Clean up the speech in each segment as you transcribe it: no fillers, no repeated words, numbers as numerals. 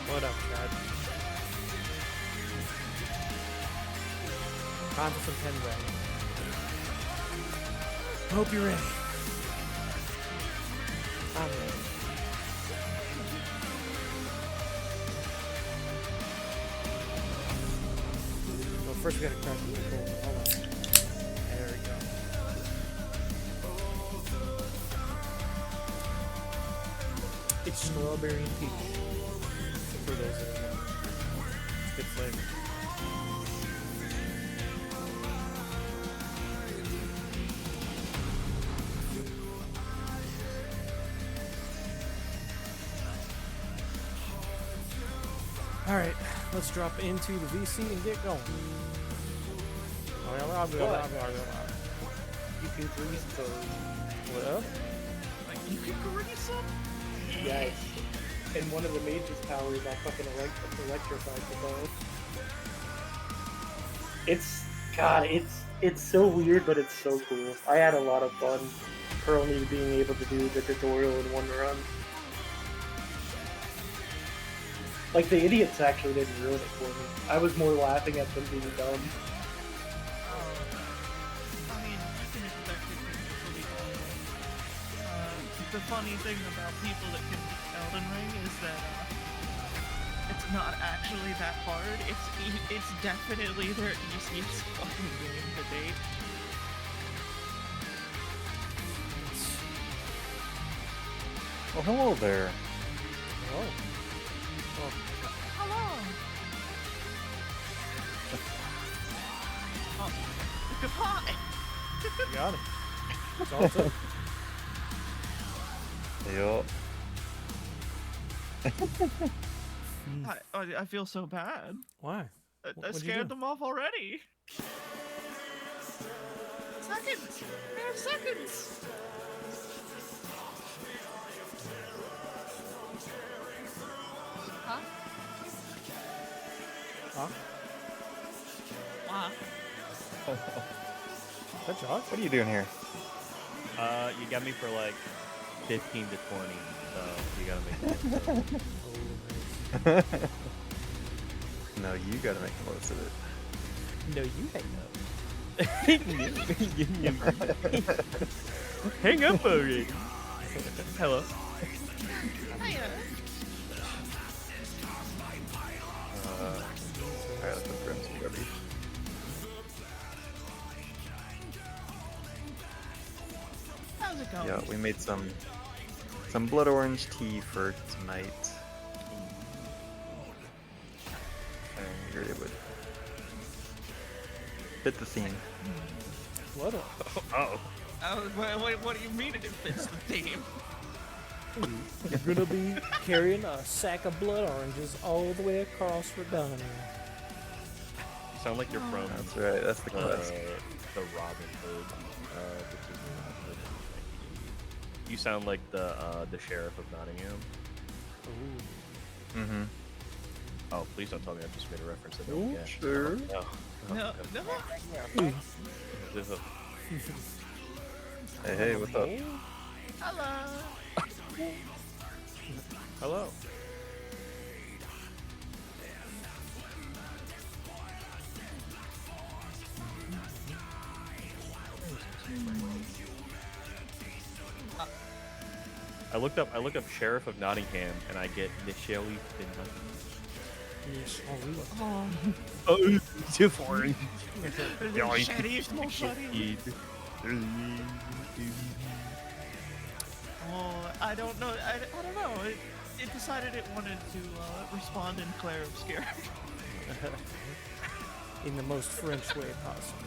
What up, Chad? Time for some Pendragon. Hope you're ready. I'm ready. Well, first we gotta crack the controller. Hold on. There we go. It's strawberry and peach. For those that don't know. It's good flavor. Alright, let's drop into the VC and get going. You can grease those. What up? You can grease them? Yes. And one of the mage's powers, I fucking electrified the bow. It's so weird, but it's so cool. I had a lot of fun currently being able to do the tutorial in one run. Like, the idiots actually didn't ruin it for me. I was more laughing at them being dumb. I mean, you can expect it to be fun. The funny thing about people that can beat Elden Ring is that it's not actually that hard. It's definitely their easiest fucking game to date. Well, hello there. Oh. Hello! Oh, goodbye! You got it. It's all took. Yo. I feel so bad. Why? I What'd you scared do? them off already. Seconds! We have seconds! Huh? Huh? Wow. Is that Josh? What are you doing here? You got me for like 15 to 20, so you gotta make it. No, you gotta make the most of it. No, you hang up. Hang up already. Hello. Hiya. Alright, let's put Brim's ready. How's it going? Yeah, we made some blood orange tea for tonight. I figured it would fit the theme. What up? Oh. What do you mean it fits the theme? You're gonna be carrying a sack of blood oranges all the way across Redania. You sound like you're from That's right, that's the quest. the Robin Hood. Which is you sound like the sheriff of Nottingham. Ooh. Mm-hmm. Oh, please don't tell me I just made a reference that no Ooh, one gets. Sure. No. No. There's a- Hey, what's up? Hello. Hello. I looked up Sheriff of Nottingham and I get Nichelle Finley. Yes, oh, we look. Oh, Oh, too foreign. Shitty, small shitty. Oh, I don't know. I don't know. It decided it wanted to respond in Claire Obscure. In the most French way possible.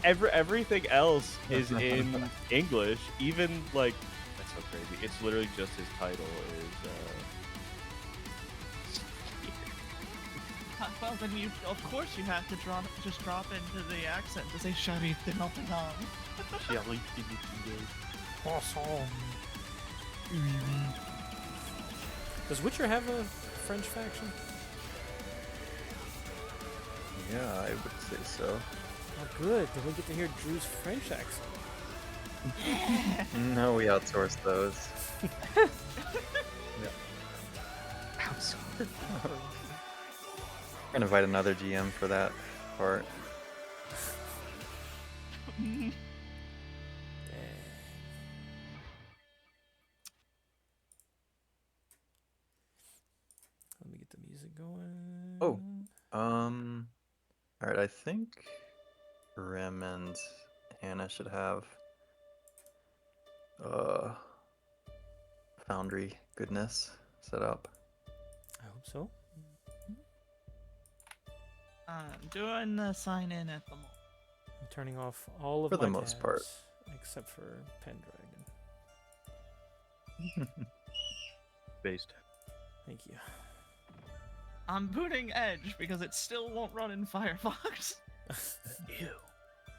Everything else is in English. Even like that's so crazy. It's literally just his title is. Well, then of course you have to just drop into the accent to say Sharif de Nottingham. Awesome. Does Witcher have a French faction? Yeah, I would say so. Oh, good. Then we get to hear Drew's French accent. No, we outsourced those. Outsourced. We're gonna invite another GM for that part. Dang. Let me get the music going. Oh. Alright, I think Rim and Hannah should have Foundry goodness set up. I hope so. I'm doing the sign in at the moment. I'm turning off all of For my the most part. tabs except for Pendragon. Based. Thank you. I'm booting Edge because it still won't run in Firefox. Ew.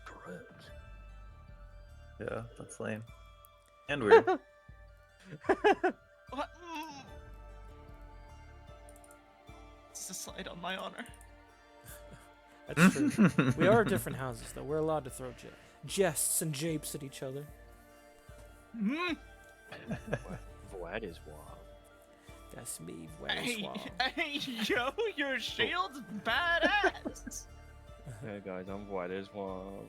Gross. Yeah, that's lame. And weird. What? It's a slight on my honor. That's true. We are different houses, though. We're allowed to throw jests and japes at each other. Mm. Vlad is wild. That's me, Hey, Westwall. hey, yo, your shield's badass. Hey guys, I'm white as wild.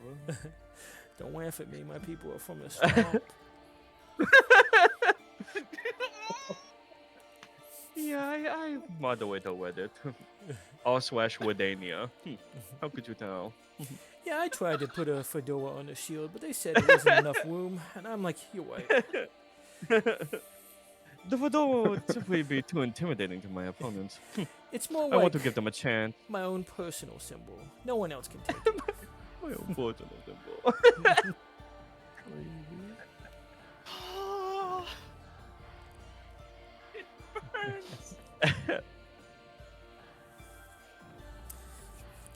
Don't laugh at me. My people are from the swamp. Yeah, I moderator with it. R/Wadania. How could you tell? Yeah, I tried to put a fedora on the shield, but they said there wasn't enough room, and I'm like, you're white. The fedora would simply be too intimidating to my opponents. It's more I want like to give them a chance. my own personal symbol. No one else can take it. My own personal symbol. It burns.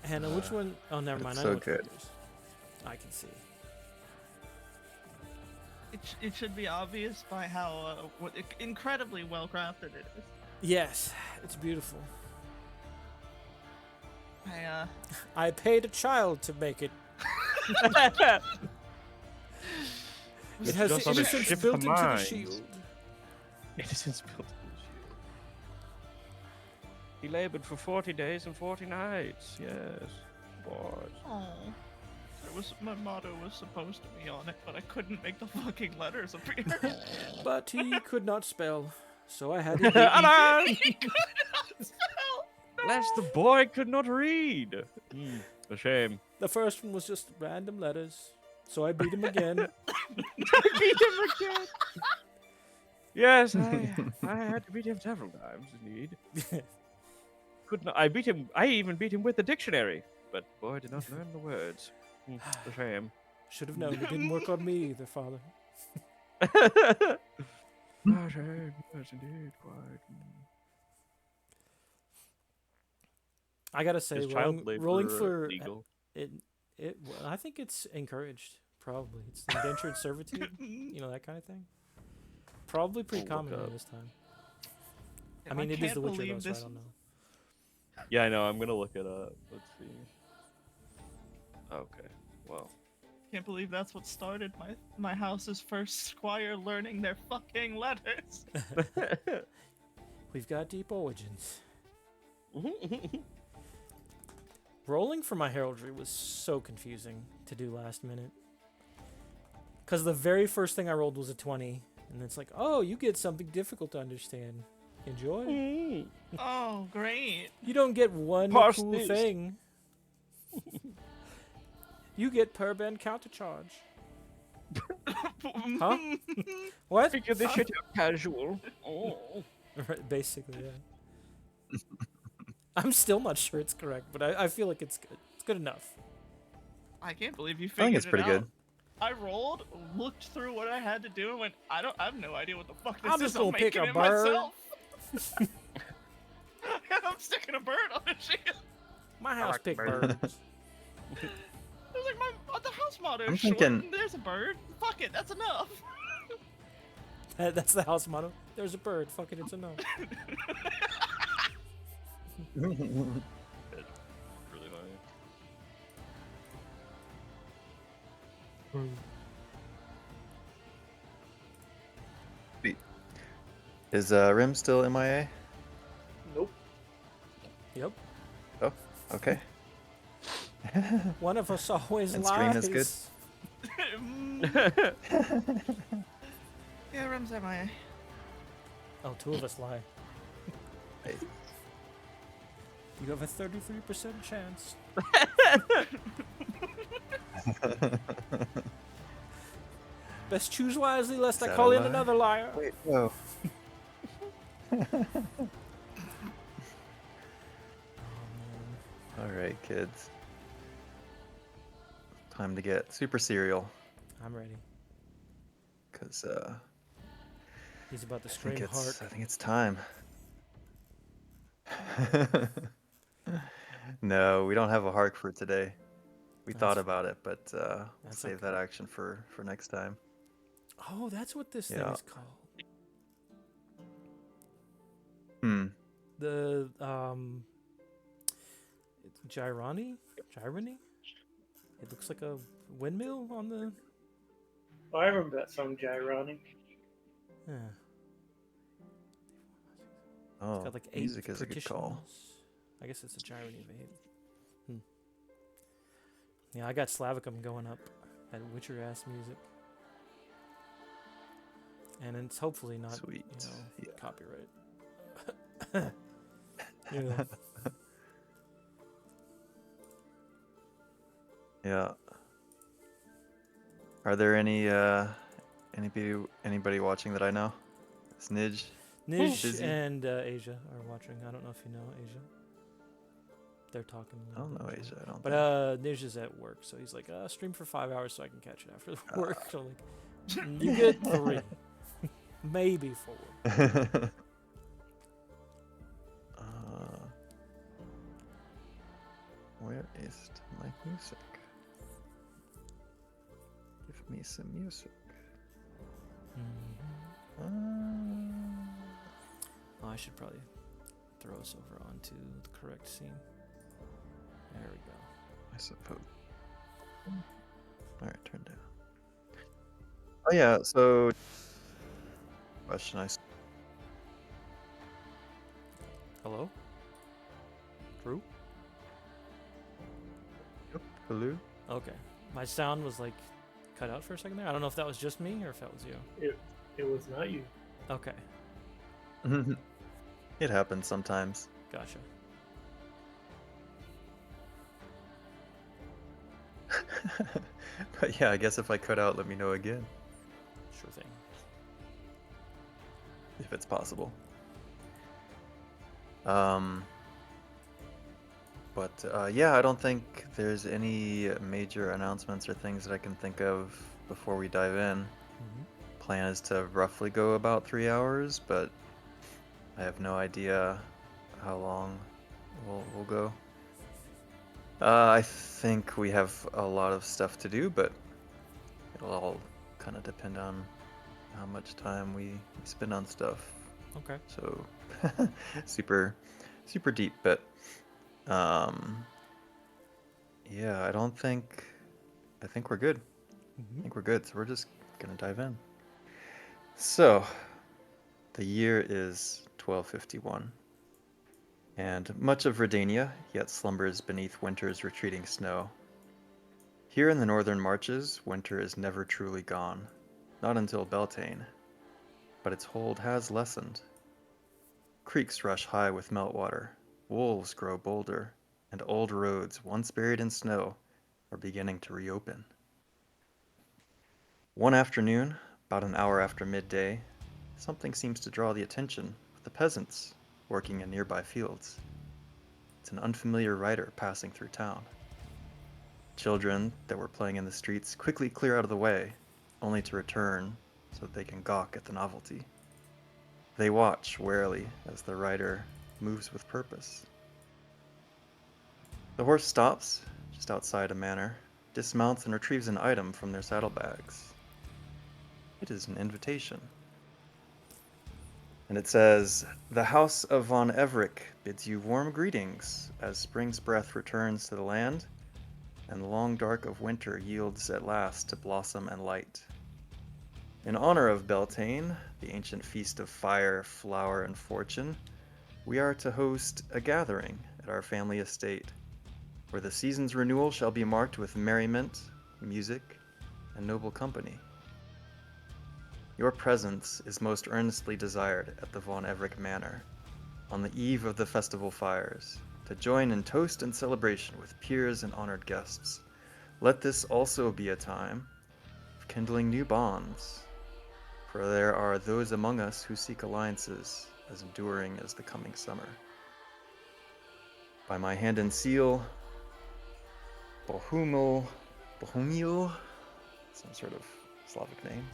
Hannah, which one? Oh, never mind. It's I know so which one good. yours. I can see. It should be obvious by how incredibly well crafted it is. Yes, it's beautiful. I I paid a child to make it. It has just the on a innocence ship built of into the mine. shield. Innocence built in the shield. He labored for 40 days and 40 nights. Yes. Boys. Oh. My motto was supposed to be on it, but I couldn't make the fucking letters appear. But he could not spell, so I had to. He couldn't spell. Lest the boy could not read. A shame. The first one was just random letters, so I beat him again. Beat him again. Yes, I had to beat him several times, indeed. Could not. I beat him. I even beat him with the dictionary, but boy did not learn the words. A shame. Should have known. It didn't work on me either, Father. A shame. Yes, indeed. Quite. I gotta say, Is child rolling labor for legal? well, I think it's encouraged. Probably it's indentured servitude. You know, that kind of thing. Probably pretty We'll look common up. this time. If I mean, it is can't The Witcher, though, believe so I this- don't know. Yeah, I know. I'm gonna look it up. Let's see. Okay. Well. Can't believe that's what started my house's first squire learning their fucking letters. We've got deep origins. Rolling for my heraldry was so confusing to do last minute. Because the very first thing I rolled was a 20, and it's like, oh, you get something difficult to understand. Enjoy. Oh, great. You don't get one Parse cool this. thing. You get per bend counter charge. Huh? What? Figure this shit out casual. Oh. Right, basically, yeah. I'm still not sure it's correct, but I feel like it's good. It's good enough. I can't believe you I figured think it's it pretty out. good. I rolled, looked through what I had to do, and went, I have no idea what the fuck this I'm is. just gonna pick making a it bird. myself. I'm sticking a bird on a shield. My house like picked birds. birds. It was like the house motto I'm is short, thinking- and there's a bird. Fuck it, that's enough. That's the house motto. There's a bird. Fuck it, it's a no. Really funny. Is Rim still MIA? Nope. Yep. Oh, okay. One of us always And lies. Scream is good? Yeah, runs MIA. Oh, two of us lie. Hey, You have a 33% chance. Best choose wisely, lest Is I that call a in lie? another liar. Wait, no. Alright, kids. Time to get super serial. I'm ready. Because, He's about to I scream hark. think it's time. No, we don't have a hark for today. We thought That's- about it, but we'll that's save okay. that action for next time. Oh, that's what this thing Yeah. is called. Hmm. The it's Gyrani? It looks like a windmill on the. Oh, I remember that song, Gyronic. Yeah. Oh, It's got like 8 music is a good call. partitions. I guess it's a Gyrani of 8. Yeah, I got Slavicum going up. That Witcher ass music. And it's hopefully not, Sweet. Yeah. copyright. Yeah. Yeah. Are there anybody watching that I know? Snidge? Nij Busy? and Asia are watching. I don't know if you know Asia. They're talking. I a don't little know bit. Asia, I don't But Nij is at work, so he's like, stream for 5 hours so I can catch it after the work. So I'm like, you get 3, maybe 4. think. Where is my music? Give me some music. Oh, I should probably throw us over onto the correct scene. There we go. I suppose. Alright, turn down. Oh yeah, so question Hello? Drew? Hello? Okay. My sound was like cut out for a second there. I don't know if that was just me or if that was you. It was not you. Okay. It happens sometimes. Gotcha. But yeah, I guess if I cut out, let me know again, Sure thing. if it's possible. Yeah, I don't think there's any major announcements or things that I can think of before we dive in. Mm-hmm. Plan is to roughly go about 3 hours, but I have no idea how long we'll go. I think we have a lot of stuff to do, but it'll all kind of depend on how much time we spend on stuff. Okay. So super deep, but yeah, I think we're good. I think we're good, so we're just gonna dive in. So the year is 1251, and much of Redania yet slumbers beneath winter's retreating snow. Here in the northern marches, winter is never truly gone, not until Beltane, but its hold has lessened. Creeks rush high with meltwater, wolves grow bolder, and old roads once buried in snow are beginning to reopen. One afternoon, about an hour after midday, something seems to draw the attention of the peasants working in nearby fields. It's an unfamiliar rider passing through town. Children that were playing in the streets quickly clear out of the way, only to return so that they can gawk at the novelty. They watch warily as the rider moves with purpose. The horse stops just outside a manor, dismounts and retrieves an item from their saddlebags. It is an invitation. And it says, "The House of von Everick bids you warm greetings as spring's breath returns to the land, and the long dark of winter yields at last to blossom and light. In honor of Beltane, the ancient feast of fire, flower, and fortune, we are to host a gathering at our family estate, where the season's renewal shall be marked with merriment, music, and noble company. Your presence is most earnestly desired at the Von Everick Manor, on the eve of the festival fires, to join in toast and celebration with peers and honored guests. Let this also be a time of kindling new bonds, for there are those among us who seek alliances as enduring as the coming summer. By my hand and seal, Bohumil, some sort of Slavic name,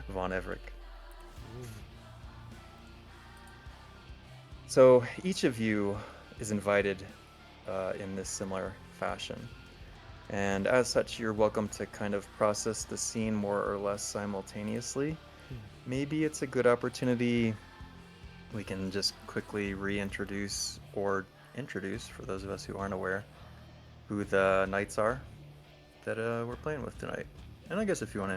Von Everick. So each of you is invited in this similar fashion. And as such, you're welcome to kind of process the scene more or less simultaneously. Maybe it's a good opportunity. We can just quickly reintroduce or introduce, for those of us who aren't aware, who the knights are that we're playing with tonight. And I guess if you want to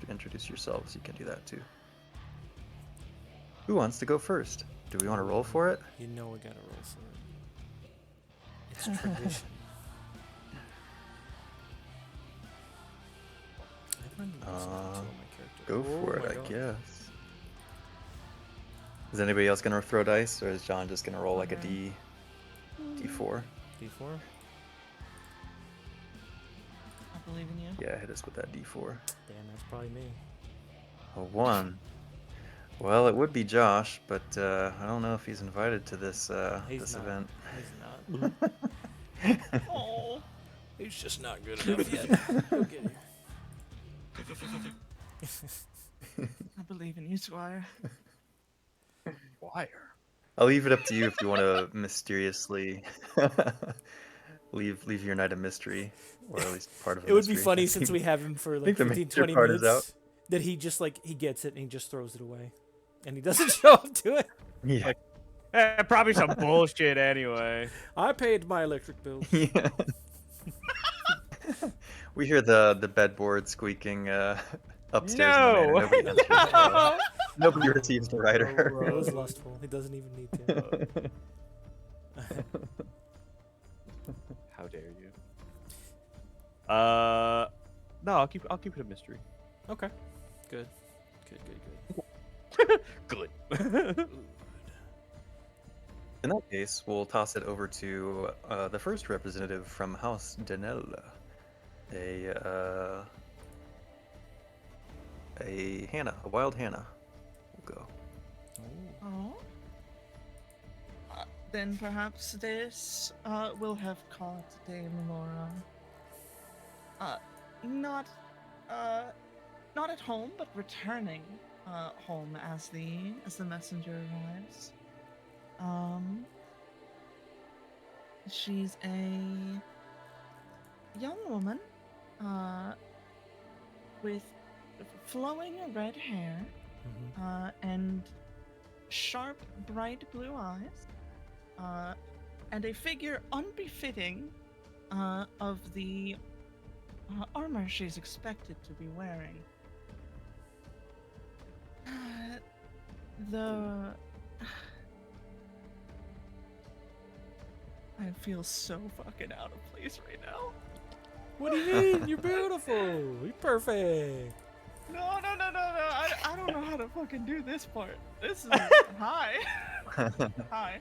introduce yourselves, you can do that too. Who wants to go first? Do we want to roll for it? You know we gotta roll for it. It's tradition. I might be missing two of my characters. Go for Oh it, my I God. guess. Is anybody else gonna throw dice, or is John just gonna roll like a Okay. D4? D4? I believe in you. Yeah, hit us with that D4. Damn, that's probably me. A 1. Well, it would be Josh, but I don't know if he's invited to this He's this not. event. He's not. Oh. He's just not good enough yet. He'll get here. I believe in you, Squire. Wire. I'll leave it up to you if you want to mysteriously leave your night a mystery, or at least part of a It would be mystery. funny I since think- we have him for I like think the 15, major 20 part is minutes. That he just like, he gets it and he just throws it away. And he doesn't show up to it. Yeah. Probably some bullshit anyway. I paid my electric bill. Yeah. We hear the bedboard squeaking upstairs in the manor. No. Nobody answers. Nobody receives the rider. It was lustful. He doesn't even need to. How dare you? No, I'll keep it a mystery. Okay. Good. Good. Good. In that case, we'll toss it over to the first representative from House Denel, a Hannah, a wild Hannah. We'll go. Oh. Then perhaps this will have caught Dame Laura. Not at home, but returning home as the messenger arrives. She's a young woman with flowing red hair and sharp, bright blue eyes, and a figure unbefitting of the armor she's expected to be wearing. I feel so fucking out of place right now. What do you mean? You're beautiful. You're perfect. No. I don't know how to fucking do this part. This is hi. Hi.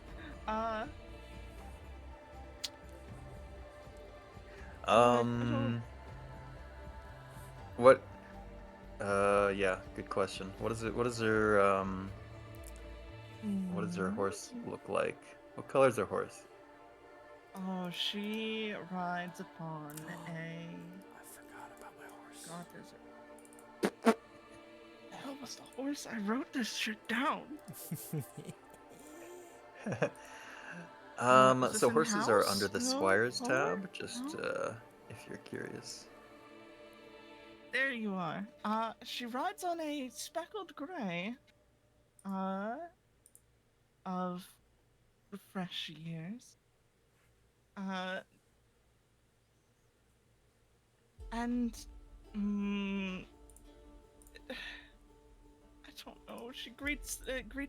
What? Yeah, good question. What is it? What does her horse look like? What color is her horse? Oh, she rides upon a. I forgot about my horse. God, there's a. The hell was the horse? I wrote this shit down. Is this So in horses are house? under the No? Squires Forward? tab, just No? if you're curious. There you are. She rides on a speckled gray. Of fresh years. And don't know. She greets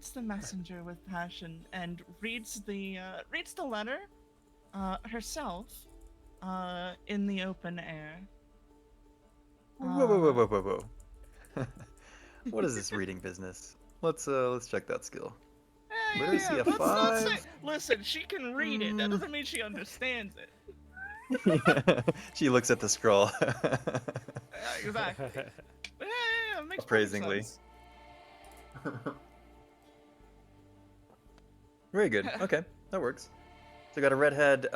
the messenger with passion and reads the letter herself in the open air. Whoa, whoa, whoa, whoa, whoa, whoa. What is this reading business? Let's check that skill. Literacy a Let's not say. 5. Listen, she can read it. That doesn't mean she understands it. She looks at the scroll. Exactly. It makes perfect Appraisingly. sense. Very good. Okay, that works. So got a redhead.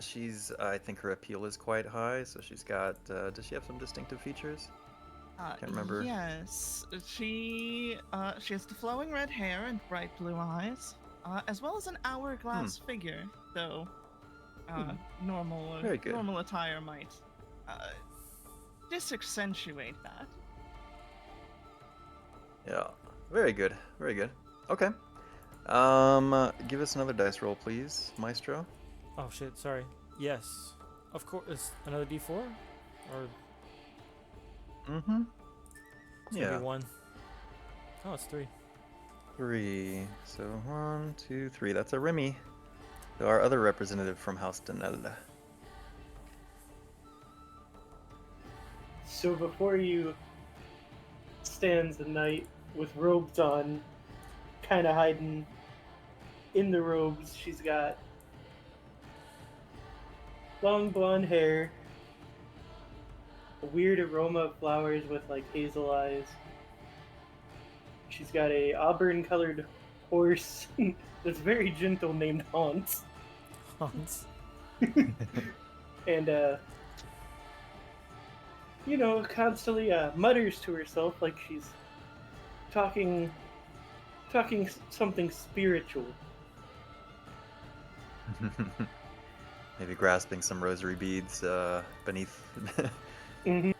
She's. I think her appeal is quite high. So she's got. Does she have some distinctive features? Can't remember. Yes, she has the flowing red hair and bright blue eyes, as well as an hourglass figure. Though, Very good. normal attire might disaccentuate that. Yeah. Very good. Very good. Okay. Give us another dice roll, please, Maestro. Oh shit, sorry. Yes. Of course, another D4? Or Mm-hmm. it's gonna Yeah. be 1. Oh, it's 3. 3. So 1, 2, 3. That's a Remy. So our other representative from House Danelle. So before you stands the knight with robes on, kind of hiding in the robes. She's got long blonde hair, a weird aroma of flowers with like hazel eyes. She's got a auburn-colored horse that's very gentle named Hans. Hans. And constantly mutters to herself like she's talking something spiritual. Maybe grasping some rosary beads beneath,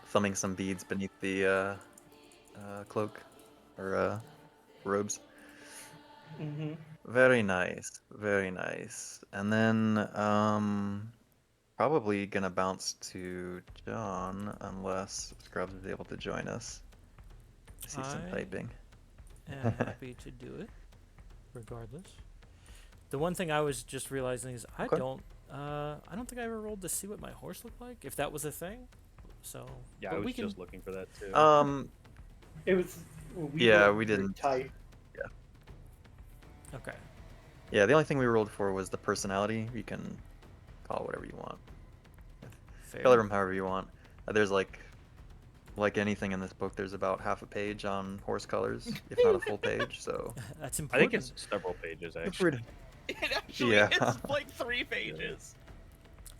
thumbing some beads beneath the cloak or robes. Mm-hmm. Very nice, very nice. And then probably gonna bounce to John unless Scrubs is able to join us. I see some I- typing. am happy to do it, regardless. The one thing I was just realizing is I Okay. don't think I ever rolled to see what my horse looked like, if that was a thing. So Yeah, but I was we can, just looking for that too. It was. Yeah, rolled we pretty didn't. tight. okay. Yeah, the only thing we rolled for was the personality. You can call it whatever you want. Fair. Color them however you want. There's like anything in this book, there's about half a page on horse colors, if not a full page. So That's I important. think it's several pages feel actually. free to- It actually Yeah. is like 3 pages.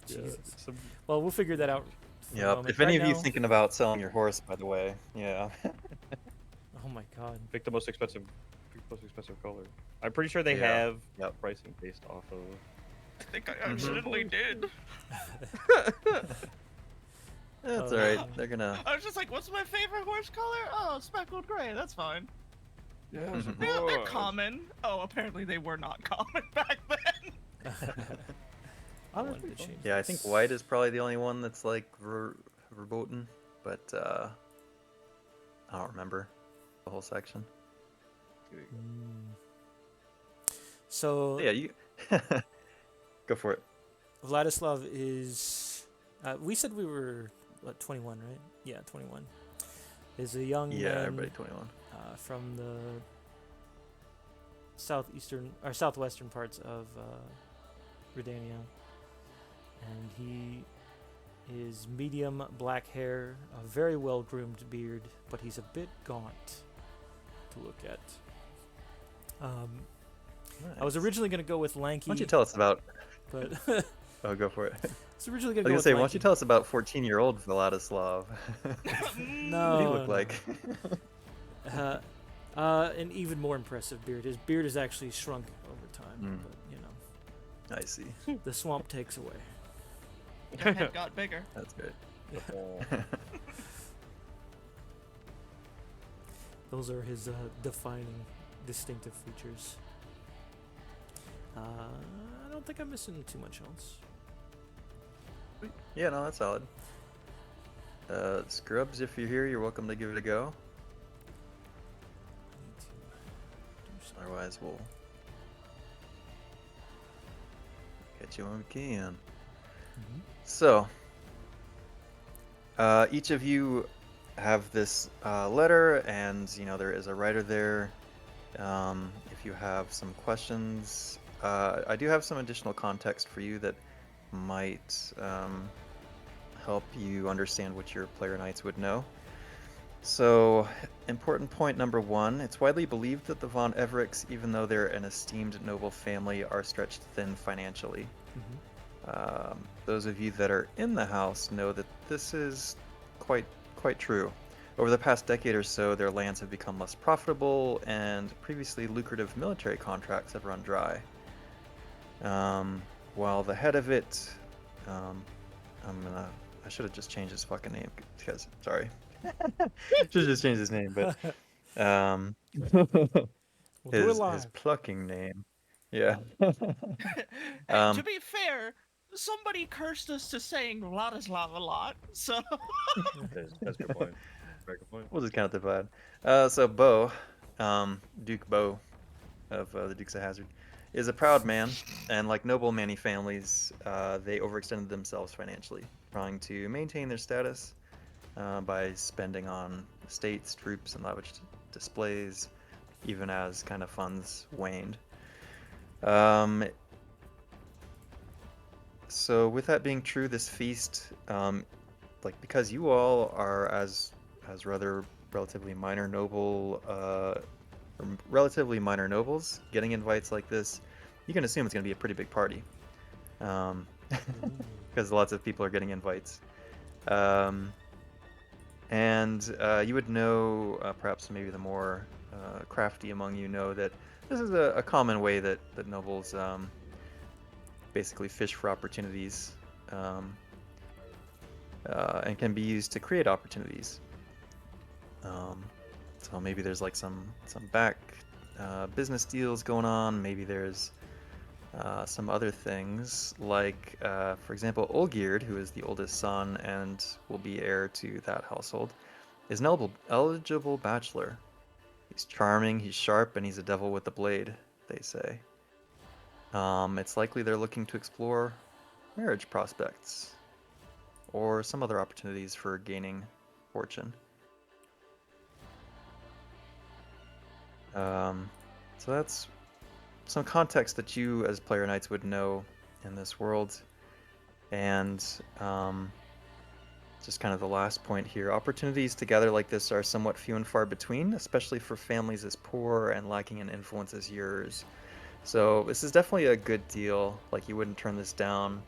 Jesus. Some- Well, we'll figure that out. For a Yep. moment. If any Right of you now- thinking about selling your horse, by the way, yeah. Oh my god. Pick the most expensive color. I'm pretty sure they Yeah. have Yep. pricing based off of. I think I accidentally did. That's Oh. alright. They're gonna. I was just like, what's my favorite horse color? Oh, speckled gray. That's fine. Yeah, They're common. Oh, apparently they were not common back then. I wanted to change. Yeah, I think this. white is probably the only one that's like verboten, but I don't remember the whole section. Mm. So Yeah, you go for it. Vladislav is. We said we were what, 21, right? Yeah, 21. Is a young Yeah, man everybody 21. from the southeastern or southwestern parts of Redania, and he is medium black hair, a very well groomed beard, but he's a bit gaunt to look at. I was Nice. originally going to go with lanky, Why don't you tell us about? but Oh, go for it. I it's originally was going to go gonna with say, why lanky. don't you tell us about 14-year-old Vladislav? No, What do you look no. like? An even more impressive beard. His beard has actually shrunk over time, Mm. but you know, I see. the swamp takes away. Your head got bigger. That's good. Those are his defining, distinctive features. I don't think I'm missing too much else. Yeah, no, that's solid. Scrubs, if you're here, you're welcome to give it a go. Otherwise, we'll catch you when we can. So, each of you have this letter, and there is a writer there. If you have some questions, I do have some additional context for you that might help you understand what your player knights would know. So, important point number 1, it's widely believed that the von Evericks, even though they're an esteemed noble family, are stretched thin financially. Those of you that are in the house know that this is quite true. Over the past decade or so, their lands have become less profitable, and previously lucrative military contracts have run dry. While the head of it, I should have just changed his fucking name, because, sorry. Should have just changed his name, but We'll do it his live. plucking name. Yeah. Hey, to be fair, somebody cursed us to saying Vladislav a lot, so. That's a good point. Very good point. We'll just count the divide. So Bo, Duke Bo of the Dukes of Hazzard, is a proud man, and like noble many families, they overextended themselves financially, trying to maintain their status by spending on estates, troops, and lavish displays, even as kind of funds waned. So with that being true, this feast, because you all are as relatively minor nobles, getting invites like this, you can assume it's going to be a pretty big party, because lots of people are getting invites. And you would know, perhaps maybe the more crafty among you know, that this is a common way that nobles basically fish for opportunities, and can be used to create opportunities. So maybe there's like some back business deals going on. Maybe there's some other things, like for example, Olgierd, who is the oldest son and will be heir to that household, is an eligible bachelor. He's charming, he's sharp, and he's a devil with a blade, they say. It's likely they're looking to explore marriage prospects or some other opportunities for gaining fortune. So that's some context that you as player knights would know in this world. And just kind of the last point here, opportunities to gather like this are somewhat few and far between, especially for families as poor and lacking in influence as yours. So this is definitely a good deal. Like, you wouldn't turn this down.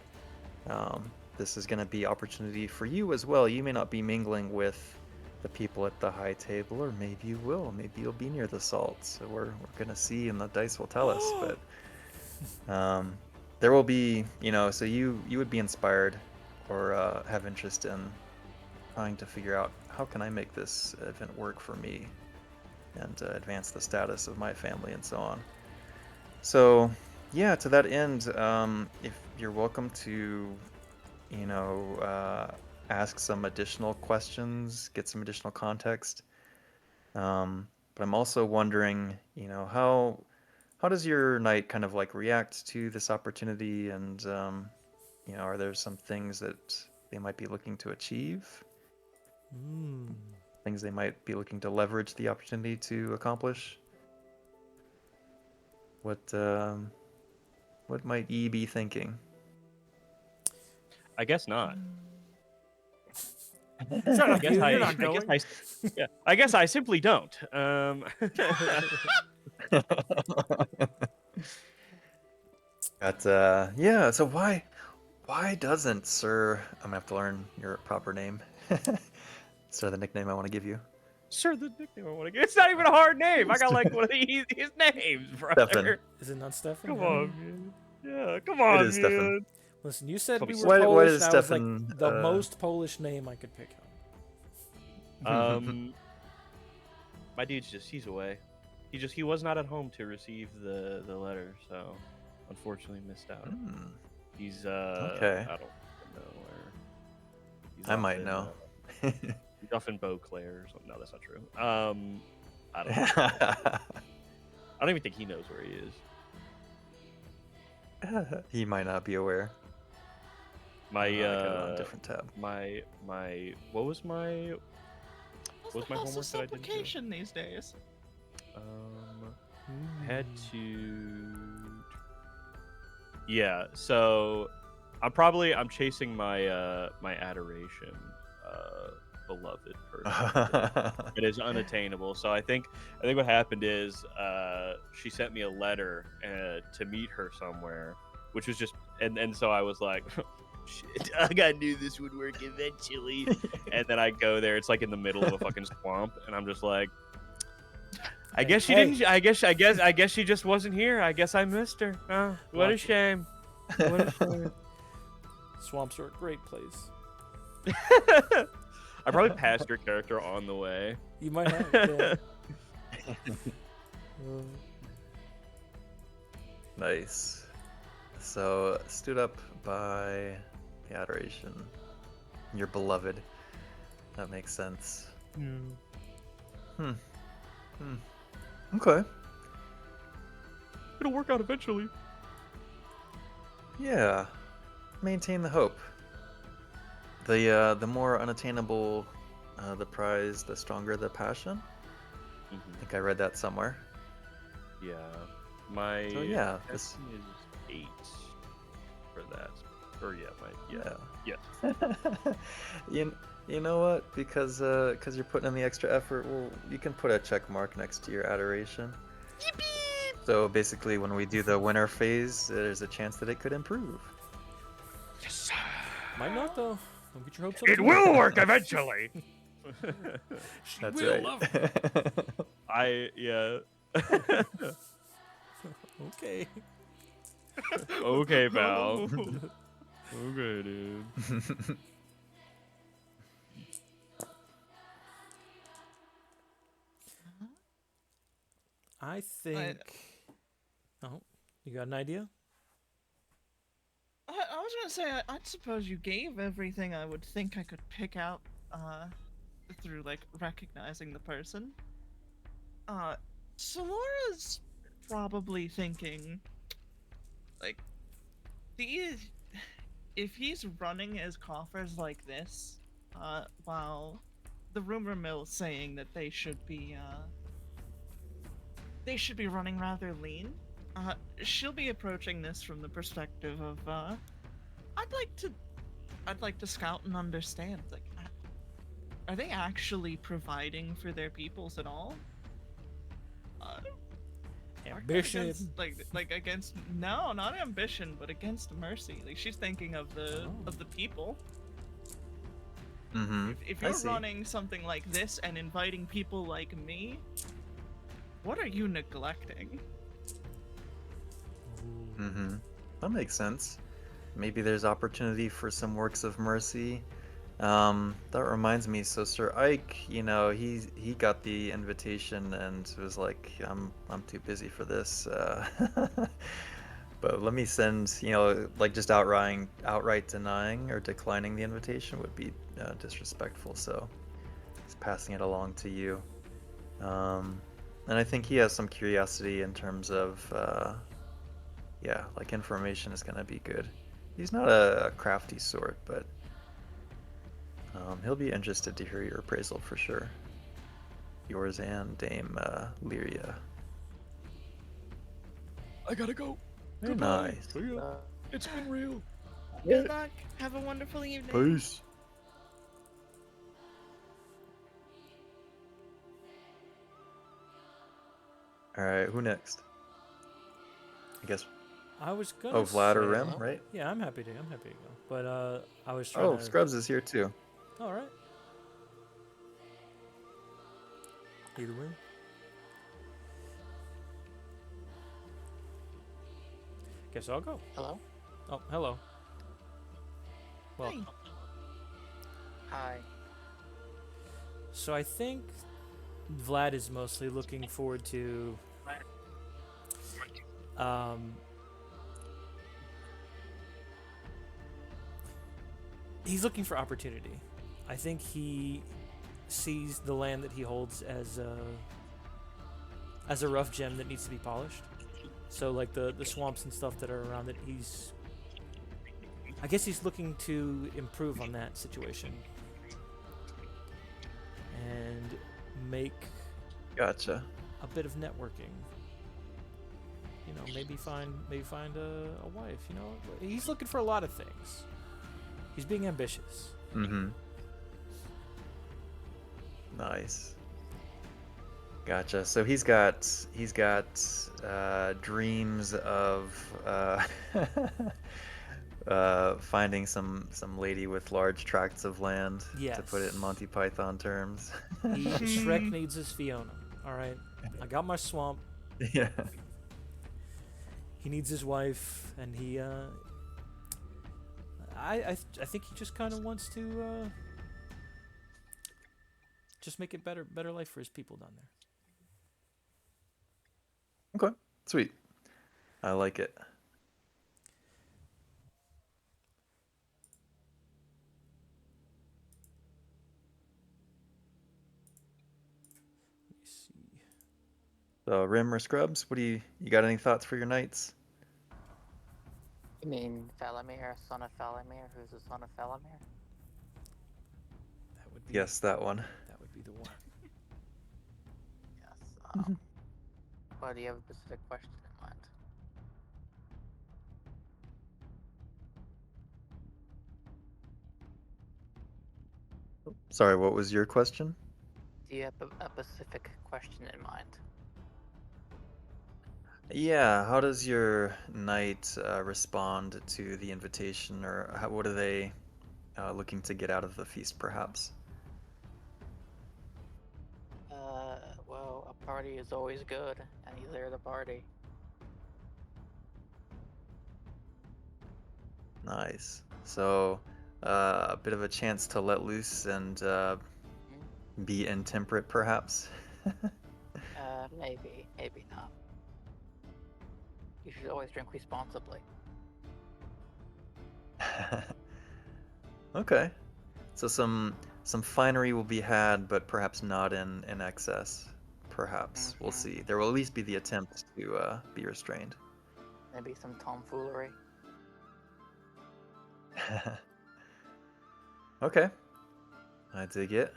This is going to be opportunity for you as well. You may not be mingling with the people at the high table, or maybe you will. Maybe you'll be near the salt. So we're going to see, and the dice will tell us. But there will be, so you would be inspired or have interest in trying to figure out, how can I make this event work for me and advance the status of my family and so on. So yeah, to that end, if you're welcome to, ask some additional questions, get some additional context. But I'm also wondering, how does your knight kind of like react to this opportunity, and are there some things that they might be looking to achieve? Things they might be looking to leverage the opportunity to accomplish? What might ye be thinking? I guess not. Shut I up, guess dude, I, you're not I going. guess yeah, I guess I simply don't. But yeah, so why doesn't Sir, I'm gonna have to learn your proper name. Sir, the nickname I want to give you. Sir, the nickname I want to get. It's not even a hard name. I got like one of the easiest names, brother. Stefan. Is it not Stefan? Come Yeah. on, man. Yeah, come on, It is man. Stefan. Listen, you said we were Why Polish, does and I was like Stefan, the most Polish name I could pick up. My dude's he's away. He was not at home to receive the letter, so unfortunately missed out. He's Okay. I don't know where. He's I off might in, know. He's off in Beauclair or something. No, that's not true. I don't know. don't even think he knows where he is. He might not be aware. My I got it on a different tab. my what was my What's my the homework that I didn't do? supplication these days? Had to. Yeah, so I'm chasing my my adoration, beloved person. It is unattainable. So I think what happened is she sent me a letter to meet her somewhere, which was just and so I was like. Shit, I knew this would work eventually. And then I go there, it's like in the middle of a fucking swamp, and I'm just like, I guess she didn't. I guess she just wasn't here. I guess I missed her. Oh, what a Watch it. shame. What a shame. Swamps are a great place. I probably passed your character on the way. You might have. Yeah. Nice. So, stood up by the adoration. Your beloved. That makes sense. Okay. It'll work out eventually. Yeah. Maintain the hope. The more unattainable the prize, the stronger the passion. I think I read that somewhere. Yeah. My So yeah, this passion is 8 for that. Or yeah. you know what? Because you're putting in the extra effort, well, you can put a check mark next to your adoration. Yippee! So basically, when we do the winter phase, there's a chance that it could improve. Yes. Might not though. Don't get your hopes up. It too will high. work eventually. That's will right. Yeah. Okay. Okay, pal. Okay, dude. I think. Oh, you got an idea? I was gonna say, I suppose you gave everything I would think I could pick out, through, like, recognizing the person. Solora's probably thinking, like, if he's running his coffers like this, while the rumor mill's saying that they should be running rather lean, she'll be approaching this from the perspective of, I'd like to scout and understand, like, are they actually providing for their peoples at all? Ambition. Against no, not ambition, but against mercy. Like, she's thinking of the people. Mm-hmm. If I you're see. running something like this and inviting people like me, what are you neglecting? Mm-hmm. That makes sense. Maybe there's opportunity for some works of mercy. That reminds me, so Sir Ike, he got the invitation and was like, I'm too busy for this. But let me send, like just outright denying or declining the invitation would be disrespectful. So he's passing it along to you. And I think he has some curiosity in terms of, like information is gonna be good. He's not a crafty sort, but he'll be interested to hear your appraisal for sure. Yours and Dame Lyria. I gotta go. Very nice. It's been real. Good luck. Have a wonderful evening. Peace. All right, who next? I guess. I was gonna. Oh, Vlad or say- Rim, right? Yeah, I'm happy to go. But I was trying Oh, to. Scrubs is here too. All right. Either way. Guess I'll go. Hello? Oh, hello. Well, Hey. Hi. so I think Vlad is mostly looking forward to he's looking for opportunity. I think he sees the land that he holds as as a rough gem that needs to be polished. So like the swamps and stuff that are around it, I guess he's looking to improve on that situation and make Gotcha. a bit of networking. You know, maybe find a wife. You know, he's looking for a lot of things. He's being ambitious. Mm-hmm. Nice. Gotcha. So he's got dreams of finding some lady with large tracts of land, to put it in Yes. Monty Python terms. Shrek needs his Fiona. All right, I got my swamp. Yeah. He needs his wife, and I think he just kind of wants to just make it better life for his people down there. Okay. Sweet. I like it. Let me see. So Rim or Scrubs, what do you got any thoughts for your knights? You mean Falamir, son of Falamir, who's the son of Falamir? That would be Yes, that one. That would be the one. Yes. Why do you have a specific question in mind? Sorry, what was your question? Do you have a specific question in mind? Yeah, how does your knight respond to the invitation, or what are they looking to get out of the feast, perhaps? Well, a party is always good, and he's there to party. Nice. So, a bit of a chance to let loose and be intemperate, perhaps? Maybe not. You should always drink responsibly. Okay. So some finery will be had, but perhaps not in excess. Perhaps. We'll see. There will at least be the attempt to be restrained. Maybe some tomfoolery. Okay. I dig it.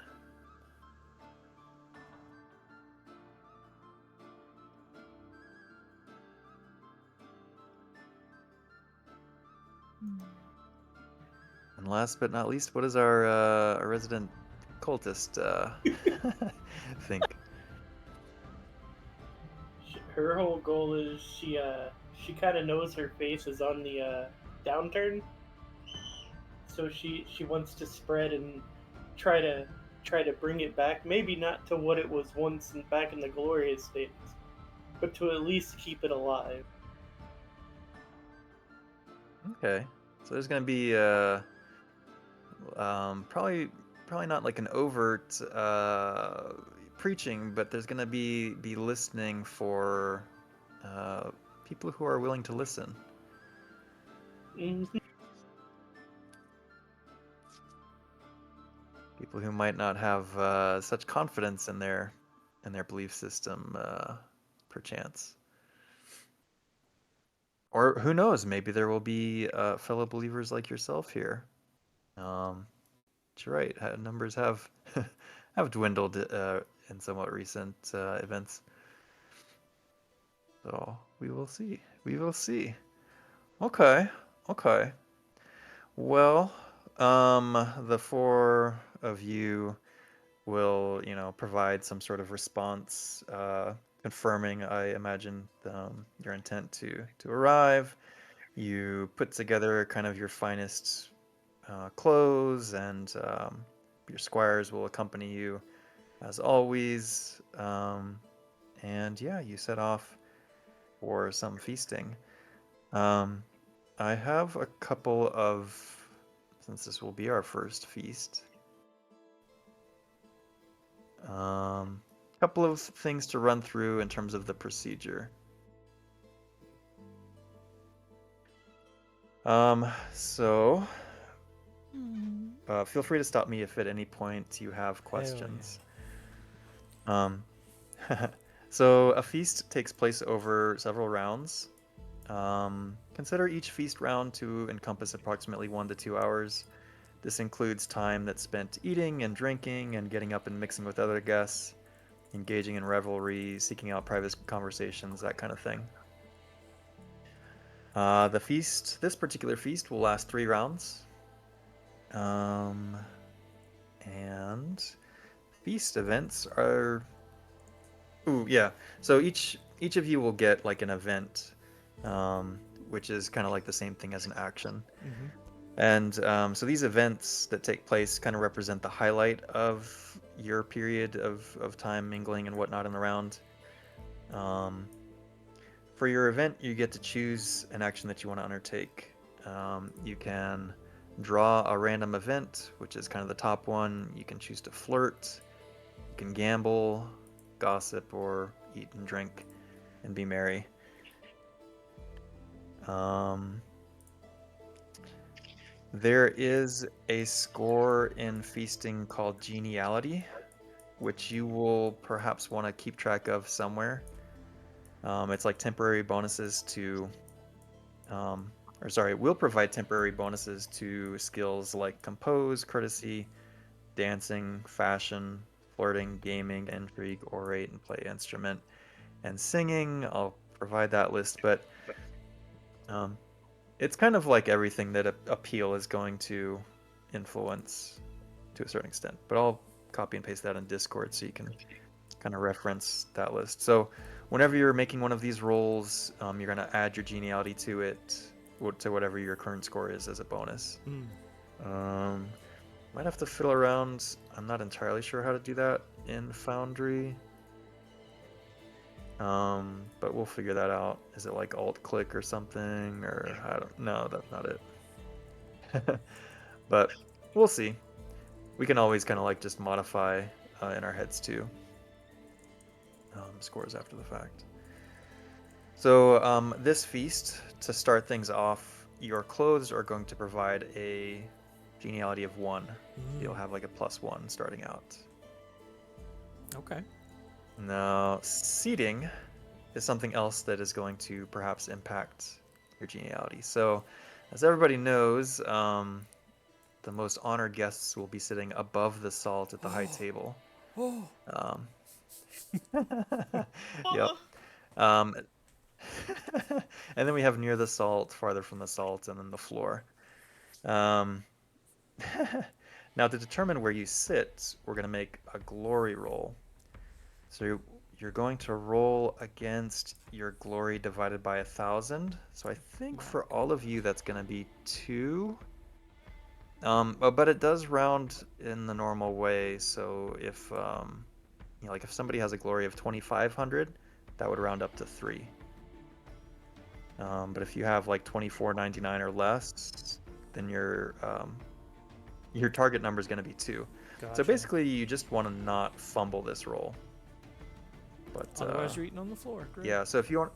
And last but not least, what does our resident cultist think? Her whole goal is she kind of knows her face is on the downturn, so she wants to spread and try to bring it back. Maybe not to what it was once back in the glorious days, but to at least keep it alive. Okay. So there's gonna be probably not like an overt preaching, but there's gonna be listening for people who are willing to listen. Mhm. People who might not have such confidence in their belief system, perchance. Or who knows? Maybe there will be fellow believers like yourself here. But you're right. Numbers have have dwindled in somewhat recent events. So we will see. We will see. Okay. Okay. Well, the four of you will, provide some sort of response, confirming, I imagine, your intent to arrive. You put together kind of your finest clothes, and your squires will accompany you as always. And yeah, you set off for some feasting. I have a couple of, since this will be our first feast, couple of things to run through in terms of the procedure. So feel free to stop me if at any point you have questions. So a feast takes place over several rounds. Consider each feast round to encompass approximately 1 to 2 hours. This includes time that's spent eating and drinking and getting up and mixing with other guests, engaging in revelry, seeking out private conversations, that kind of thing. This particular feast will last 3 rounds. And feast events are... Ooh, yeah. So each of you will get like an event, which is kind of like the same thing as an action. Mm-hmm. And so these events that take place kind of represent the highlight of your period of time mingling and whatnot in the round. For your event, you get to choose an action that you want to undertake. You can draw a random event, which is kind of the top one. You can choose to flirt. You can gamble, gossip, or eat and drink and be merry. There is a score in feasting called geniality, which you will perhaps want to keep track of somewhere. It's like temporary bonuses to, will provide temporary bonuses to skills like compose, courtesy, dancing, fashion, flirting, gaming, intrigue, orate, and play instrument, and singing. I'll provide that list, but it's kind of like everything that appeal is going to influence to a certain extent. But I'll copy and paste that in Discord so you can kind of reference that list. So whenever you're making one of these rolls, you're going to add your geniality to it, to whatever your current score is as a bonus. Might have to fiddle around. I'm not entirely sure how to do that in Foundry. But we'll figure that out. Is it like alt-click or something? Or I don't know. That's not it. But we'll see. We can always kind of like just modify in our heads too. Scores after the fact. So this feast, to start things off, your clothes are going to provide a geniality of 1. You'll have like a +1 starting out. Okay. Now, seating is something else that is going to perhaps impact your geniality. So, as everybody knows, the most honored guests will be sitting above the salt at the high table. Yep. And then we have near the salt, farther from the salt, and then the floor. Now, to determine where you sit, we're going to make a glory roll. So you're going to roll against your glory divided by 1,000. So I think for all of you that's going to be 2. But it does round in the normal way. So if like if somebody has a glory of 2,500, that would round up to 3. But if you have like 2,499 or less, then your target number is going to be 2. Gotcha. So basically, you just want to not fumble this roll. But otherwise, you're eating on the floor. Great. yeah. So if you want,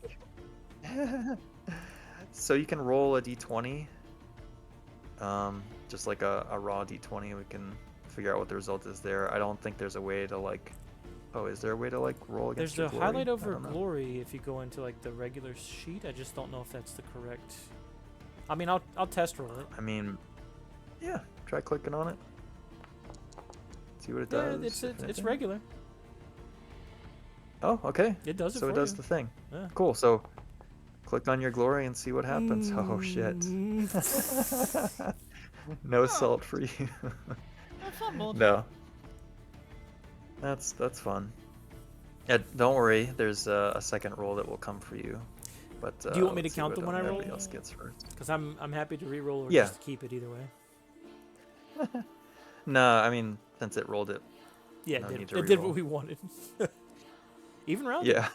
so you can roll a d20, just like a raw d20. We can figure out what the result is there. I don't think there's a way to like. Oh, is there a way to like roll against There's your the glory? highlight I over don't know. glory if you go into like the regular sheet. I just don't know if that's the correct. I mean, I'll test roll it. I mean, yeah. Try clicking on it. See what it Yeah, does. it's regular. Oh, okay. It does it So for it does you. the thing. Yeah. Cool. So click on your glory and see what happens. Oh shit. No salt for you. I fumbled. No. That's fun. Yeah, don't worry. There's a second roll that will come for you. But Do you want me to let's see count what them when I roll? everybody else gets first. Because I'm happy to re-roll or Yeah. just keep it either way. No, I mean since it rolled it. Yeah, No it need did, to it did re-roll. what we wanted. Even round. Yeah.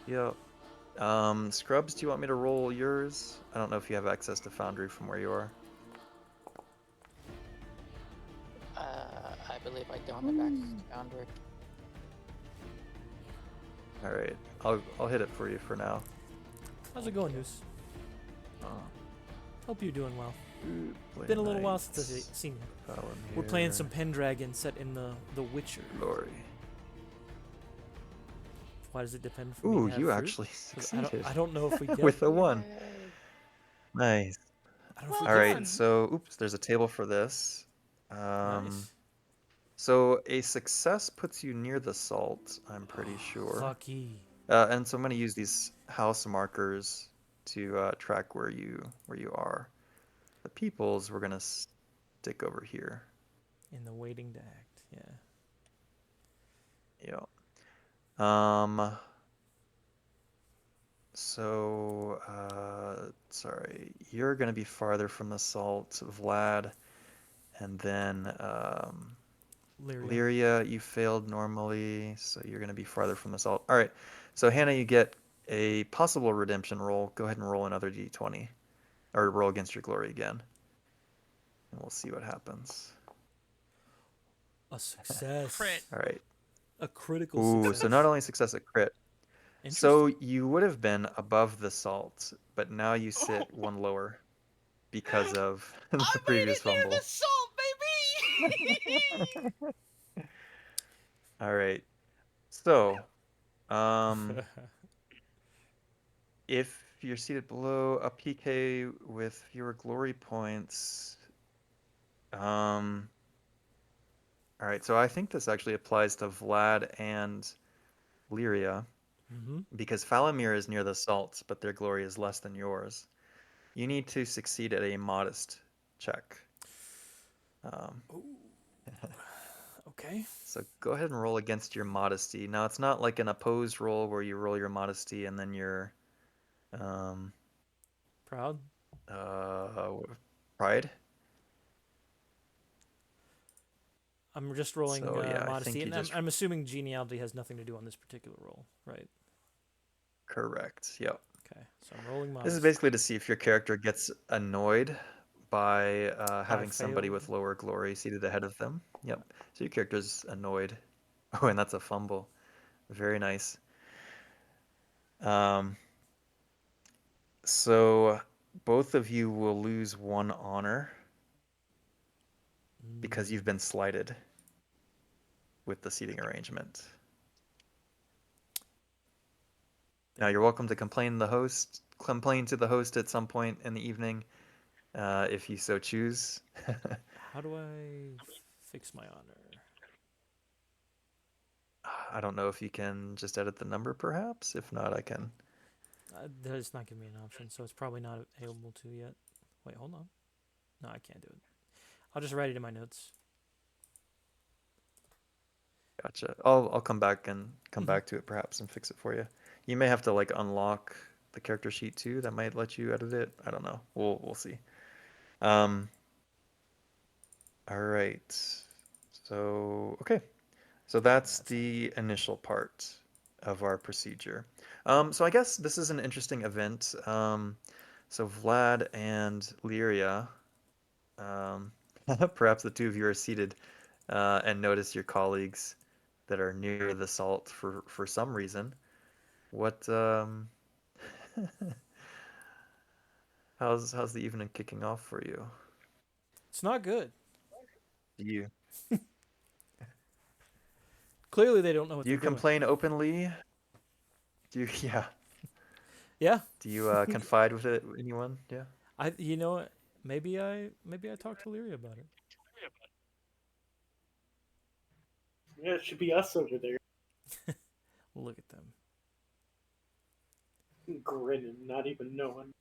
Yep. Scrubs, do you want me to roll yours? I don't know if you have access to Foundry from where you are. I believe I don't have access to Foundry. All right, I'll hit it for you for now. How's it going, Noose? Hope you're doing well. Play Been a little while since Knights, I've seen it. Falamir, We're playing some Pendragon set in the Witcher. Glory. Why does it depend for me Ooh, to have you fruit? actually 'Cause succeeded I don't know if we get. with a 1. Yay. Nice. I don't know if we Well All get right, done. so oops, there's a table for this. Nice. So a success puts you near the salt, I'm pretty sure. Lucky. And so I'm going to use these house markers to track where you are. The peoples we're going to stick over here. In the waiting to act. Yeah. Yeah. So, sorry, you're going to be farther from the salt, Vlad, and then Lyria. Lyria, you failed normally, so you're going to be farther from the salt. All right, so Hannah, you get a possible redemption roll. Go ahead and roll another d20, or roll against your glory again, and we'll see what happens. A success. Crit. All right. A critical Ooh, success. so not only success, a crit. So you would have been above the salt, but now you sit one lower because of the I made previous it near fumble. the salt, baby! All right. So, um, if you're seated below a PK with fewer glory points, all right. So I think this actually applies to Vlad and Lyria Mm-hmm. because Falamir is near the salt, but their glory is less than yours. You need to succeed at a modest check. Okay. So go ahead and roll against your modesty. Now it's not like an opposed roll where you roll your modesty and then your Proud. uh, pride. I'm just rolling So yeah, I modesty, think you and just I'm assuming geniality has nothing to do on this particular roll, right? correct. Yep. Okay, so I'm rolling This modesty. is basically to see if your character gets annoyed by having somebody failed. with lower glory seated ahead of them. Yep. So your character's annoyed. Oh, and that's a fumble. Very nice. Um, so both of you will lose 1 honor because you've been slighted with the seating arrangement. Now you're welcome to complain to the host at some point in the evening, if you so choose. How do I fix my honor? I don't know if you can just edit the number, perhaps. If not, I can. It's not giving me an option, so it's probably not able to yet. Wait, hold on. No, I can't do it. I'll just write it in my notes. Gotcha. I'll come back and come back to it perhaps and fix it for you. You may have to like unlock the character sheet too. That might let you edit it. I don't know. We'll see. All right. So okay. So that's the initial part of our procedure. So I guess this is an interesting event. So Vlad and Lyria, perhaps the two of you are seated and notice your colleagues that are near the salt for some reason. What how's the evening kicking off for you? It's not good. Do you Clearly, they don't know what do you they're doing. complain openly? Do you yeah? Yeah. Do you confide with it anyone? Yeah. You know what? Maybe I talked to Lyria about it. Yeah, it should be us over there Look at them. grinning, not even knowing.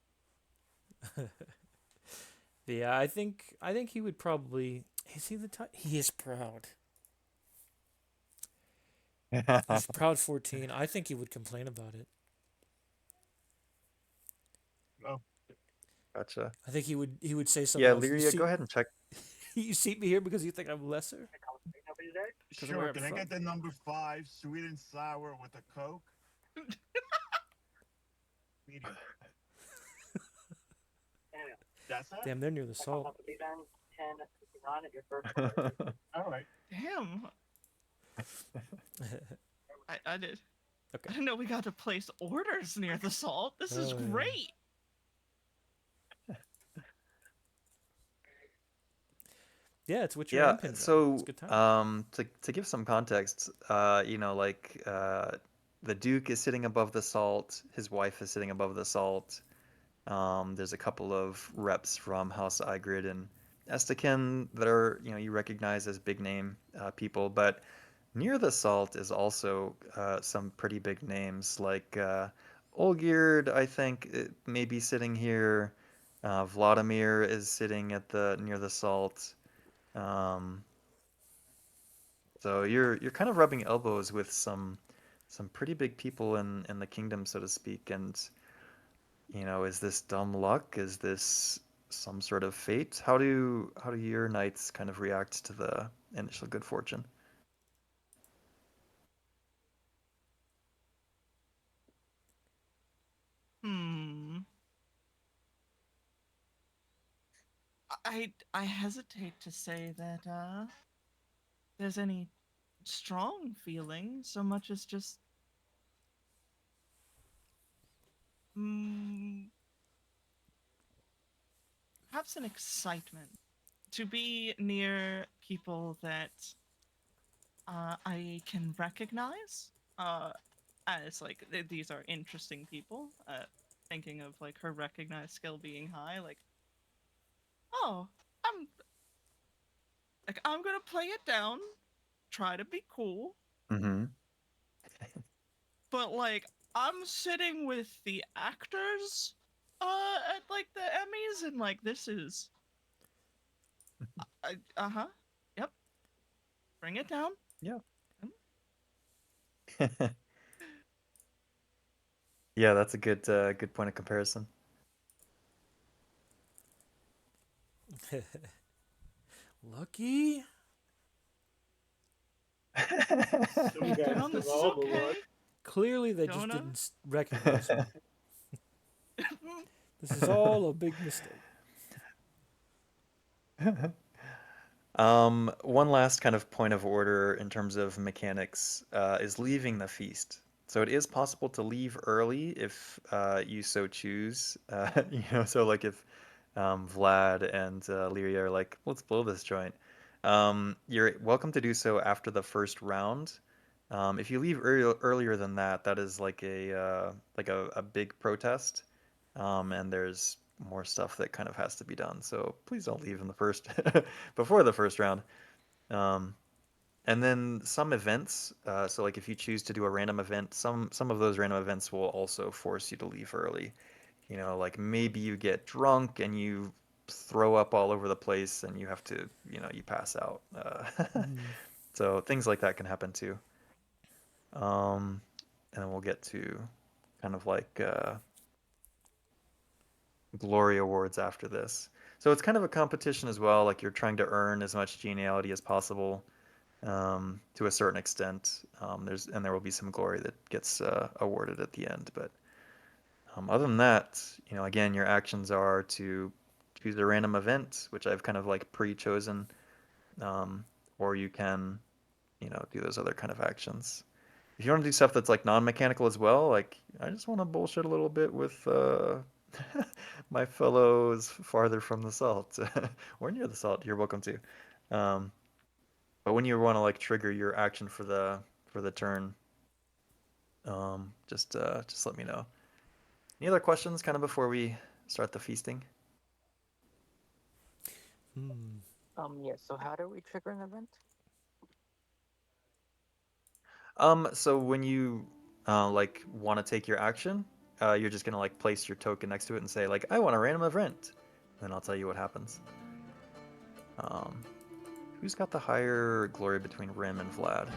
Yeah, I think he would probably. Is he the type? He is proud. He's proud 14. I think he would complain about it. Oh. Gotcha. I think he would say something Yeah, else. Lyria, go ahead and check. You seat me here because you think I'm lesser? Because I'm Sure, where I'm can I from. get the number 5, sweet and sour with a Coke? Medium. That's it? Damn, they're near the salt. All right. Damn. I did. Okay. I didn't know we got to place orders near the salt. This is Oh, yeah. great. Yeah, it's Witcher Yeah, and Pendragon. It's so a good time. to give some context, the Duke is sitting above the salt, his wife is sitting above the salt. There's a couple of reps from House Igrid and Estakin that are, you recognize as big name people, but near the salt is also some pretty big names like Olgierd, I think, may be sitting here. Vladimir is sitting at the near the salt. Um, so you're kind of rubbing elbows with some pretty big people in the kingdom, so to speak. And is this dumb luck? Is this some sort of fate? How do your knights kind of react to the initial good fortune? Hmm. I hesitate to say that there's any strong feeling so much as just mm, perhaps an excitement to be near people that I can recognize as like these are interesting people. Thinking of like her recognized skill being high, like oh, I'm I'm gonna play it down, try to be cool, Mm-hmm. but like I'm sitting with the actors at like the Emmys and like this is uh-huh. Yep. Bring it down. Yeah. Mm. Yeah, that's a good point of comparison. Lucky? Some guys Down, have this is all the okay. luck. Clearly, they just Jonah? didn't recognize me. This is all a big mistake. One last kind of point of order in terms of mechanics is leaving the feast. So it is possible to leave early if you so choose. So like if Vlad and Lyria are like, let's blow this joint. You're welcome to do so after the first round. If you leave earlier than that, that is like a big protest, and there's more stuff that kind of has to be done. So please don't leave in the first before the first round. Um, and then some events, so like if you choose to do a random event, some of those random events will also force you to leave early. Like maybe you get drunk and you throw up all over the place and you have to, you pass out. So things like that can happen too. And then we'll get to kind of like glory awards after this. So it's kind of a competition as well. Like you're trying to earn as much geniality as possible to a certain extent. There will be some glory that gets awarded at the end. But other than that, again, your actions are to choose a random event, which I've kind of like pre-chosen, or you can, do those other kind of actions. If you want to do stuff that's like non-mechanical as well, like I just want to bullshit a little bit with my fellows farther from the salt or near the salt, you're welcome to. Um, but when you want to like trigger your action for the turn, just let me know. Any other questions, kind of before we start the feasting? Yeah, so how do we trigger an event? So when you like want to take your action, you're just gonna like place your token next to it and say like I want a random event, and then I'll tell you what happens. Um, who's got the higher glory between Rim and Vlad?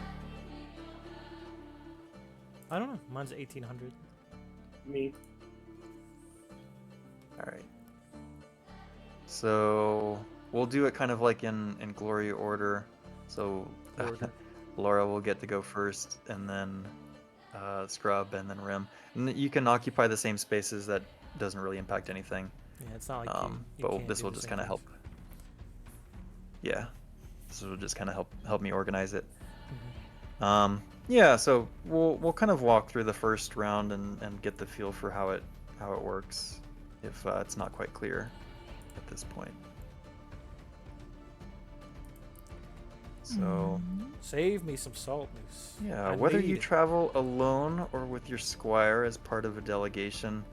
I don't know. Mine's 1800. Me. All right. So we'll do it kind of like in glory order. So Order. Laura will get to go first, and then Scrub, and then Rim. And you can occupy the same spaces. That doesn't really impact anything. Yeah, it's not like you But can't this do will the just same kind of things. help. Yeah, this will just kind of help me organize it. Yeah, so we'll kind of walk through the first round and get the feel for how it works, if it's not quite clear at this point. So, Save me some salt moose. yeah, I whether need you it. travel alone or with your squire as part of a delegation,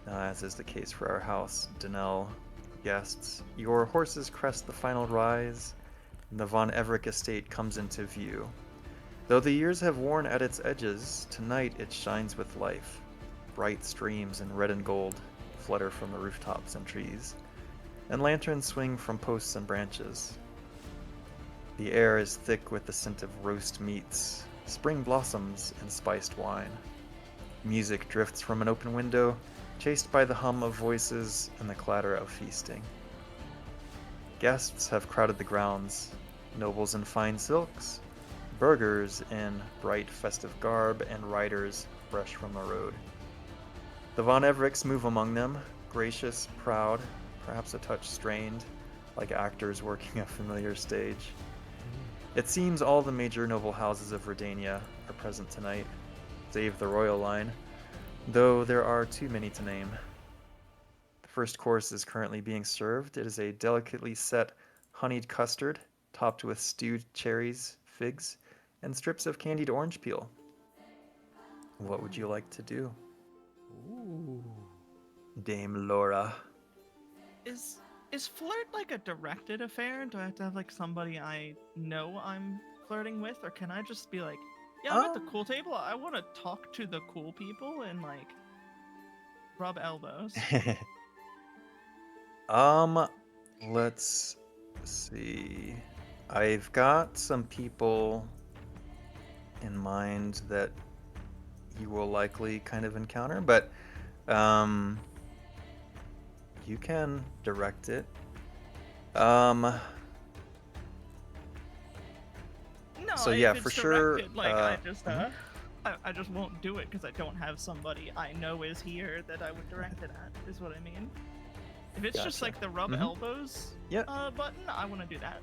as is the case for our house, Denell guests, your horses crest the final rise, and the Von Everick estate comes into view. Though the years have worn at its edges, tonight it shines with life. Bright streams in red and gold flutter from the rooftops and trees, and lanterns swing from posts and branches. The air is thick with the scent of roast meats, spring blossoms, and spiced wine. Music drifts from an open window, chased by the hum of voices and the clatter of feasting. Guests have crowded the grounds, nobles in fine silks, burghers in bright festive garb, and riders fresh from the road. The Von Evericks move among them, gracious, proud, perhaps a touch strained, like actors working a familiar stage. It seems all the major noble houses of Redania are present tonight, save the royal line, though there are too many to name. The first course is currently being served. It is a delicately set honeyed custard, topped with stewed cherries, figs, and strips of candied orange peel. What would you like to do, Ooh. Dame Laura? Is flirt like a directed affair? Do I have to have like somebody I know I'm flirting with, or can I just be like, yeah, I'm at the cool table. I want to talk to the cool people and like rub elbows. Let's see. I've got some people in mind that you will likely kind of encounter, but you can direct it. No, So if yeah, it's for sure. directed, like I just won't do it because I don't have somebody I know is here that I would direct it at. Is what I mean. If it's just Gotcha. like the rub elbows Yep. button, I want to do that.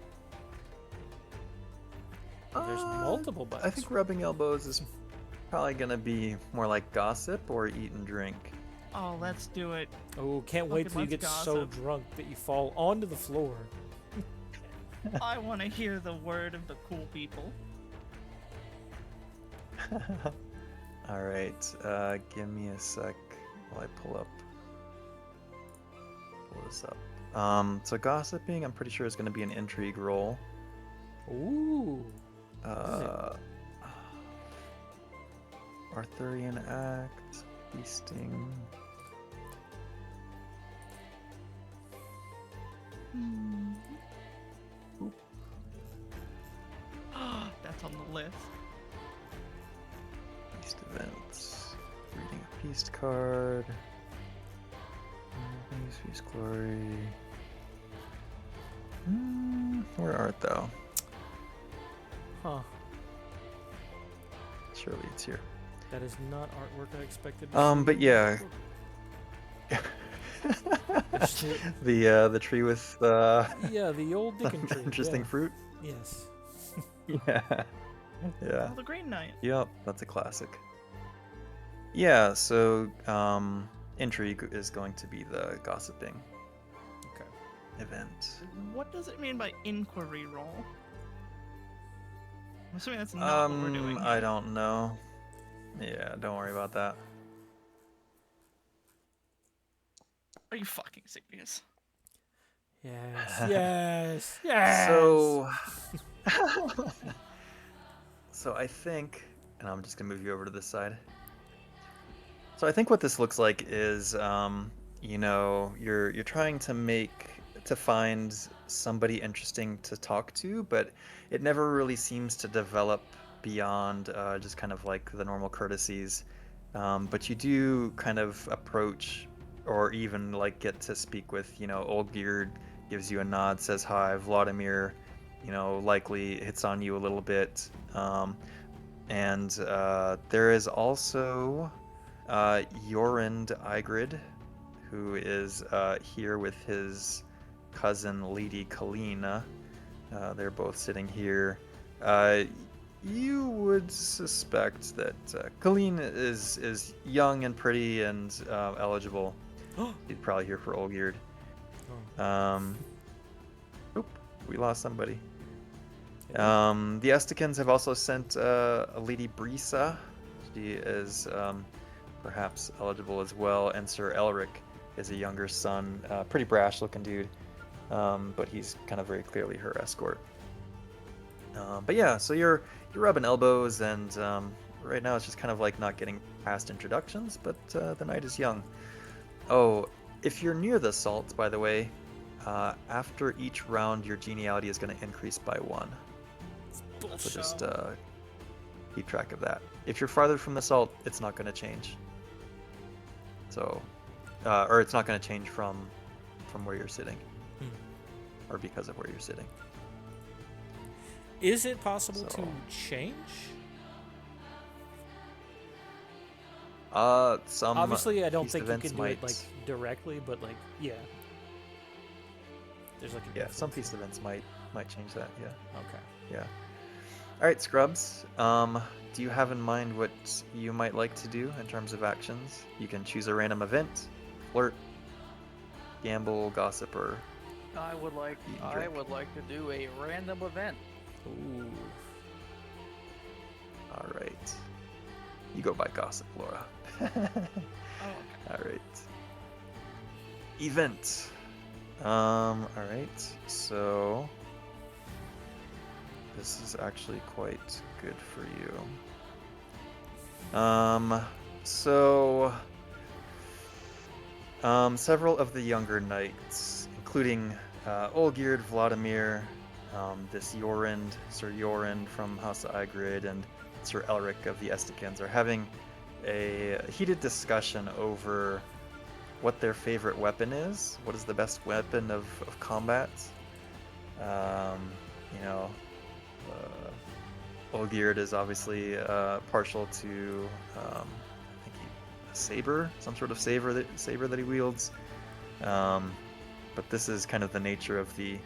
There's multiple buttons. I think rubbing elbows is probably gonna be more like gossip or eat and drink. Oh, let's do it. Oh, can't wait Fucking till you get let's so gossip. drunk that you fall onto the floor. I want to hear the word of the cool people. All right, give me a sec while I pull this up. So gossiping, I'm pretty sure is going to be an intrigue roll. Ooh. Arthurian act, feasting. That's on the list. Feast events. Reading a feast card. Feast glory. Where art thou? Huh. Surely it's here. That is not artwork I expected to see. But yeah. It's the- the tree with yeah, the old Dickon tree. interesting yeah. fruit. Yes. Yeah. Yeah. Oh, the Green Knight. Yep, that's a classic. Yeah, so intrigue is going to be the gossiping Okay. event. What does it mean by inquiry roll? I'm assuming that's not what we're doing. I don't know. Yeah, don't worry about that. Are you fucking serious? Yes. Yes. Yes. So so I think, and I'm just gonna move you over to this side. So I think what this looks like is, you know, you're trying to find somebody interesting to talk to, but it never really seems to develop beyond just kind of like the normal courtesies. But you do kind of approach, or even like get to speak with, you know, Olgierd gives you a nod, says hi. Vladimir, you know, likely hits on you a little bit. And there is also Jorund Igrid, who is here with his cousin Lady Kalina. They're both sitting here. You would suspect that Kalina is young and pretty and eligible. He's probably here for Olgierd. Oop, we lost somebody. The Estikins have also sent a Lady Brisa. She is perhaps eligible as well, and Sir Elric is a younger son, pretty brash looking dude, but he's kind of very clearly her escort. But yeah, so you're rubbing elbows, and right now it's just kind of like not getting past introductions, but the night is young. Oh, if you're near the salt, by the way, after each round, your geniality is going to increase by 1. So just keep track of that. If you're farther from the salt, it's not going to change. So, or it's not going to change from where you're sitting, or because of where you're sitting. Is it possible to change? Some Obviously, I don't feast think you events can do might... it like directly, but like yeah. There's like a some difference. feast events might change that. Yeah. Okay. Yeah. All right, Scrubs. Do you have in mind what you might like to do in terms of actions? You can choose a random event, flirt, gamble, gossip, or I would like to do a random event. Ooh. all right. You go by gossip, Laura. Oh, okay. All right. Event. All right. So this is actually quite good for you. Several of the younger knights, including Olgierd, Vladimir, this Jorund, Sir Jorund from House of Ygritte, and Sir Elric of the Estikins, are having a heated discussion over what their favorite weapon is. What is the best weapon of combat? Olgierd is obviously partial to I think a saber, some sort of saber that he wields. But this is kind of the nature of the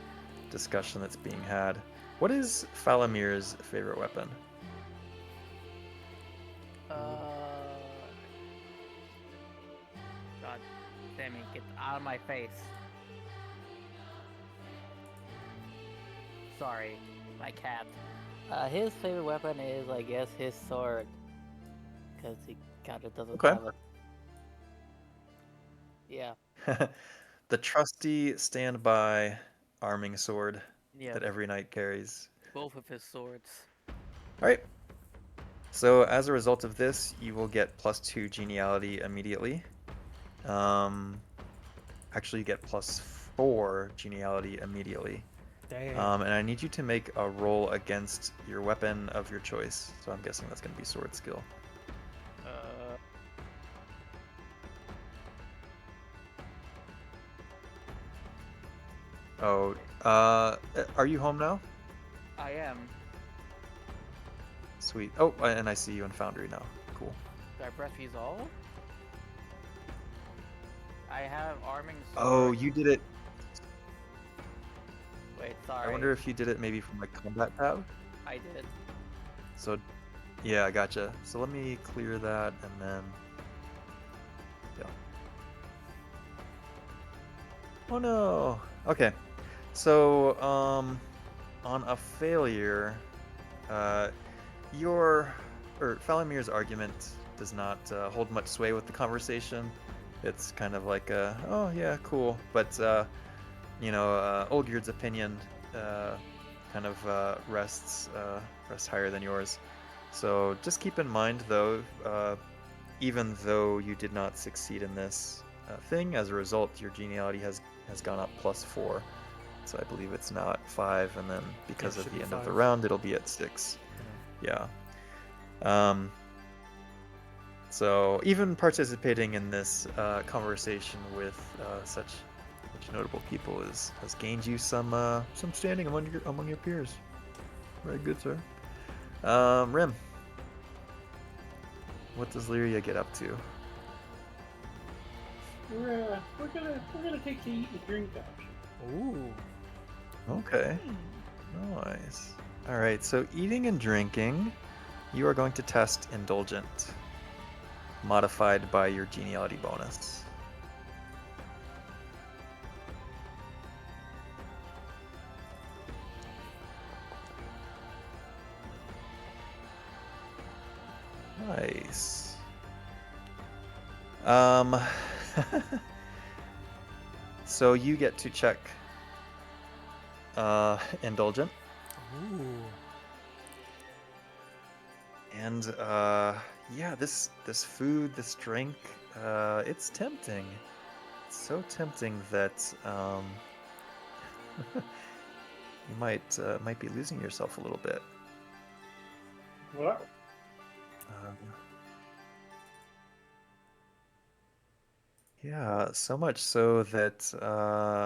discussion that's being had. What is Falamir's favorite weapon? God damn it, get out of my face. Sorry, my cat. His favorite weapon is, I guess, his sword. Because he kind of doesn't have a... Yeah. The trusty standby arming sword Yeah, that every knight carries. both of his swords. All right. So as a result of this, you will get +2 geniality immediately. Actually, you get +4 geniality immediately. Damn. And I need you to make a roll against your weapon of your choice. So I'm guessing that's going to be sword skill. Oh, are you home now? I am. Sweet. Oh, and I see you in Foundry now. Cool. Do I breath fuse all? I have arming sword. Oh, you did it. Wait, sorry. I wonder if you did it maybe from the combat tab. I did. So, yeah, I gotcha. So let me clear that and then. Yeah. Oh no. Okay. So, on a failure, Falamir's argument does not hold much sway with the conversation. It's kind of like, oh yeah, cool, but Olgierd's opinion kind of rests higher than yours. So just keep in mind, though, even though you did not succeed in this thing, as a result, your geniality has gone up +4. So I believe it's now at 5, and then because of the end of the round, it'll be at 6. Yeah. So even participating in this conversation with such notable people has gained you some standing among your peers. Very good, sir. Rim, what does Lyria get up to? We're gonna take the eat and drink option. Ooh. Okay. Nice. All right. So eating and drinking, you are going to test indulgent, modified by your geniality bonus. Nice. Um, so you get to check Indulgent. Ooh. And yeah, this food, this drink, it's tempting. It's so tempting that you might be losing yourself a little bit. What? Yeah, so much so that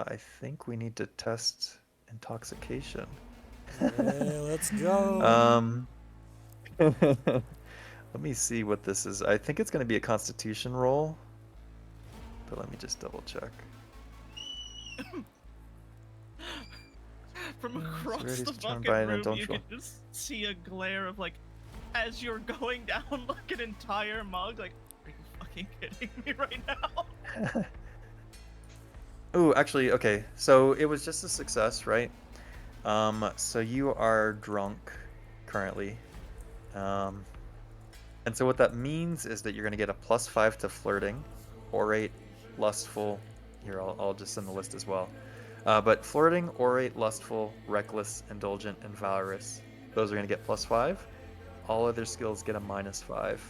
I think we need to test intoxication. Yeah, let's go. Let me see what this is. I think it's going to be a Constitution roll, but let me just double check. From across Rarity's the charmed fucking by an room, you indulgent. can just see a glare of like, as you're going down like an entire mug. Like, are you fucking kidding me right now? Ooh, actually, okay. So it was just a success, right? So you are drunk currently. And so what that means is that you're going to get a +5 to flirting, orate, lustful. Here, I'll just send the list as well. But flirting, orate, lustful, reckless, indulgent, and valorous. Those are going to get +5. All other skills get a -5.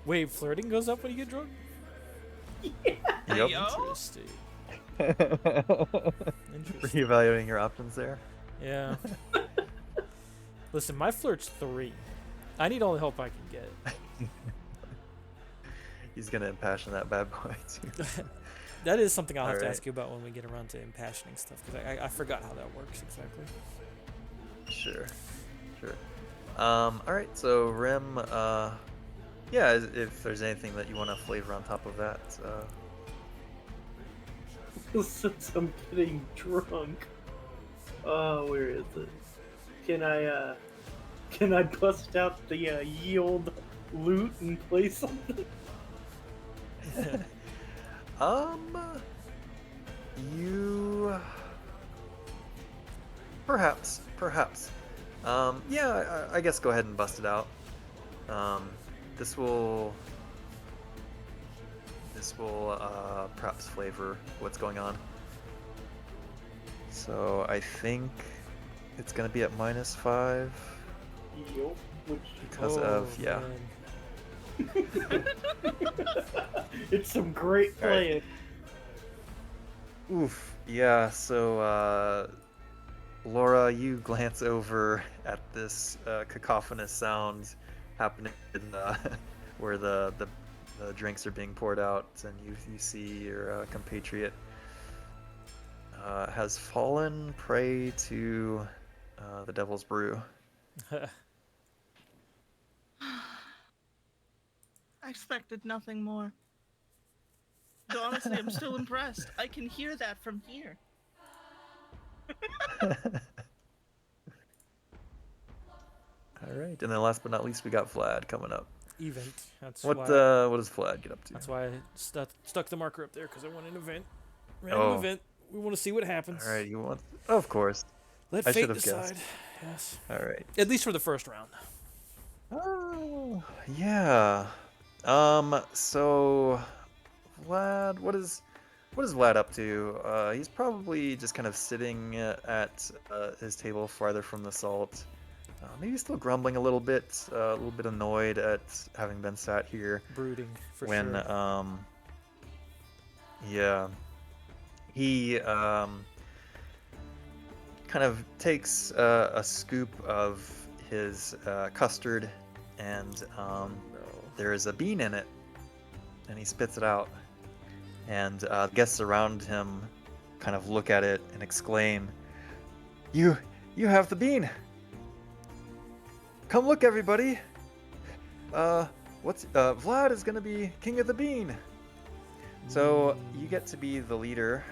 Wait, flirting goes up when you get drunk? Yep. Yo? Interesting. Interesting. Reevaluating your options there. Yeah. Listen, my flirt's 3. I need all the help I can get. He's gonna impassion that bad boy too. That is something I'll have to Alright. ask you about when we get around to impassioning stuff, because I forgot how that works exactly. Sure. All right. So Rim, yeah. If there's anything that you want to flavor on top of that, Since I'm getting drunk. Oh, where is it? Can I bust out the ye old loot and play something? you perhaps. Yeah. I guess go ahead and bust it out. This will perhaps flavor what's going on. So I think it's gonna be at -5 Yup. Which because of yeah. Man. it's some great All right. playing. Oof. Yeah. So Laura, you glance over at this cacophonous sound happening where the drinks are being poured out, and you see your compatriot has fallen prey to the devil's brew. I expected nothing more. Though honestly, I'm still impressed. I can hear that from here. All right, and then last but not least, we got Vlad coming up. Event. That's What why. what does Vlad get up to? That's why I stuck the marker up there, because I want an event. Random Oh. event. We want to see what happens. All right, you want? Of course. Let I fate should have decide. guessed. Yes. All right. At least for the first round. Oh, yeah. So Vlad, what is Vlad up to? He's probably just kind of sitting at his table farther from the salt. Maybe still grumbling a little bit annoyed at having been sat here Brooding, for when sure. yeah. He kind of takes a scoop of his custard, and there is a bean in it, and he spits it out. And the guests around him kind of look at it and exclaim, "You have the bean! Come look, everybody! Vlad is gonna be king of the bean!" So you get to be the leader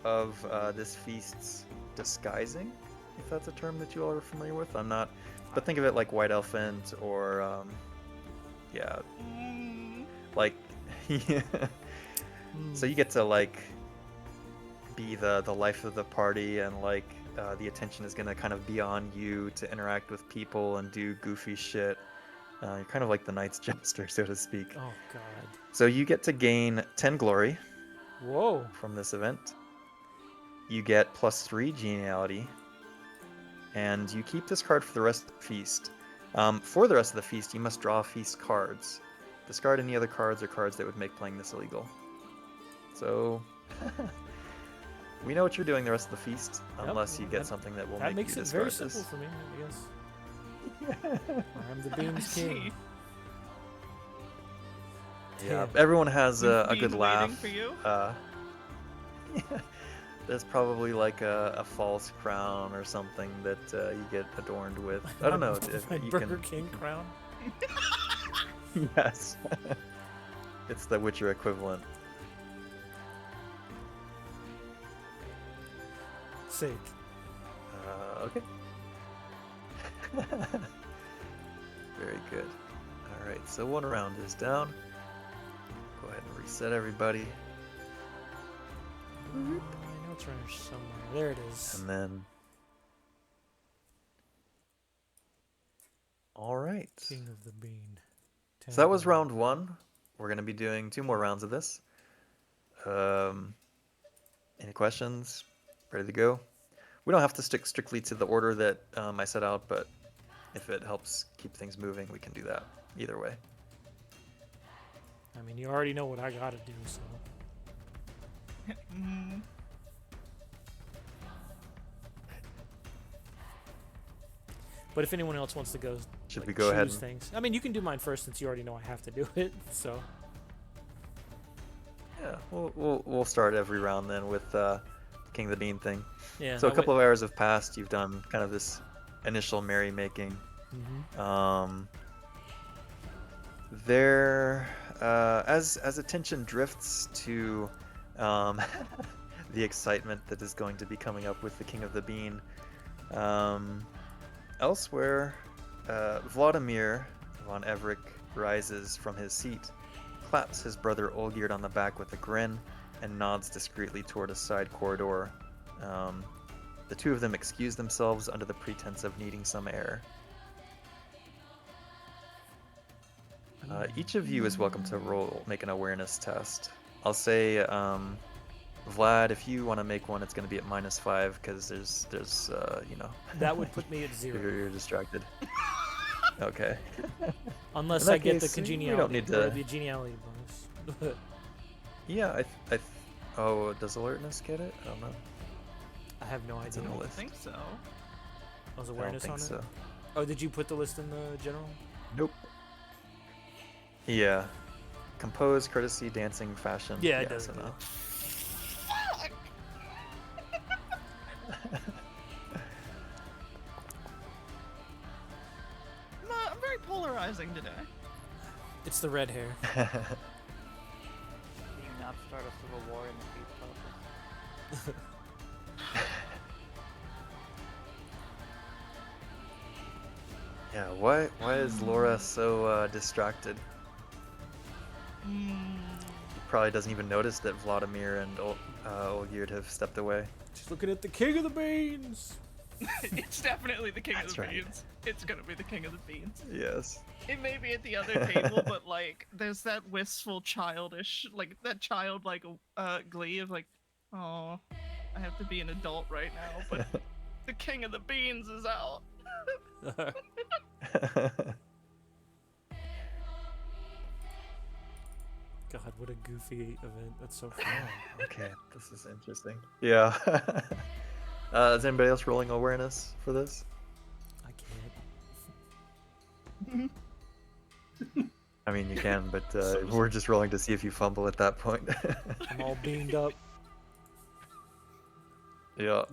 of this feast's disguising, if that's a term that you all are familiar with. I'm not, but think of it like white elephant or yeah, like so you get to like be the life of the party and like the attention is going to kind of be on you to interact with people and do goofy shit. You're kind of like the Knight's Jester, so to speak. Oh god. So you get to gain 10 glory Whoa. from this event. You get +3 geniality. And you keep this card for the rest of the feast. For the rest of the feast, you must draw feast cards. Discard any other cards or cards that would make playing this illegal. So, we know what you're doing the rest of the feast, Yep, unless you well, get that- something that will That make makes you it very discard simple this. for me, I guess. I'm the Beans see. King. Yeah, Damn. everyone has We've a been good waiting laugh. for you. There's probably like a false crown or something that you get adorned with. I don't know. If My you Burger can... King crown. Yes. It's the Witcher equivalent. Sake. Okay. Very good. Alright, so one round is down. Go ahead and reset everybody. I know it's around here somewhere. There it is. And then... Alright. King of the Bean. So that was round 1. We're going to be doing 2 more rounds of this. Any questions? Ready to go? We don't have to stick strictly to the order that I set out, but if it helps keep things moving, we can do that. Either way. I mean, you already know what I gotta do, so. Mm, But if anyone else wants to go, Should like, we go ahead choose and... things. I mean, you can do mine first since you already know I have to do it. So. Yeah, we'll start every round then with King of the Bean thing. Yeah. So a couple of hours have passed. You've done kind of this initial merrymaking. Mm-hmm. As attention drifts to the excitement that is going to be coming up with the King of the Bean, elsewhere, Vladimir von Everick rises from his seat, claps his brother Olgierd on the back with a grin, and nods discreetly toward a side corridor. The two of them excuse themselves under the pretense of needing some air. Each of you is welcome to make an awareness test. I'll say, Vlad, if you want to make one, it's going to be at -5 because there's you know. That would put me at 0. You're distracted. Okay. Unless In that I get the case, we don't congeniality need or to- the geniality bonus. Yeah, oh, does alertness get it? I don't know. I have no It's idea. in the I list. think so. Was I don't awareness think on so. it? Oh, did you put the list in the general? Nope. Yeah. Compose, courtesy, dancing, fashion. Yeah, it does so do no. it. Fuck! I'm very polarizing today. It's the red hair. Can you not start a civil war in the peace process? Yeah, why is Laura so distracted? Mm, She probably doesn't even notice that Vladimir and Olgierd have stepped away. She's looking at the King of the Beans. it's definitely the king That's of the right. beans. It's gonna be the king of the beans. Yes. It may be at the other table, but like, there's that wistful, childish, like that childlike glee of like, oh, I have to be an adult right now, but the king of the beans is out. God, what a goofy event. That's so fun. Okay, this is interesting. Yeah. Is anybody else rolling awareness for this? I can't. I mean, you can, but we're just rolling to see if you fumble at that point. I'm all beamed up. Yeah.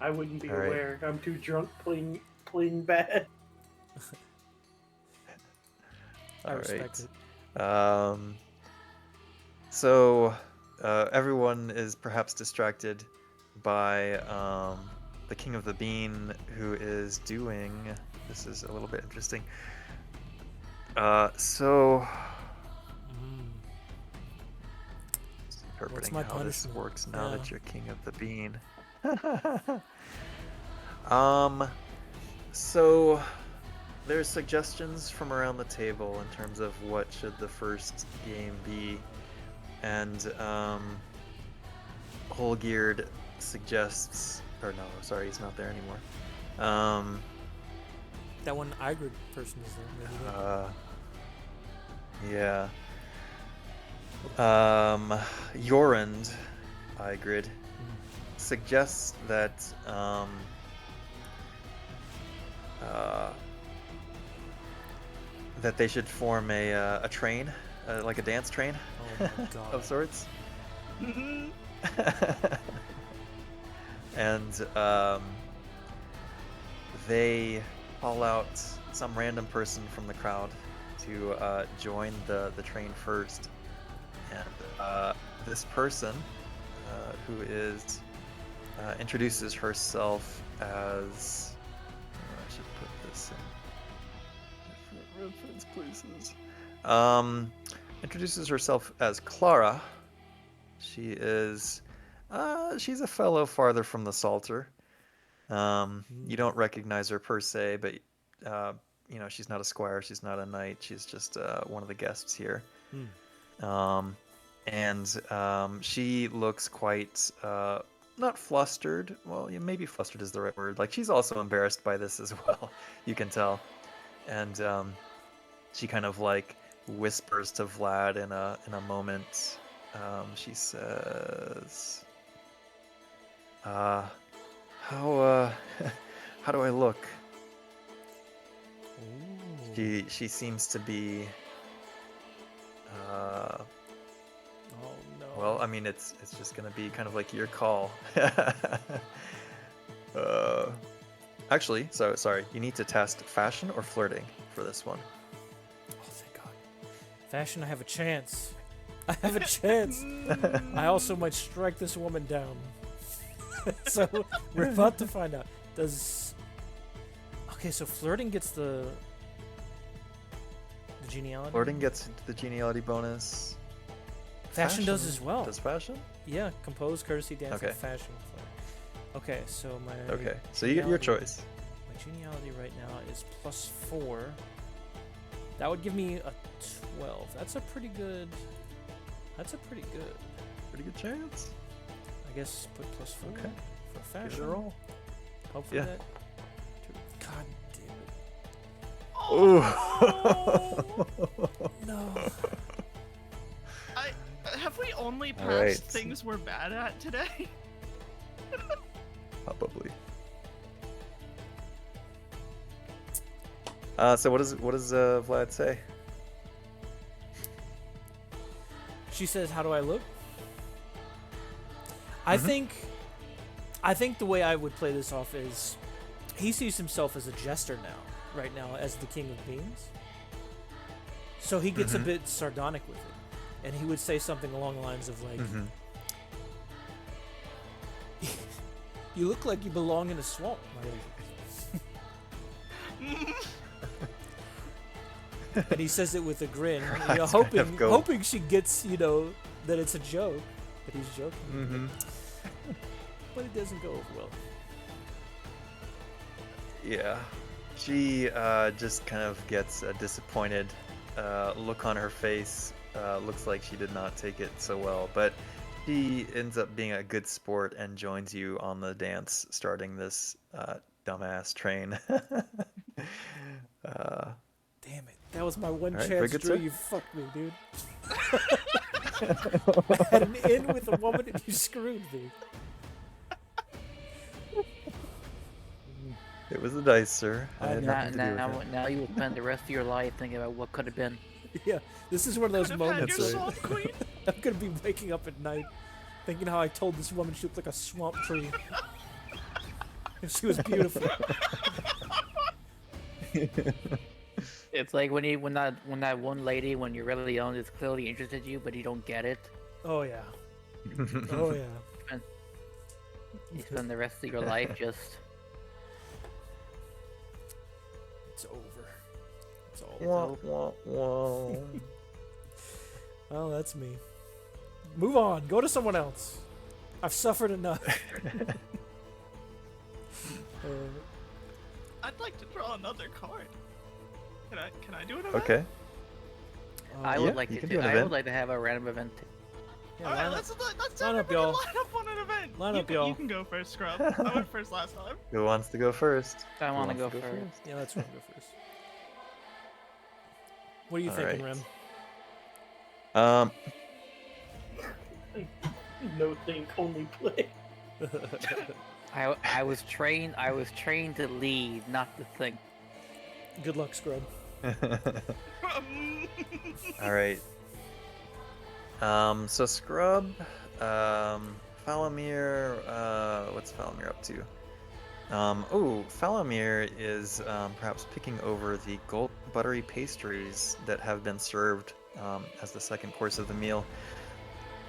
I wouldn't be All right. aware. I'm too drunk playing bad. I All respect right. it. So everyone is perhaps distracted by the King of the Bean, who is doing. This is a little bit interesting. Mm. interpreting my how this punishment? works now Yeah. that you're king of the bean. So there's suggestions from around the table in terms of what should the first game be, and Holgeard suggests, or no, sorry, he's not there anymore. That one Igrid person is there. Maybe Yeah. Yorand, Igrid, suggests that that they should form a train, like a dance train, Oh my god. of sorts. And they call out some random person from the crowd to join the train first. And this person, who is introduces herself as I should put this in different reference places. Introduces herself as Clara. She is she's a fellow farther from the Salter. You don't recognize her per se, but you know, she's not a squire, she's not a knight, she's just one of the guests here. And she looks quite not flustered. Well, yeah, maybe flustered is the right word. Like, she's also embarrassed by this as well. You can tell. And she kind of like whispers to Vlad in a moment. She says, "How how do I look?" Ooh. She seems to be. Oh no. Well, I mean, it's just gonna be kind of like your call. Actually, so sorry. You need to test fashion or flirting for this one. Oh, thank God. Fashion, I have a chance. I have a chance. I also might strike this woman down. So we're about to find out. Does okay? So flirting gets the geniality. Flirting gets the geniality bonus. Fashion does as well. Does fashion? Yeah, compose, courtesy, dance, Okay. and fashion. Okay, so my Okay, so your geniality- choice. My geniality right now is +4. That would give me a 12. That's a pretty good. Pretty good chance. I guess put +4 Okay. for Give fashion. it a roll. Hopefully Yeah. that. God damn it! Ooh. No. Have we only passed Alright. things we're bad at today? Probably. So what does Vlad say? She says, "How do I look?" Mhm. I think the way I would play this off is, he sees himself as a jester now, right now, as the king of beans. So he gets a Mhm. bit sardonic with it, and he would say something along the lines of like, Mm-hmm. "You look like you belong in a swamp, my lady." And he says it with a grin, you know, That's kind of gold. hoping she gets, you know, that it's a joke, that he's joking. Mm-hmm. But it doesn't go over well. Yeah. She just kind of gets a disappointed look on her face. Looks like she did not take it so well, but she ends up being a good sport and joins you on the dance, starting this dumbass train. Damn it. That was my one Alright, very chance, good, Drew. sir. You fucked me, dude. I had an in with a woman and you screwed me. It was the dice, sir. I I had know. nothing to do with it. Now you will spend the rest of your life thinking about what could have been. Yeah, this is one of those Could have had moments. your That's swamp queen. I'm gonna be waking up at night thinking how I told this woman she looked like a swamp tree. And she was beautiful. It's like when that one lady, when you're really young, is clearly interested in you, but you don't get it. Oh yeah. Oh yeah. You spend the rest of your life just. It's over. It's all Wah, over. Wah, wah. Well, that's me. Move on. Go to someone else. I've suffered enough. I'd like to draw another card. Can I do an event? Okay. I Yeah, would like you to can do. do an I event. would like to have a random event. Yeah, All right, line let's line up, everybody y'all. line up on an event. Line You up, can- y'all. You can go first, Scrub. I went first last time. Who wants to go first? I Who want to wants go first. Yeah, let's go first. What are you All thinking, right. Rem? No think, only play. I was trained. I was trained to lead, not to think. Good luck, Scrub. All right. So Scrub, Falamir, what's Falamir up to? Falamir is perhaps picking over the gold buttery pastries that have been served as the second course of the meal.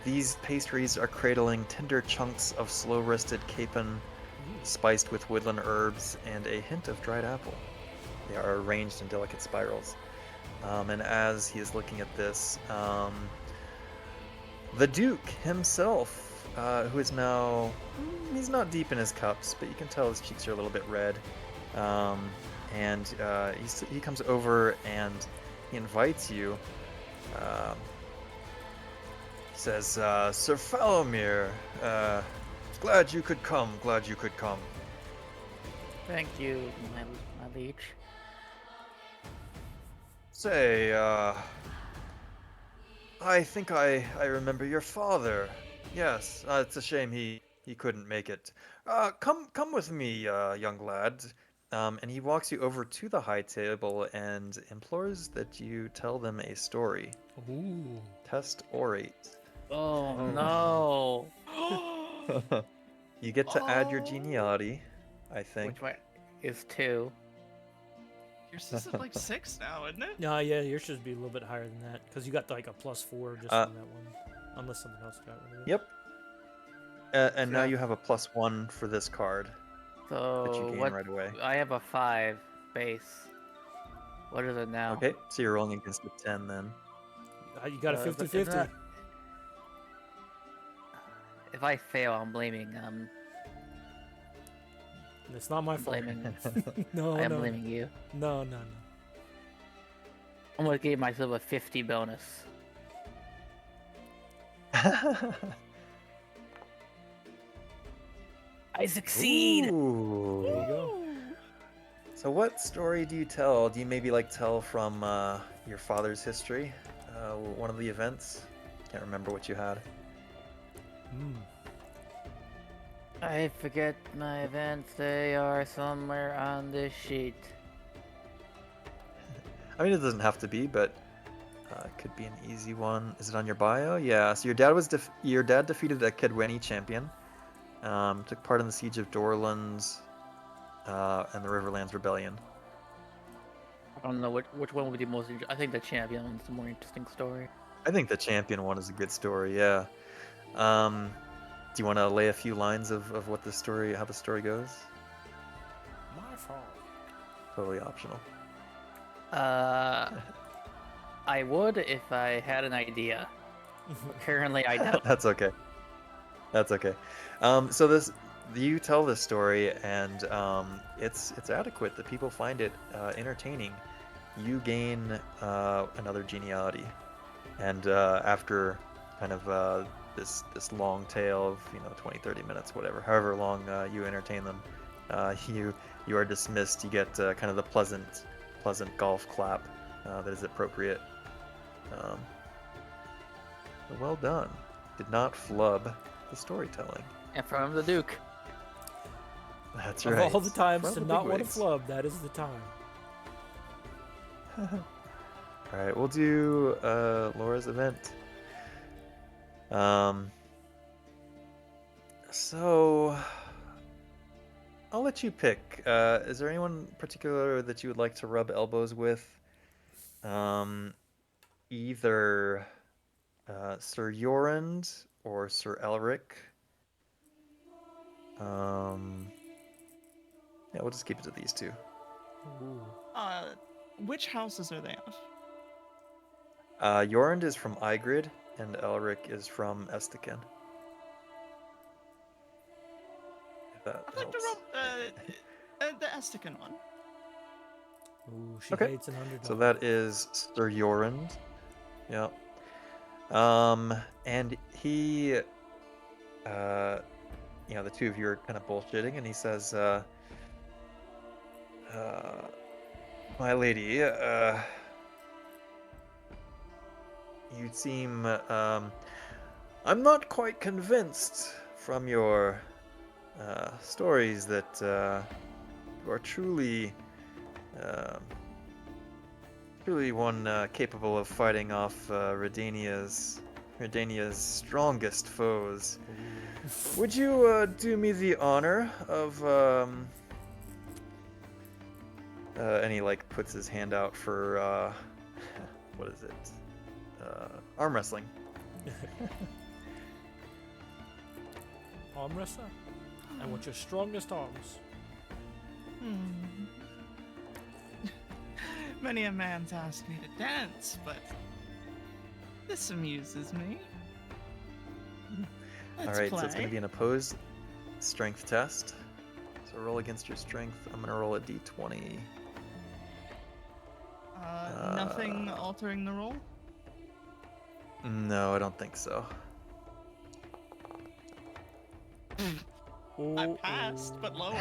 These pastries are cradling tender chunks of slow-roasted capon, spiced with woodland herbs and a hint of dried apple. They are arranged in delicate spirals. And as he is looking at this, the Duke himself, who is now, he's not deep in his cups, but you can tell his cheeks are a little bit red. He comes over and he invites you. He says, Sir Falamir, glad you could come, glad you could come. Thank you, my liege. Say, I think I remember your father. Yes, it's a shame he couldn't make it. Come with me, young lad. And he walks you over to the high table and implores that you tell them a story. Ooh. Test orate. Oh no! You get to add your geniality, I think. Which one is 2? Yours is at like 6 now, isn't it? No, yeah, yours should be a little bit higher than that because you got like a +4 just from that one, unless something else got rid of it. Yep. And now you have a +1 for this card So that you gain what? right away. I have a 5 base. What is it now? Okay, so you're rolling against a 10 then. You got a Isn't 50-50. that- If I fail, I'm blaming It's not my fault. blaming. No, I am no. blaming you. No, no, no. I'm gonna give myself a 50 bonus. I succeed. Ooh. There you go. So what story do you tell? Do you maybe like tell from your father's history? One of the events? Can't remember what you had. I forget my events. They are somewhere on this sheet. I mean, it doesn't have to be, but it could be an easy one. Is it on your bio? Yeah. So your dad defeated a Kedweni champion. Took part in the siege of Dorlands and the Riverlands Rebellion. I don't know which one would be the most. I think the champion one's the more interesting story. I think the champion one is a good story. Yeah. Do you want to lay a few lines of what the story, how the story goes? My fault. Totally optional. I would if I had an idea. Currently, I don't. That's okay. That's okay. So you tell this story, and it's adequate. The people find it entertaining. You gain another geniality, and after kind of this long tale of 20-30 minutes, whatever, however long you entertain them, you are dismissed. You get kind of the pleasant golf clap that is appropriate. Well done. Did not flub the storytelling. And from the Duke. That's Of right. all the times From to the not want to bigwigs. flub, that is the time. All right, we'll do Laura's event. So I'll let you pick. Is there anyone particular that you would like to rub elbows with? Either Sir Yorand or Sir Elric. Yeah, we'll just keep it to these two. Ooh. Which houses are they of? Yorand is from Igrid, and Elric is from Estecan. If that I'd like to helps. roll the Estican one. Ooh, she Okay. hates an underdog. So that is Sir Yorund. Yeah. And he, the two of you are kind of bullshitting, and he says, my lady, you seem, I'm not quite convinced from your stories that you are truly one capable of fighting off Redania's strongest foes. Would you do me the honor of and he like puts his hand out for what is it? Arm wrestling. Arm wrestler? I want your strongest arms. Many a man's asked me to dance, but this amuses me. Let's All right, play. so it's going to be an opposed strength test. So roll against your strength. I'm going to roll a d20. Nothing altering the roll? No, I don't think so. I passed, but lower.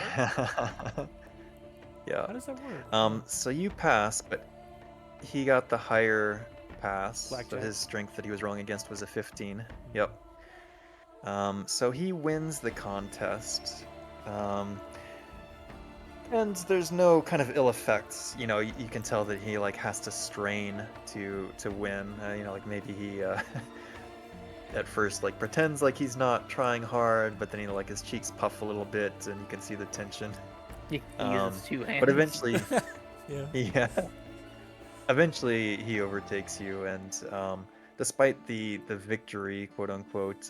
Yeah. How does that work? So you pass, but he got the higher pass. So Blackjack. his strength that he was rolling against was a 15. Yep. So he wins the contest. And there's no kind of ill effects. You know, you can tell that he like has to strain to win. Like maybe he at first like pretends like he's not trying hard, but then like his cheeks puff a little bit, and you can see the tension. He uses two hands. But eventually, Yeah. yeah. Eventually, he overtakes you, and despite the victory, quote unquote,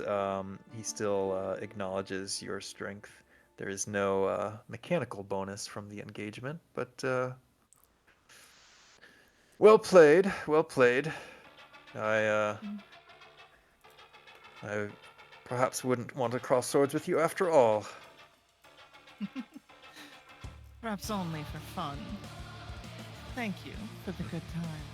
he still acknowledges your strength. There is no mechanical bonus from the engagement, but well played, well played. I perhaps wouldn't want to cross swords with you after all. Perhaps only for fun. Thank you for the good time.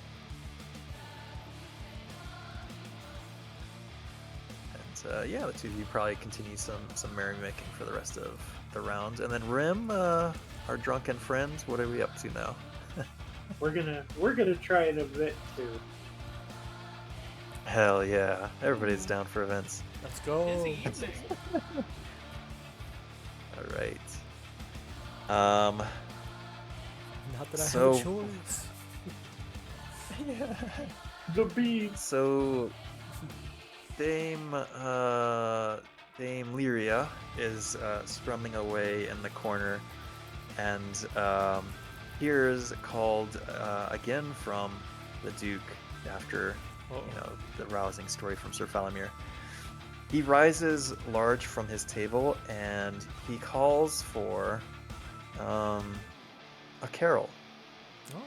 And yeah, the two of you probably continue some merrymaking for the rest of the round. And then Rim, our drunken friends, what are we up to now? We're gonna try an event too. Hell yeah, everybody's down for events. Let's go. Busy evening. All right. Not that I So- have a choice. The bees. So Dame Lyria is strumming away in the corner, and hears called again from the Duke after the rousing story from Sir Falamir. He rises large from his table and he calls for a carol. Oh.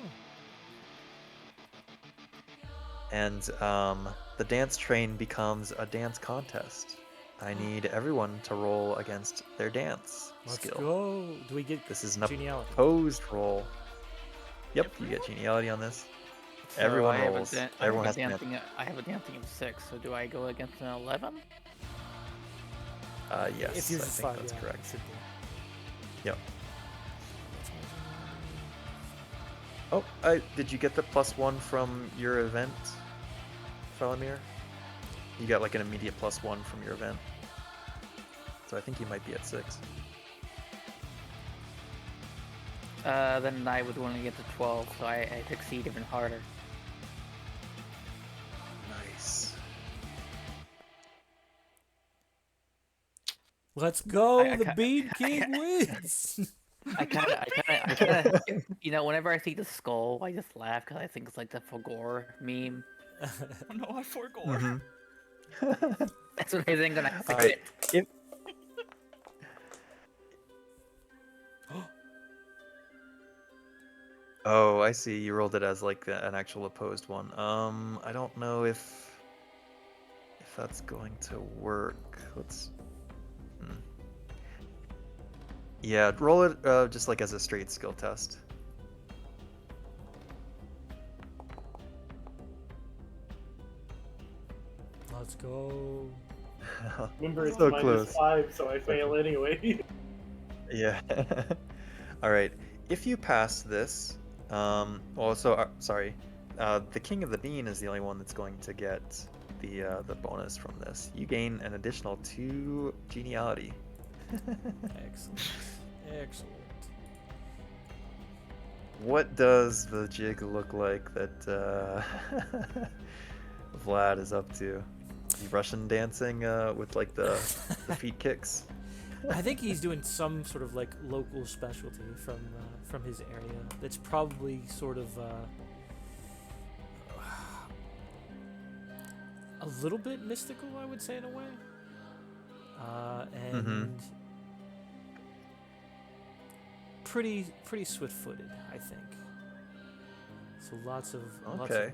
And the dance train becomes a dance contest. I need everyone to roll against their dance Let's skill. go. Do we get This is an geniality? opposed roll. Yep, you get geniality on this. Everyone I have rolls. I Everyone have has a to dancing. I have a dancing of 6. So do I go against an 11? Yes, If yours I is think 5, that's yeah, correct. it should be. Yep. Oh, did you get the +1 from your event, Falamir? You got like an immediate +1 from your event. So I think you might be at 6. Then I would want to get to 12, so I succeed even harder. Nice. Let's go. I The ca- Bean King wins. I kind of, whenever I see the skull, I just laugh because I think it's like the Fogor meme. Oh no, I forgot. Mhm. That's what I think when I see Alright, it. if- Oh, I see. You rolled it as like an actual opposed one. I don't know if that's going to work. Let's. Yeah, roll it just like as a straight skill test. Let's go. Remember, it's So minus close. 5, so I fail anyway. Yeah. All right. If you pass this, sorry, the King of the Bean is the only one that's going to get the bonus from this. You gain an additional 2 geniality. Excellent. Excellent. What does the jig look like that Vlad is up to? Is he Russian dancing with like the feet kicks? I think he's doing some sort of like local specialty from his area. That's probably sort of a little bit mystical, I would say, in a way. And pretty swift-footed, I think. So lots of movement.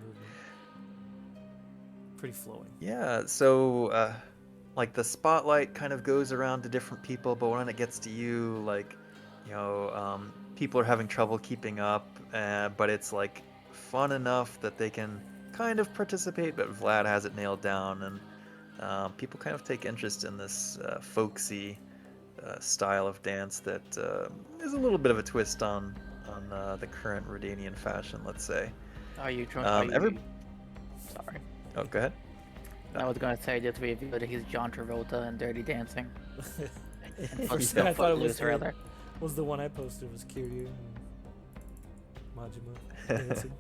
Pretty flowing. Yeah, so like the spotlight kind of goes around to different people, but when it gets to you, like, people are having trouble keeping up, but it's like fun enough that they can kind of participate, but Vlad has it nailed down, and people kind of take interest in this folksy style of dance that is a little bit of a twist on the current Redanian fashion, let's say. Are you drunk? Sorry. Oh, go ahead. I was gonna say just review that he's John Travolta in Dirty Dancing. First thing I thought it was the one I posted was Kiryu and Majima dancing.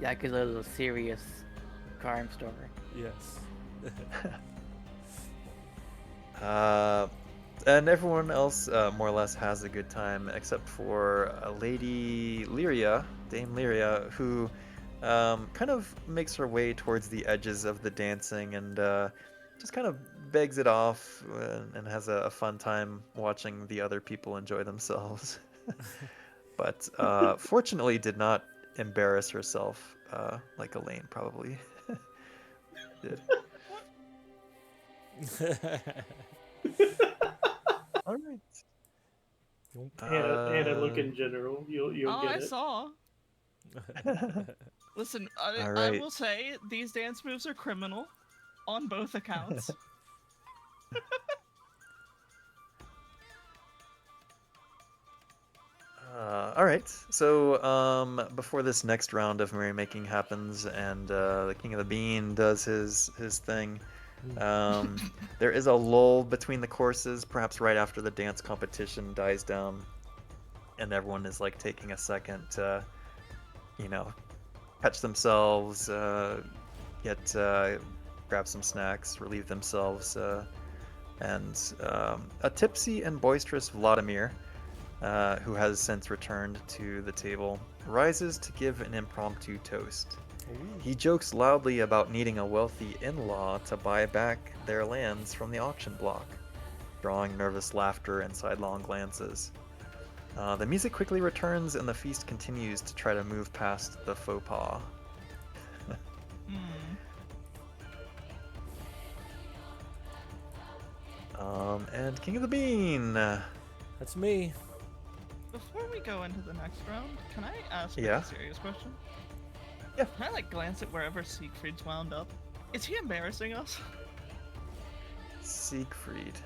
Yeah, because it was a serious crime story. Yes. And everyone else more or less has a good time, except for Lady Lyria, Dame Lyria, who kind of makes her way towards the edges of the dancing and just kind of begs it off and has a fun time watching the other people enjoy themselves. But fortunately did not embarrass herself like Elaine probably did. All right. And a look in general, you'll get I it. saw. Listen, I Alright. will say these dance moves are criminal on both accounts. All right. So before this next round of merrymaking happens and the King of the Bean does his thing, there is a lull between the courses, perhaps right after the dance competition dies down, and everyone is like taking a second to, catch themselves, grab some snacks, relieve themselves, and a tipsy and boisterous Vladimir, who has since returned to the table, rises to give an impromptu toast. He jokes loudly about needing a wealthy in-law to buy back their lands from the auction block, drawing nervous laughter and sidelong glances. The music quickly returns and the feast continues to try to move past the faux pas. And King of the Bean. That's me. Before we go into the next round, can I ask Yeah. a serious question? Yeah. Can I glance at wherever Siegfried's wound up? Is he embarrassing us? Siegfried.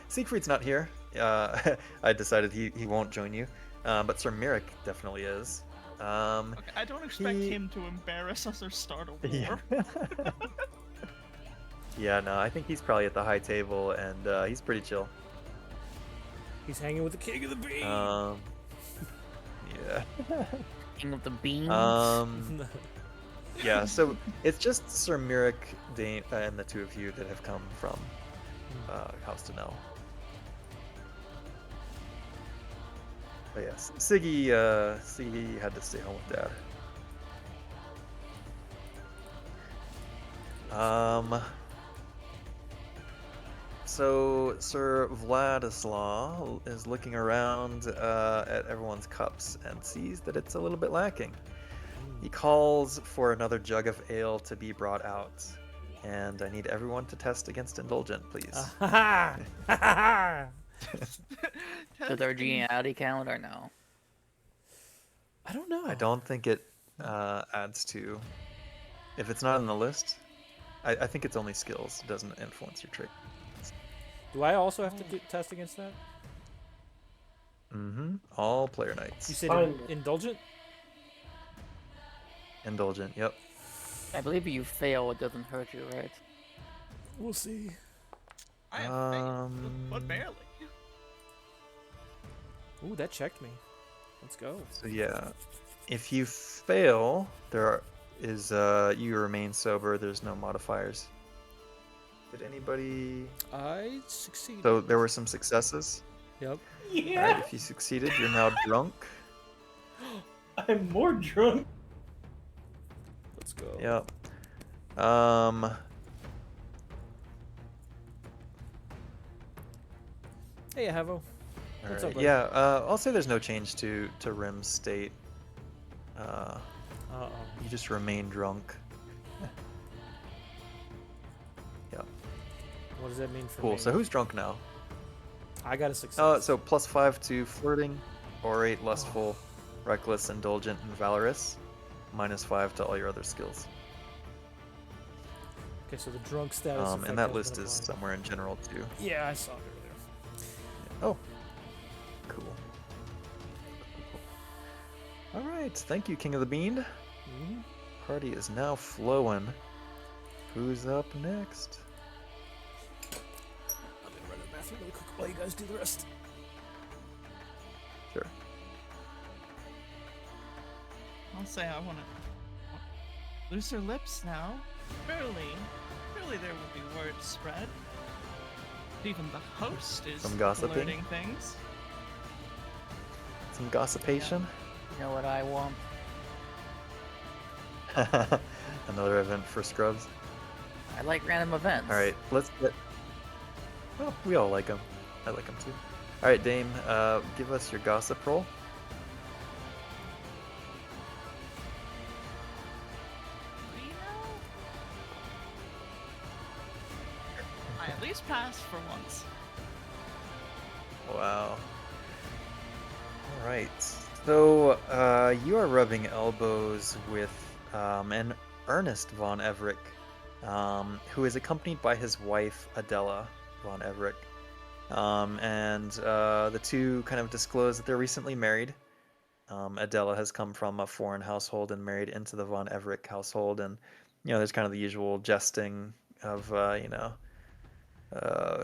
Siegfried's not here. I decided he won't join you. But Sir Mirik definitely is. Okay, I don't expect him to embarrass us or start a war. Yeah. Yeah, no, I think he's probably at the high table and he's pretty chill. He's hanging with the King of the Bean. Yeah. King of the Beans. Yeah, so it's just Sir Mirik, Dane, and the two of you that have come from House to Nell. But yes, Siggy had to stay home with Dad. So Sir Vladislav is looking around at everyone's cups and sees that it's a little bit lacking. He calls for another jug of ale to be brought out, and I need everyone to test against Indulgent, please. Ha ha! Ha ha! Does our geniality count or no? I don't know. I don't think it adds to. If it's not on the list, I think it's only skills. It doesn't influence your trait. Do I also have to test against that? Mm-hmm. All player knights. You said Fine. indulgent? Indulgent, yep. I believe you fail, it doesn't hurt you, right? We'll see. I have failed, but barely. Ooh, that checked me. Let's go. So yeah, if you fail, you remain sober. There's no modifiers. Did anybody? I succeeded. So there were some successes. Yep. Yeah, Alright, if you succeeded, you're now drunk. I'm more drunk. Let's go. Yep. Hey, Havo. What's up, Alright, buddy? yeah. I'll say there's no change to Rim's state. Uh-oh. You just remain drunk. Yep. What does that mean for Cool. me? So who's drunk now? I got a success. So +5 to flirting, orate, lustful, reckless, indulgent, and valorous. -5 to all your other skills. Okay, so the drunk status effect And that has list been is applied. somewhere in general too. Yeah, I saw it earlier. Oh, cool. All right, thank you, King of the Bean. Mhm. Party is now flowing. Who's up next? I'm gonna run to the bathroom really quick while you guys do the rest. Sure. I'll say I want to looser lips now. Surely there will be word spread. Even the host is Some gossiping? flirting things. Some gossipation. You know what I want? Another event for scrubs. I like random events. All right, let's get. Well, we all like them. I like them too. All right, Dame, give us your gossip roll. I at least passed for once. Wow. All right. So you are rubbing elbows with an Ernest von Everick, who is accompanied by his wife Adela von Everick, and the two kind of disclose that they're recently married. Adela has come from a foreign household and married into the von Everick household, and there's kind of the usual jesting of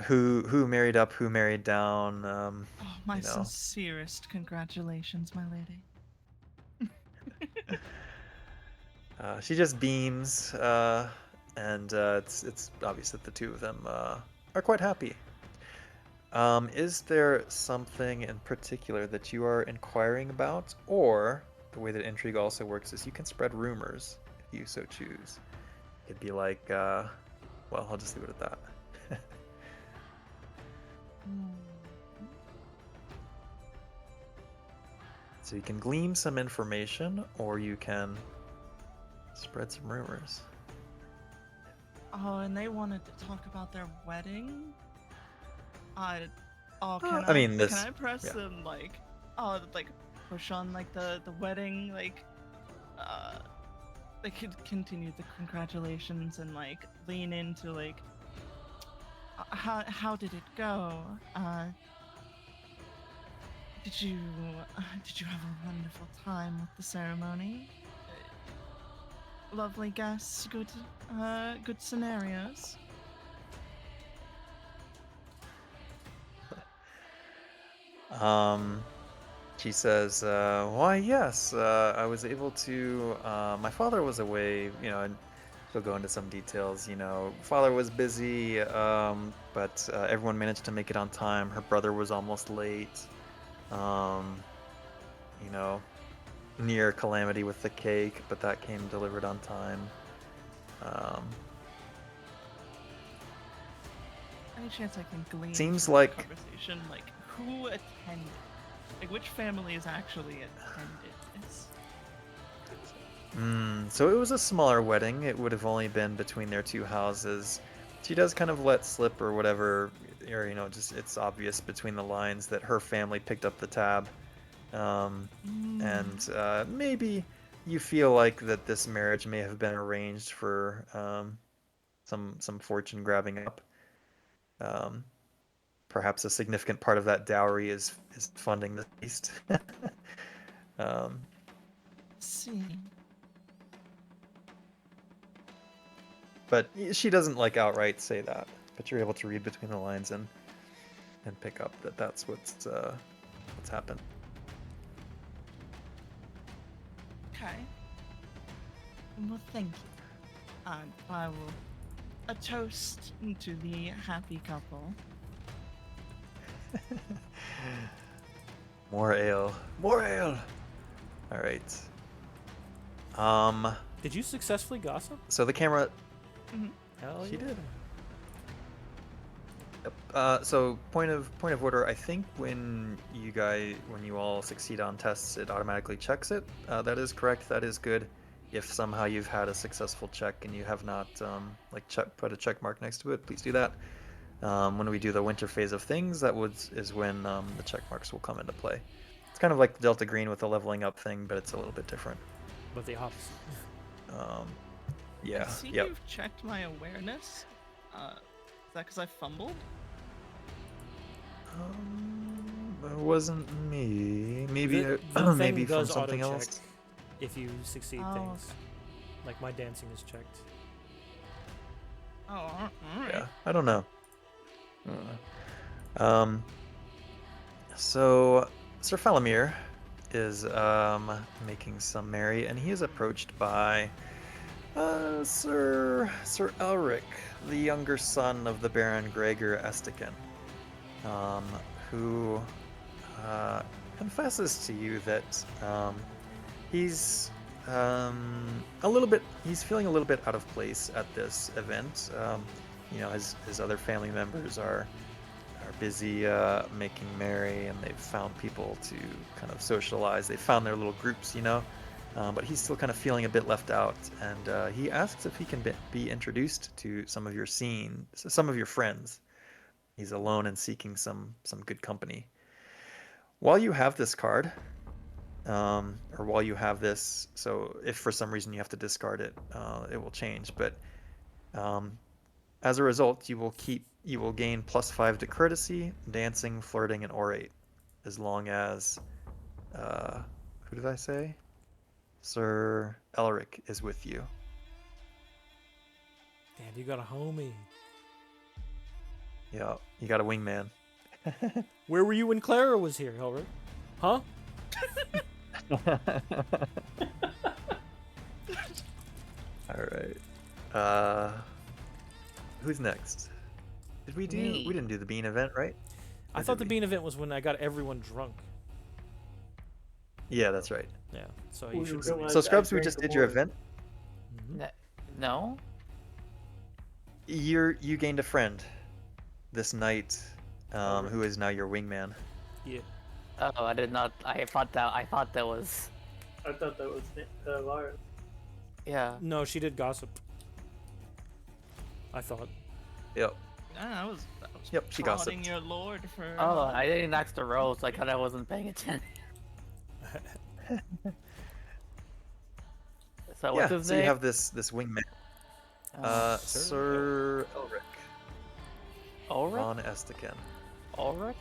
who married up, who married down. Oh, my you know. sincerest congratulations, my lady. She just beams, and it's obvious that the two of them are quite happy. Is there something in particular that you are inquiring about, or the way that intrigue also works is you can spread rumors if you so choose? It'd be like, well, I'll just leave it at that. So you can glean some information, or you can spread some rumors. Oh, and they wanted to talk about their wedding. Can I mean, this- Can I press yeah. them like push on the wedding they could continue the congratulations and lean into how did it go? Did you have a wonderful time with the ceremony? Lovely guests, good scenarios. She says, why, yes, I was able to, my father was away, and she'll go into some details, father was busy, but everyone managed to make it on time. Her brother was almost late, near calamity with the cake, but that came delivered on time. Any chance I can glean Seems from the like- conversation, who attended? Which families actually attended this? So it was a smaller wedding. It would have only been between their two houses. She does kind of let slip or whatever, or just it's obvious between the lines that her family picked up the tab, and maybe you feel like that this marriage may have been arranged for some fortune grabbing up. Perhaps a significant part of that dowry is funding the feast. See. But she doesn't like outright say that. But you're able to read between the lines and pick up that that's what's happened. Okay. Well, thank you. And I will a toast to the happy couple. More ale. More ale. All right. Did you successfully gossip? So the camera. Hell She yeah. did. So point of order. I think when you all succeed on tests, it automatically checks it. That is correct. That is good. If somehow you've had a successful check and you have not put a check mark next to it, please do that. When we do the winter phase of things, is when the check marks will come into play. It's kind of like the Delta Green with the leveling up thing, but it's a little bit different. But the opposite. I see you've checked my awareness. Is that because I fumbled? It wasn't me. Maybe The thing maybe from does something auto-check else. if you succeed things. Like my dancing is checked. Oh, all right. Yeah, I don't know. So Sir Falamir is making some merry, and he is approached by Sir Elric, the younger son of the Baron Gregor Estican, who confesses to you that he's he's feeling a little bit out of place at this event. His other family members are busy making merry, and they've found people to kind of socialize. They've found their little groups, but he's still kind of feeling a bit left out, and he asks if he can be introduced to some of your friends. He's alone and seeking some good company. While you have this card, or while you have this, so if for some reason you have to discard it, it will change. But as a result, you will gain +5 to courtesy, dancing, flirting, and orate, as long as who did I say? Sir Elric is with you. Damn, you got a homie. Yeah, you got a wingman. Where were you when Clara was here, Elric? Huh? All right. Who's next? Did we do? Me. We didn't do the bean event, right? I Or thought did the we? bean event was when I got everyone drunk. Yeah, that's right. Yeah, so We you should. realized So I Scrubs, we drank just the did your morning. event. Mhm. No? You gained a friend this night, Alright. who is now your wingman. Yeah. Oh, I did not. I thought that was. I thought that was Laura. Yeah. No, she did gossip. I thought. Yep. I was Yep, she prodding gossiped. your lord for. Oh, I didn't ask the role, so I kind of wasn't paying attention. So what's Yeah. his So name? you have this wingman, Sir Elric Ulrich? Ron Estican. Ulrich?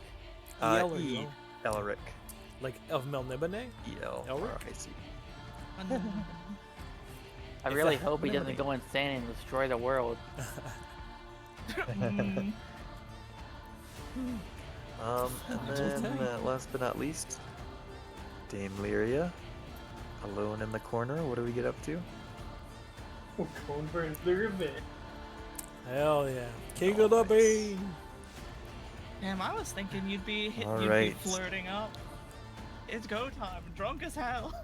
Elric, E. no? Elric. Like of Melnibone? E-L-R-I-C. I Is really that hope he doesn't Melanie? go insane and destroy the world. Mm, And then last but not least, Dame Lyria, alone in the corner. What do we get up to? We're going for the event. Hell yeah. King of the Nice. bean! Damn, I was thinking you'd be All you'd be right. flirting up. It's go time, drunk as hell.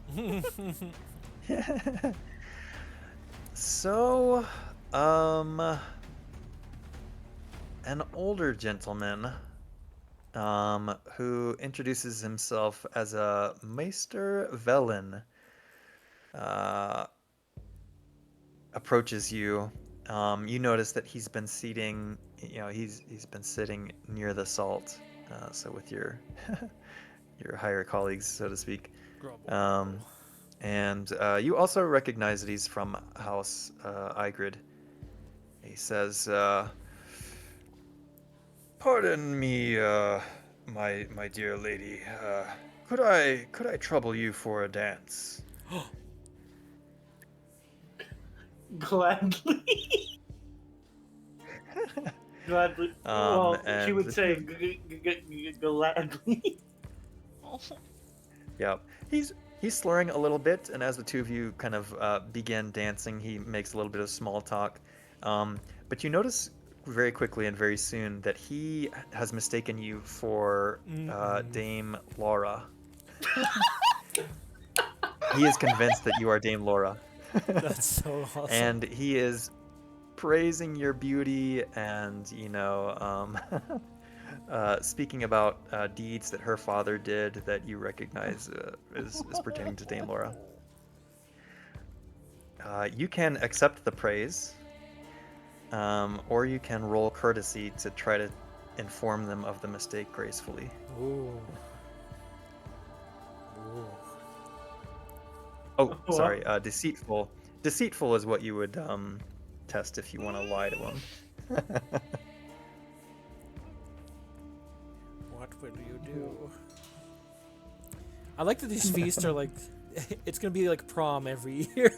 So, an older gentleman, who introduces himself as a Meister Velen, approaches you. You notice that he's been seating, he's been sitting near the salt. So with your your higher colleagues, so to speak. Um, and you also recognize that he's from House Igrid. He says, "Pardon me, my dear lady. Could I trouble you for a dance?" Gladly. Gladly. Well, she And would the say two- gladly. Oh, yeah, he's slurring a little bit, and as the two of you kind of begin dancing, he makes a little bit of small talk. But you notice very quickly and very soon that he has mistaken you for Dame Laura. He is convinced that you are Dame Laura. That's so awesome. And he is praising your beauty and, speaking about deeds that her father did that you recognize is pertaining to Dame Laura. You can accept the praise, or you can roll courtesy to try to inform them of the mistake gracefully. Ooh. Ooh. Oh, What? sorry, deceitful. Deceitful is what you would test if you want to lie to him. What will you do? I like that these feasts are like, it's gonna be like prom every year.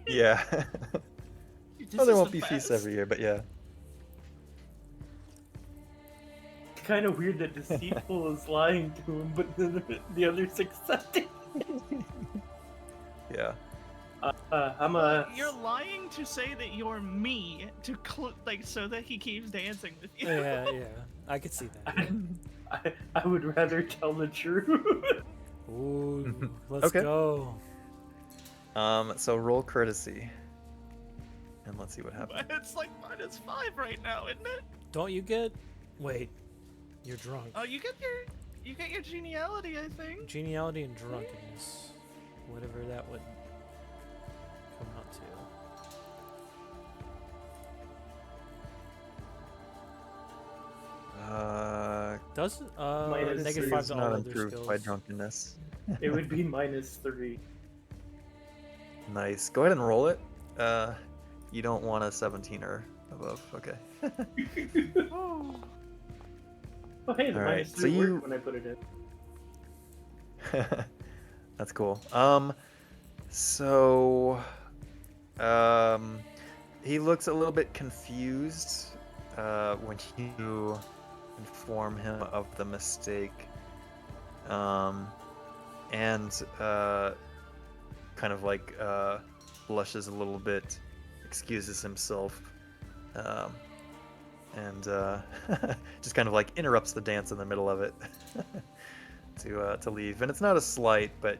Yeah. this Well, there is won't the be feasts best. every year, but yeah. It's kind of weird that Deceitful is lying to him, but the other's accepting. Yeah. I'm a. You're lying to say that you're me to so that he keeps dancing with you. Yeah, I could see that. I would rather tell the truth. Ooh, let's Okay. go. So roll courtesy. And let's see what happens. It's like -5 right now, isn't it? Don't you get? Wait, you're drunk. Oh, you get your geniality, I think. Geniality and drunkenness, whatever that would come out to. Does Minus negative three 5 is to all not other improved skills. by drunkenness. It would be -3. Nice. Go ahead and roll it. You don't want a 17 or above. Okay. Oh. Oh, hey, the All right, -3 so you- worked when I put it in. That's cool. So, he looks a little bit confused when you inform him of the mistake, and kind of like blushes a little bit, excuses himself, and just kind of like interrupts the dance in the middle of it to leave. And it's not a slight, but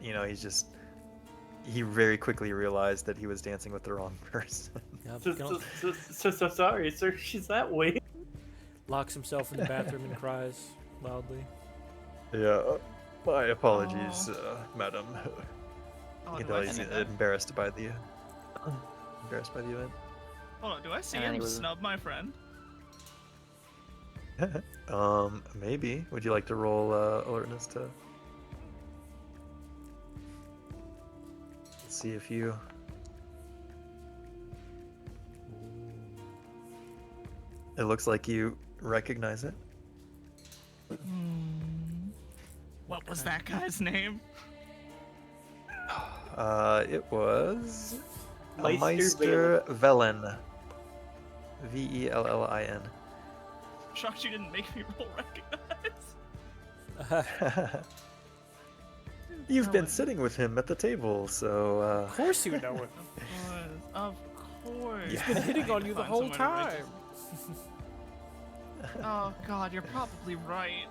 he very quickly realized that he was dancing with the wrong person. Yep, So sorry, sir. She's that way. locks himself in the bathroom and cries loudly. Yeah, my apologies, madam. Oh, You do know, I he's see that? embarrassed by the event. Hold on, do I see And he him was- snub my friend? Maybe. Would you like to roll alertness to see if you? It looks like you recognize it. What was that guy's name? It was Meister Meister Velen. Vellin. Shocked you didn't make me roll recognize. You've been Velen. sitting with him at the table, so Of course you know it. Of course. He's Been hitting on you the Find whole somewhere to write time. this. Oh god, you're probably right.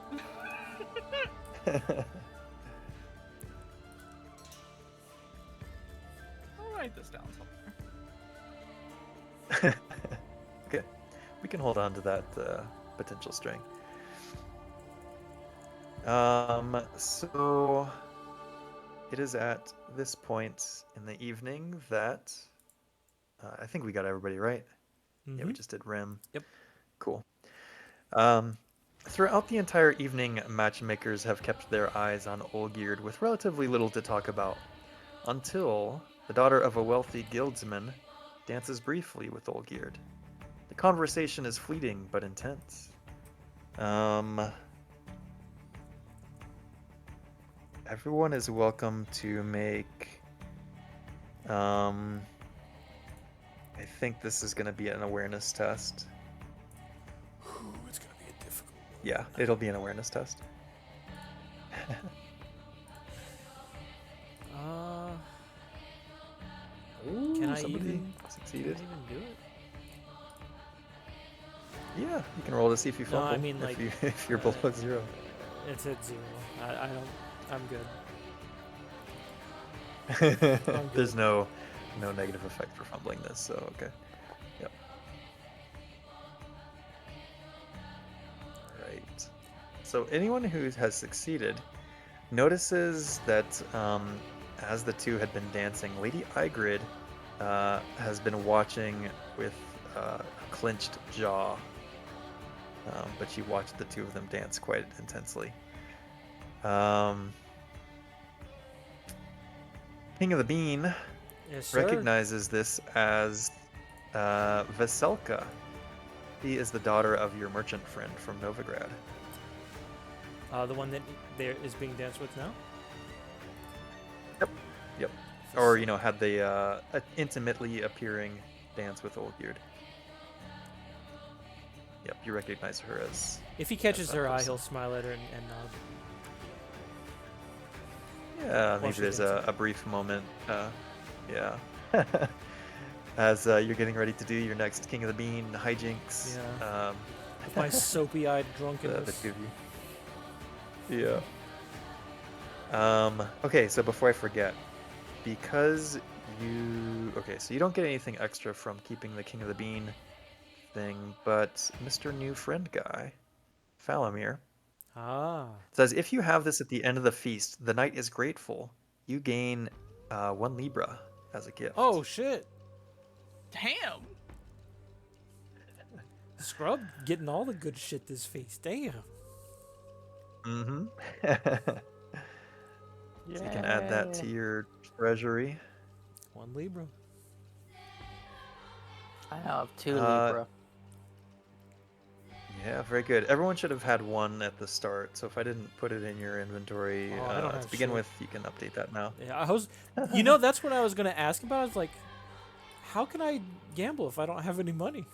I'll write this down somewhere. Okay, we can hold on to that potential string. So it is at this point in the evening that I think we got everybody right. Yeah, we Mhm. just did Rim. Yep. Cool. Throughout the entire evening, matchmakers have kept their eyes on Olgierd with relatively little to talk about, until the daughter of a wealthy guildsman dances briefly with Olgierd. The conversation is fleeting but intense. Everyone is welcome to make. I think this is going to be an awareness test. Ooh, it's gonna be a difficult one. Yeah, it'll be an awareness test. Ooh, Can I somebody even succeeded? Can I even do it? Yeah, you can roll to see if you No, fumble. I mean, like, if you're below 0. It's at 0. I don't. I'm good. There's no negative effect for fumbling this, so okay. Yep. Right. So anyone who has succeeded notices that as the two had been dancing, Lady Igrid has been watching with a clenched jaw, but she watched the two of them dance quite intensely. King of the Bean Yes, sir. recognizes this as Veselka. He is the daughter of your merchant friend from Novigrad. The one that there is being danced with now. Yep. Or, had the intimately appearing dance with Olgierd. Yep, you recognize her as... If he catches that her eye, person. he'll smile at her and nod. Yeah, maybe she's there's dancing. a brief moment. Yeah. As you're getting ready to do your next King of the Bean hijinks. Yeah. With my soapy-eyed the drunkenness. two of you. Yeah. Okay, so before I forget, because so you don't get anything extra from keeping the King of the Bean thing, but Mr. New Friend Guy, Falamir, Ah. says if you have this at the end of the feast, the knight is grateful. You gain 1 Libra as a gift. Oh shit. Damn. Scrub getting all the good shit this feast. Damn. Mm-hmm. So you can add that to your treasury. 1 Libra. I now have 2 Uh, Libra. Yeah, very good. Everyone should have had 1 at the start, so if I didn't put it in your inventory Oh, I don't to have begin shit. with, you can update that now. Yeah, I was. That's what I was gonna ask about. I was like, how can I gamble if I don't have any money?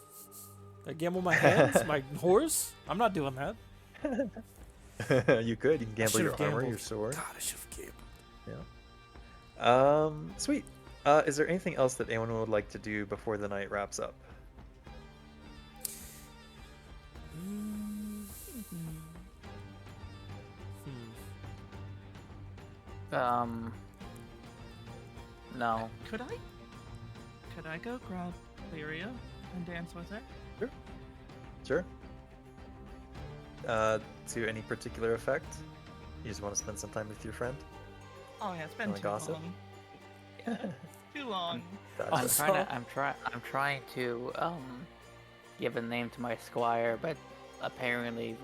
I gamble my hands, my horse. I'm not doing that. You could. You can gamble your should've armor, gambled. your sword. God, I should have gambled. Sweet. Is there anything else that anyone would like to do before the night wraps up? No. Could I go grab Lyria and dance with her? Sure. To any particular effect? You just want to spend some time with your friend? Oh yeah, it's been Wanna too gossip? long. Too long. Gotcha. I'm trying to give a name to my squire, but apparently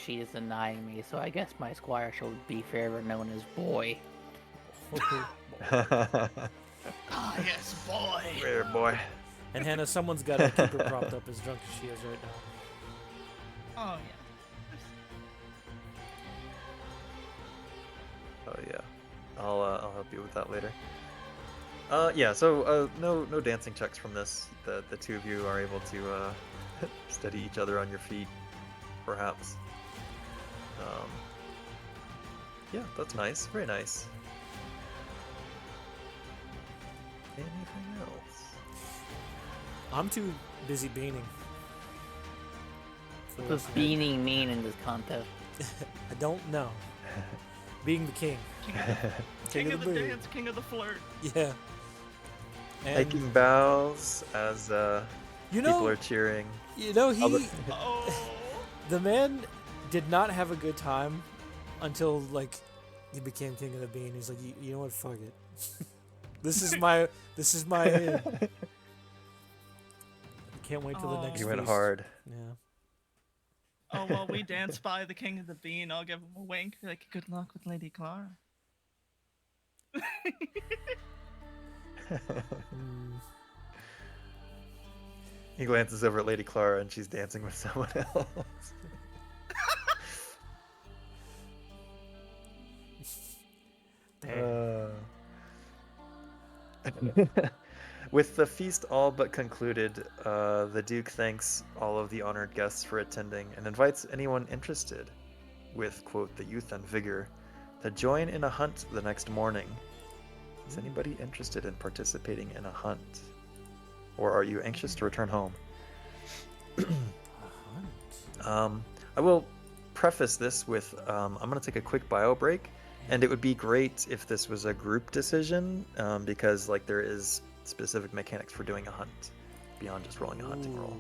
she is denying me. So I guess my squire should be forever known as Boy. Ah yes, boy. Rare boy. And Hannah, someone's got to keep her propped up as drunk as she is right now. Oh yeah. Oh yeah, I'll help you with that later. Yeah. So no dancing checks from this. The two of you are able to steady each other on your feet, perhaps. Yeah, that's nice. Very nice. Anything else? I'm too busy beaning. for the What does rest of it. beaning mean in this contest? I don't know. Being the king. King of the bean. dance, king of the flirt. Yeah. And Taking bows as people are cheering. he Oh. the man did not have a good time until he became king of the bean. He's like, you know what? Fuck it. This is my end. can't wait till the Oh. next You went feast. hard. Yeah. Oh, while we dance by the King of the Bean, I'll give him a wink. Like, good luck with Lady Clara. Mm. He glances over at Lady Clara and she's dancing with someone else. Dang. With the feast all but concluded, the Duke thanks all of the honored guests for attending and invites anyone interested with, quote, the youth and vigor to join in a hunt the next morning. Is anybody interested in participating in a hunt? Or are you anxious to return home? A hunt. I will preface this with I'm going to take a quick bio break, and it would be great if this was a group decision because like there is specific mechanics for doing a hunt beyond just rolling a hunting roll.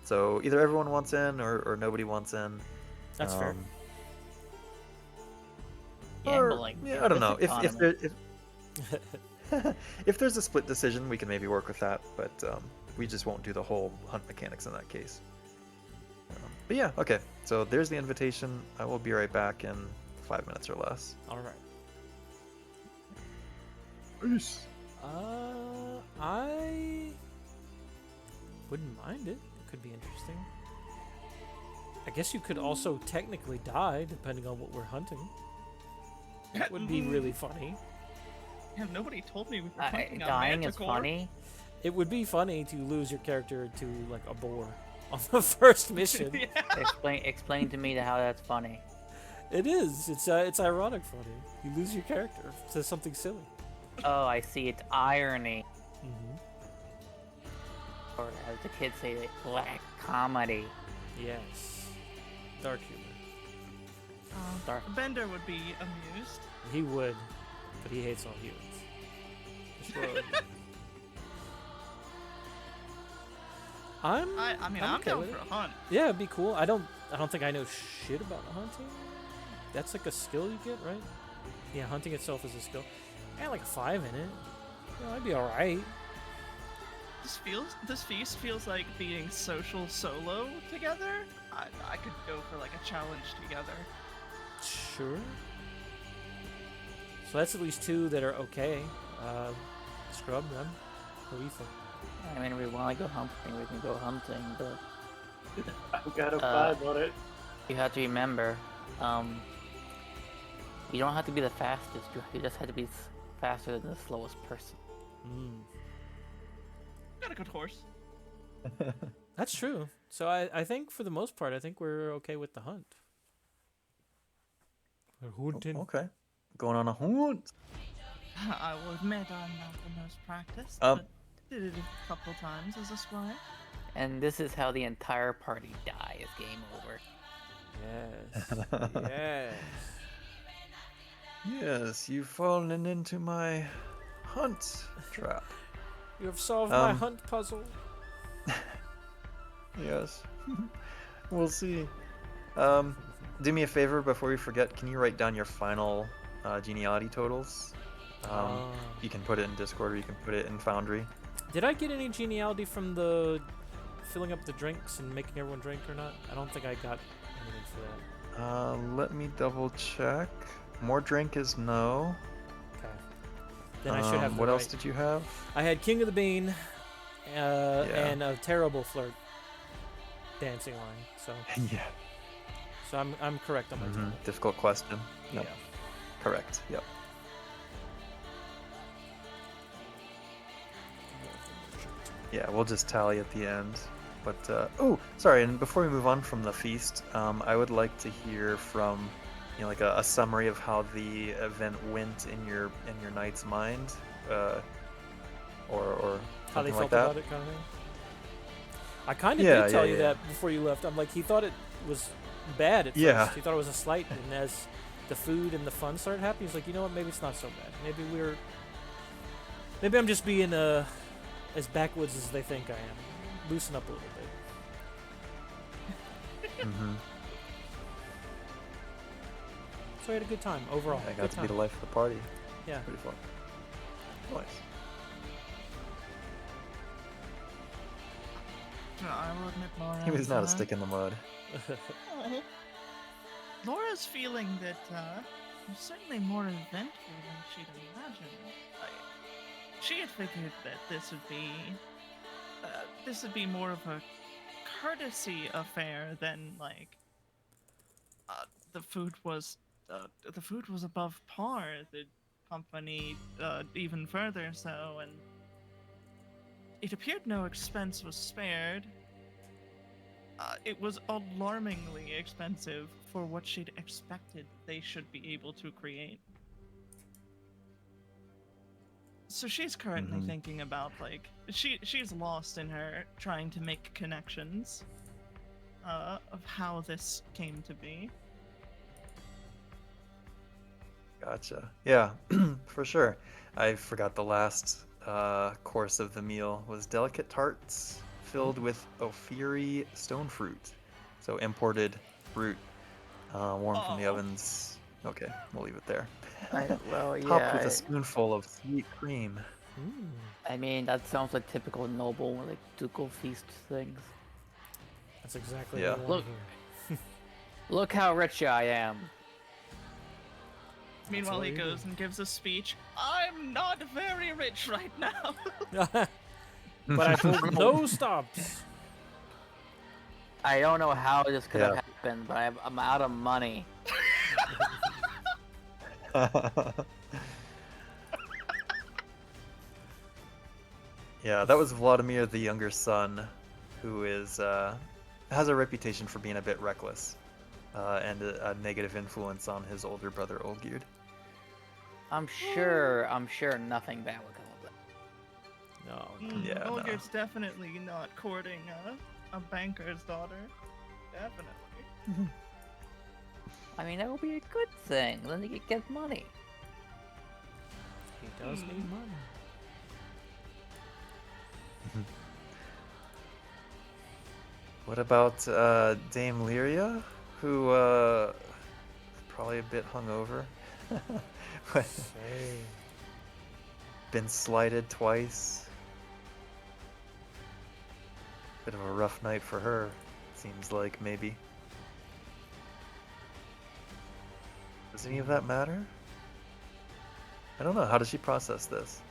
So either everyone wants in or nobody wants in. That's fair. Gambling. Yeah, I don't know. If economy. if there's a split decision, we can maybe work with that, but we just won't do the whole hunt mechanics in that case. But yeah, okay. So there's the invitation. I will be right back in 5 minutes or less. All right. Peace. I wouldn't mind it. It could be interesting. I guess you could also technically die depending on what we're hunting. That would be really funny. Yeah, nobody told me we were hunting a Dying is manticore. funny. It would be funny to lose your character to like a boar on the first mission. Yeah. Explain to me how that's funny. It is. It's ironic funny. You lose your character to something silly. Oh, I see. It's irony, Mm-hmm. or as the kids say, like, black comedy. Yes. Dark humor. Dark. Bender would be amused. He would, but he hates all humans. Just roll. I mean, I'm okay down with for it. a hunt. Yeah, it'd be cool. I don't think I know shit about hunting. That's like a skill you get, right? Yeah, hunting itself is a skill. I got like a 5 in it. You know, I'd be alright. This feast feels like being social solo together. I could go for like a challenge together. Sure. So that's at least 2 that are okay. Scrub them. What do you think? I mean, we want to go hunting, we can go hunting, but I've got a 5 on it. you have to remember, you don't have to be the fastest, you just have to be faster than the slowest person. Got a good horse. That's true. So I think for the most part, I think we're okay with the hunt. We're hunting. Okay. Going on a hunt. I will admit I'm not the most practiced, Um, but did it a couple times as a squire. And this is how the entire party dies. Game over. Yes. Yes. Yes, you've fallen into my hunt trap. You have solved my Um, hunt puzzle. Yes. We'll see. Do me a favor before we forget. Can you write down your final geniality totals? You can put it in Discord or you can put it in Foundry. Did I get any geniality from the filling up the drinks and making everyone drink or not? I don't think I got anything for that. Let me double check. More drink is no. Okay. Then I should have the What else right- did you have? I had King of the Bean and a terrible flirt dancing line. So Yeah. I'm correct on my total. Difficult question. Yep. Yeah. Correct. Yep. Yeah, we'll just tally at the end. But oh, sorry. And before we move on from the feast, I would like to hear from, like a summary of how the event went in your knight's mind, or How they something felt like that. about it, kind of thing. I kind of Yeah, did tell yeah, you yeah. that before you left. I'm like, he thought it was bad at first. Yeah. He thought it was a slight, and as the food and the fun started happening, he's like, you know what? Maybe it's not so bad. Maybe I'm just being as backwoods as they think I am. Loosen up a little bit. Mm-hmm. So I had a good time overall. I Good got to be time. the life of the party. Yeah. Pretty fun. Nice. I will admit, Laura. He was not a stick in the mud. Laura's feeling that was certainly more eventful than she'd imagined. She had figured that this would be more of a courtesy affair than like the food was above par. The company even further so, and it appeared no expense was spared. It was alarmingly expensive for what she'd expected they should be able to create. So she's currently thinking about, like, she's lost in her trying to make connections of how this came to be. Gotcha. Yeah, for sure. I forgot the last course of the meal was delicate tarts filled with Ophiri stone fruit. So imported fruit, warm from the ovens. Okay, we'll leave it there. Well, Topped with yeah. a spoonful of sweet cream. I mean, that sounds like typical noble, like ducal feast things. That's exactly Yeah. what I want Look. to hear. Look how rich I am. Meanwhile, what he you goes do. and gives a speech. I'm not very rich right now. But I pulled no stops. I don't know how this could have Yeah. happened, but I'm out of money. Yeah, that was Vladimir, the younger son, who is has a reputation for being a bit reckless and a negative influence on his older brother Olgierd. I'm sure nothing bad would come of that. No. Yeah, no. Olger's definitely not courting a banker's daughter. Definitely. I mean, that would be a good thing. Then he could get money. He does need money. What about Dame Lyria, who probably a bit hungover, but Hey. been slighted twice. Bit of a rough night for her, seems like, maybe. Does any of that matter? I don't know. How does she process this?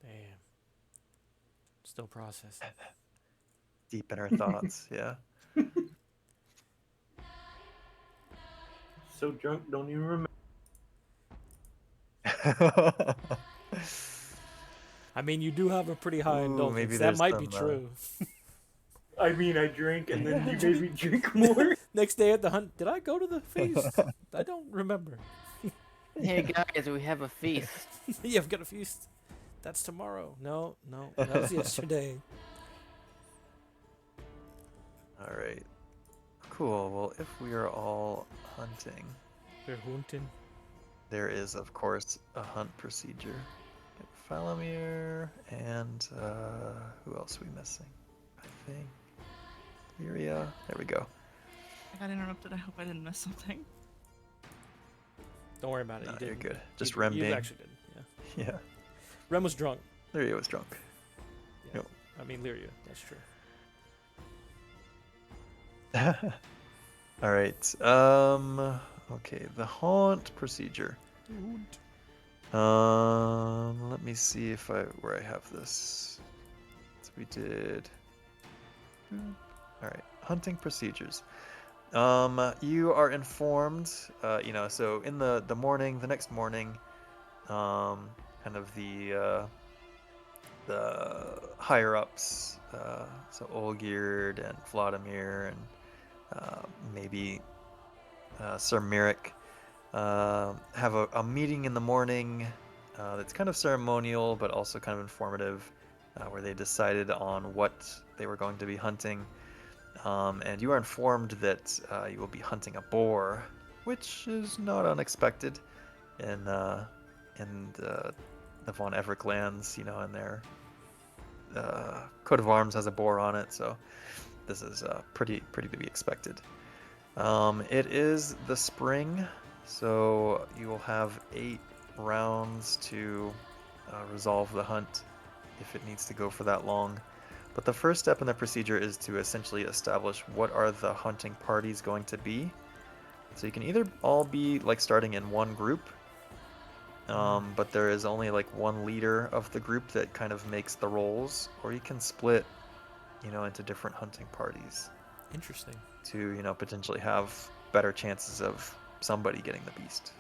Damn. Still processing. Deep in her thoughts, yeah. So drunk, don't even remember. I mean, you do have a pretty high Ooh, indulgence. maybe That there's might be some, true. I mean, I drank and then you made me drink more. Next day at the hunt, did I go to the feast? I don't remember. Hey guys, we have a feast. Yeah, I've got a feast. That's tomorrow. No, that was yesterday. All right. Cool. Well, if we are all hunting, They're hunting. there is, of course, a hunt procedure. Get Falamir and who else are we missing? I think Lyria. There we go. I got interrupted. I hope I didn't miss something. Don't worry about it. No, You you're didn't. good. Just you, Rem you being. actually did. Yeah. Yeah. Rem was drunk. Lyria was drunk. Yeah. Yep. I mean, Lyria. That's true. All right. Okay. The haunt procedure. Let me see if where I have this. So we did. All right. Hunting procedures. You are informed. So in the morning, the next morning, kind of the higher ups, so Olgierd and Vladimir and maybe Sir Mirik, have a meeting in the morning that's kind of ceremonial but also kind of informative, where they decided on what they were going to be hunting. And you are informed that you will be hunting a boar, which is not unexpected in the Von Everett lands, and their coat of arms has a boar on it, so this is pretty to be expected. It is the spring, so you will have 8 rounds to resolve the hunt if it needs to go for that long. But the first step in the procedure is to essentially establish what are the hunting parties going to be. So you can either all be like starting in one group, but there is only like one leader of the group that kind of makes the rolls, or you can split, into different hunting parties Interesting. to, potentially have better chances of somebody getting the beast.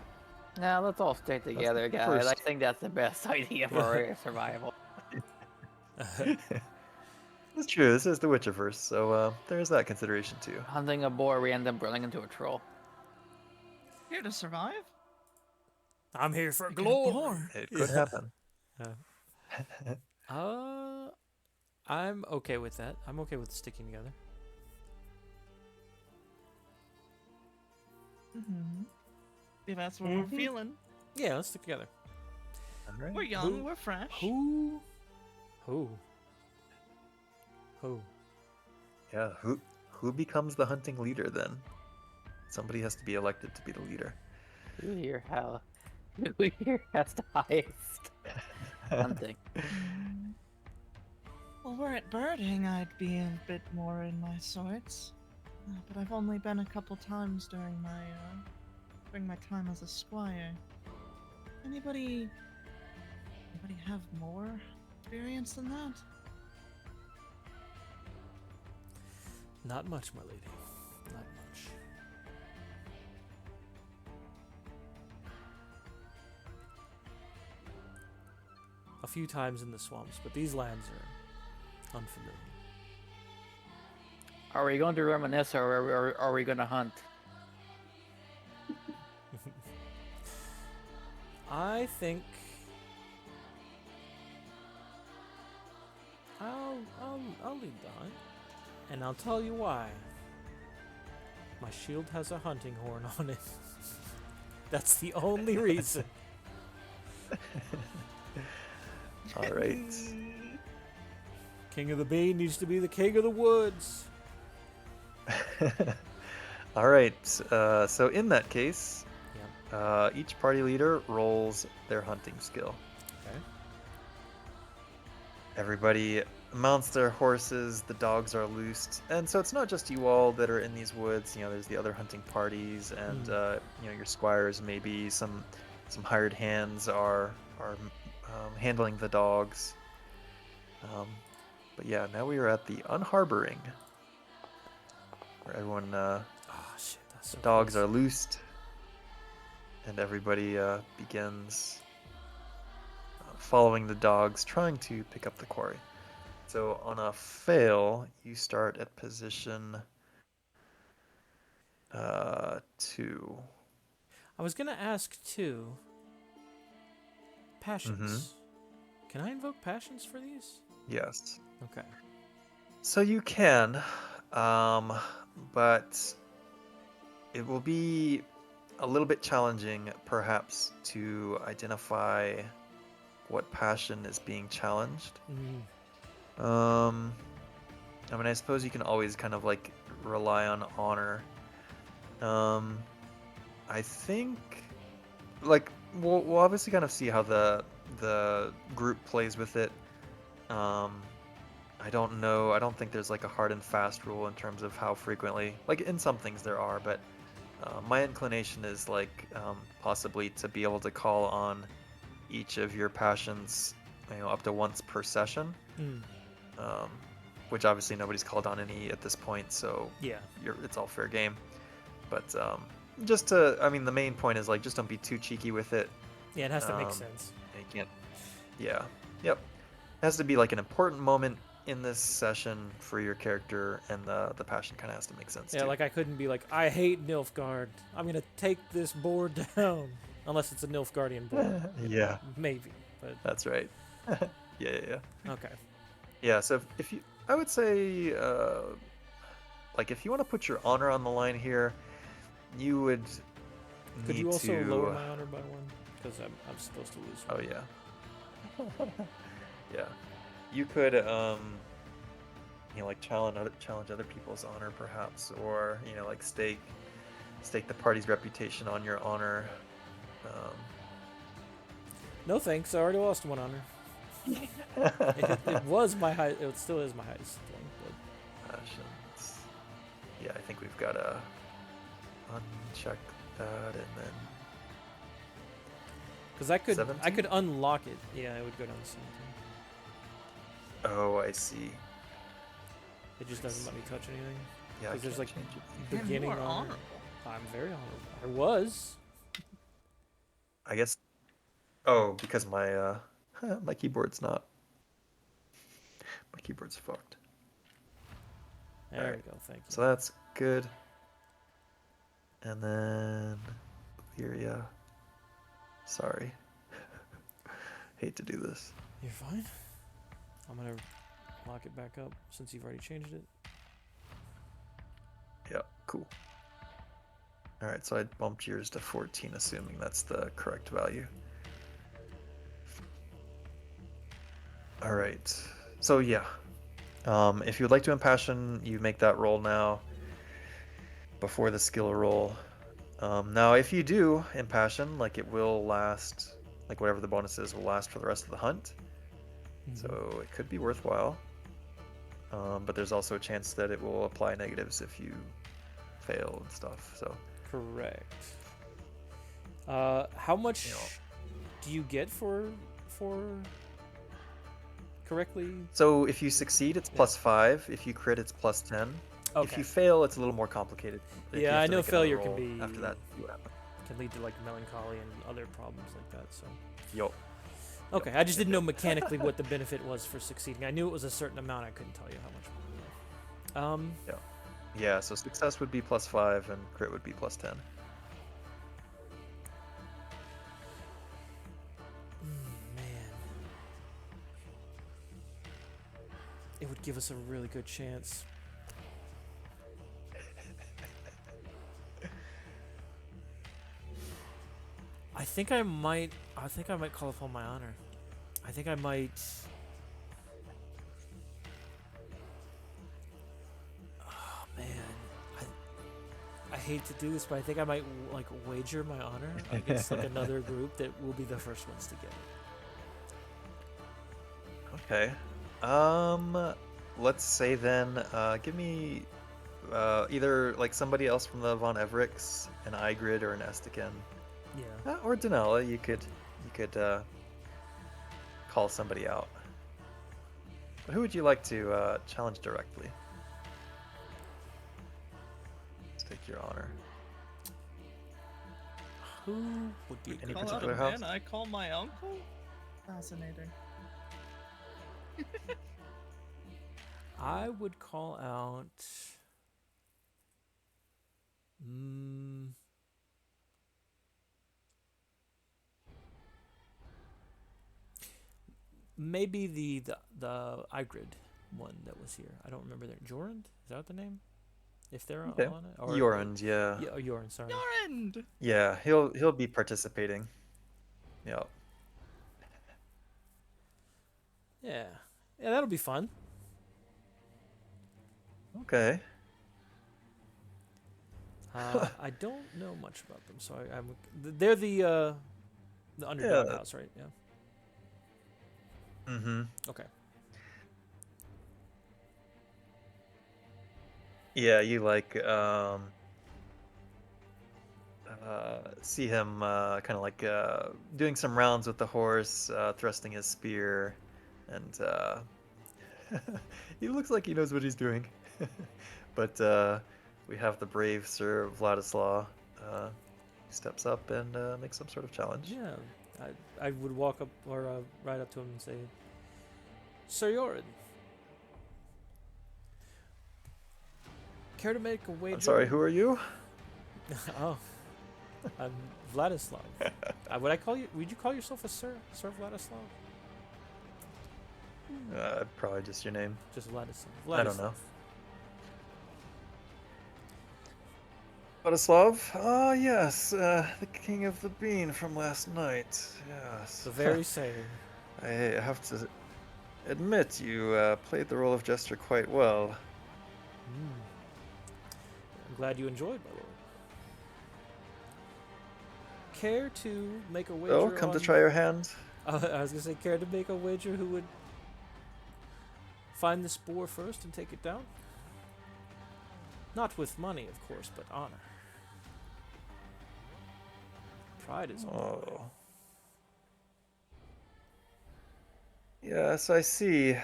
Now let's all stick the together, guys. I first. think that's the best idea for our survival. That's true. This is the Witcherverse, so there's that consideration too. Hunting a boar, we end up running into a troll. Here to survive? I'm here for You get a glory. boar. It could happen. I'm okay with that. I'm okay with sticking together. Mm-hmm. If that's what we're feeling. Yeah, let's stick together. All right. We're young, we're fresh. Who? Yeah, who becomes the hunting leader then? Somebody has to be elected to be the leader. Who here has the highest hunting? Well, we're at birding, I'd be a bit more in my sorts. But I've only been a couple times during my time as a squire. Anybody have more experience than that? Not much, my lady. Not much. A few times in the swamps, but these lands are unfamiliar. Are we going to reminisce or are we going to hunt? I think I'll lead the hunt, and I'll tell you why. My shield has a hunting horn on it. That's the only reason. All right. King of the Bee needs to be the king of the woods. All right. So in that case, Yep. each party leader rolls their hunting skill. Okay. Everybody mounts their horses, the dogs are loosed, and so it's not just you all that are in these woods. There's the other hunting parties, and your squires, maybe some hired hands are handling the dogs. But yeah, now we are at the unharboring, where everyone Oh shit, that's so dogs close. are loosed, and everybody begins following the dogs, trying to pick up the quarry. So on a fail, you start at position 2. I was gonna ask too. Passions. Can I invoke passions for these? Yes. Okay. So you can, but it will be a little bit challenging, perhaps, to identify what passion is being challenged. I suppose you can always kind of like rely on honor. I think, like, we'll obviously kind of see how the group plays with it. I don't know. I don't think there's like a hard and fast rule in terms of how frequently. Like in some things there are, but my inclination is like possibly to be able to call on each of your passions, up to once per session. Which obviously nobody's called on any at this point, so Yeah. it's all fair game. But just to, the main point is like just don't be too cheeky with it. Yeah, it has to make Um, sense. You can't. Yeah. Yep. It has to be like an important moment in this session for your character, and the passion kind of has to make sense Yeah, too. like I couldn't be like, I hate Nilfgaard. I'm gonna take this board down. Unless it's a Nilfgaardian board. Yeah, Maybe. But that's right. Yeah. okay. Yeah. So if you, I would say, like if you want to put your honor on the line here, you would Could need you also to. lower my honor by one? Because I'm supposed to lose one. Oh yeah. Yeah. You could like challenge other people's honor perhaps, or like stake the party's reputation on your honor. No thanks. I already lost one honor. It was my high. It still is my highest thing. But Passions. Yeah, I think we've got to uncheck that and then. because I could 17? unlock it. Yeah, it would go down to 17. Oh, I see. It just doesn't let me touch anything. Yeah, I 'Cause there's, can't like, change it. And Beginning more honor. honorable. I'm very honorable. I was. I guess. Oh, because my my keyboard's not. My keyboard's fucked. There Alright. we go. Thank you. So that's good. And then Lyria. Sorry. Hate to do this. You're fine. I'm gonna lock it back up since you've already changed it. Yeah, cool. Alright, so I bumped yours to 14, assuming that's the correct value. Alright, so yeah. If you would like to impassion, you make that roll now before the skill roll. Now, if you do impassion, like it will last, like whatever the bonus is will last for the rest of the hunt. So it could be worthwhile. But there's also a chance that it will apply negatives if you fail and stuff. So Correct. How much You know. do you get for correctly? So if you succeed, it's Yeah. +5. If you crit, it's +10. If Okay. you fail, it's a little more complicated. If you Yeah, have I to know make another failure can roll be after that. See what happens. can lead to like melancholy and other problems like that. So Yup. okay, I just didn't know mechanically what the benefit was for succeeding. I knew it was a certain amount. I couldn't tell you how much. Yeah, so success would be +5 and crit would be +10. Man, it would give us a really good chance. I think I might call upon my honor. I think I might. Oh man, I hate to do this, but I think I might like wager my honor against like another group that will be the first ones to get it. Okay. Let's say then, give me either like somebody else from the Von Evericks, an Igrid or an Estican, Yeah. or Danella. You could call somebody out. But who would you like to challenge directly? Let's take your honor. Who would be a Any good Call out particular a house? man I call my uncle? Fascinating. I would call out. Maybe the Igrid one that was here. I don't remember their Jorund. Is that the name? If they're Okay. on it. Or Jorund, yeah. Yeah, Jorund. Sorry. Your end! Yeah, he'll be participating. Yeah. Yeah. Yeah, that'll be fun. Okay. I don't know much about them, so they're the underdog Yeah. house, right? Yeah. Mm-hmm. Okay. Yeah, you like see him kind of like doing some rounds with the horse, thrusting his spear, and he looks like he knows what he's doing. But we have the brave Sir Vladislav. He steps up and makes some sort of challenge. Yeah. I would walk up or ride up to him and say, Sir Jorund, care to make a wager? I'm sorry, who are you? Oh, I'm Vladislav. Would I call you? Would you call yourself a Sir Vladislav? Probably just your name. Just Vladislav. I don't know. Vladislav? Ah, yes, the king of the bean from last night. Yes. The very same. I have to admit, you played the role of jester quite well. I'm glad you enjoyed, by the way. Care to make a wager? Oh, come to try your hand? I was gonna say, care to make a wager who would find the spore first and take it down? Not with money, of course, but honor. Pride is on the line. Oh. Yes, I see.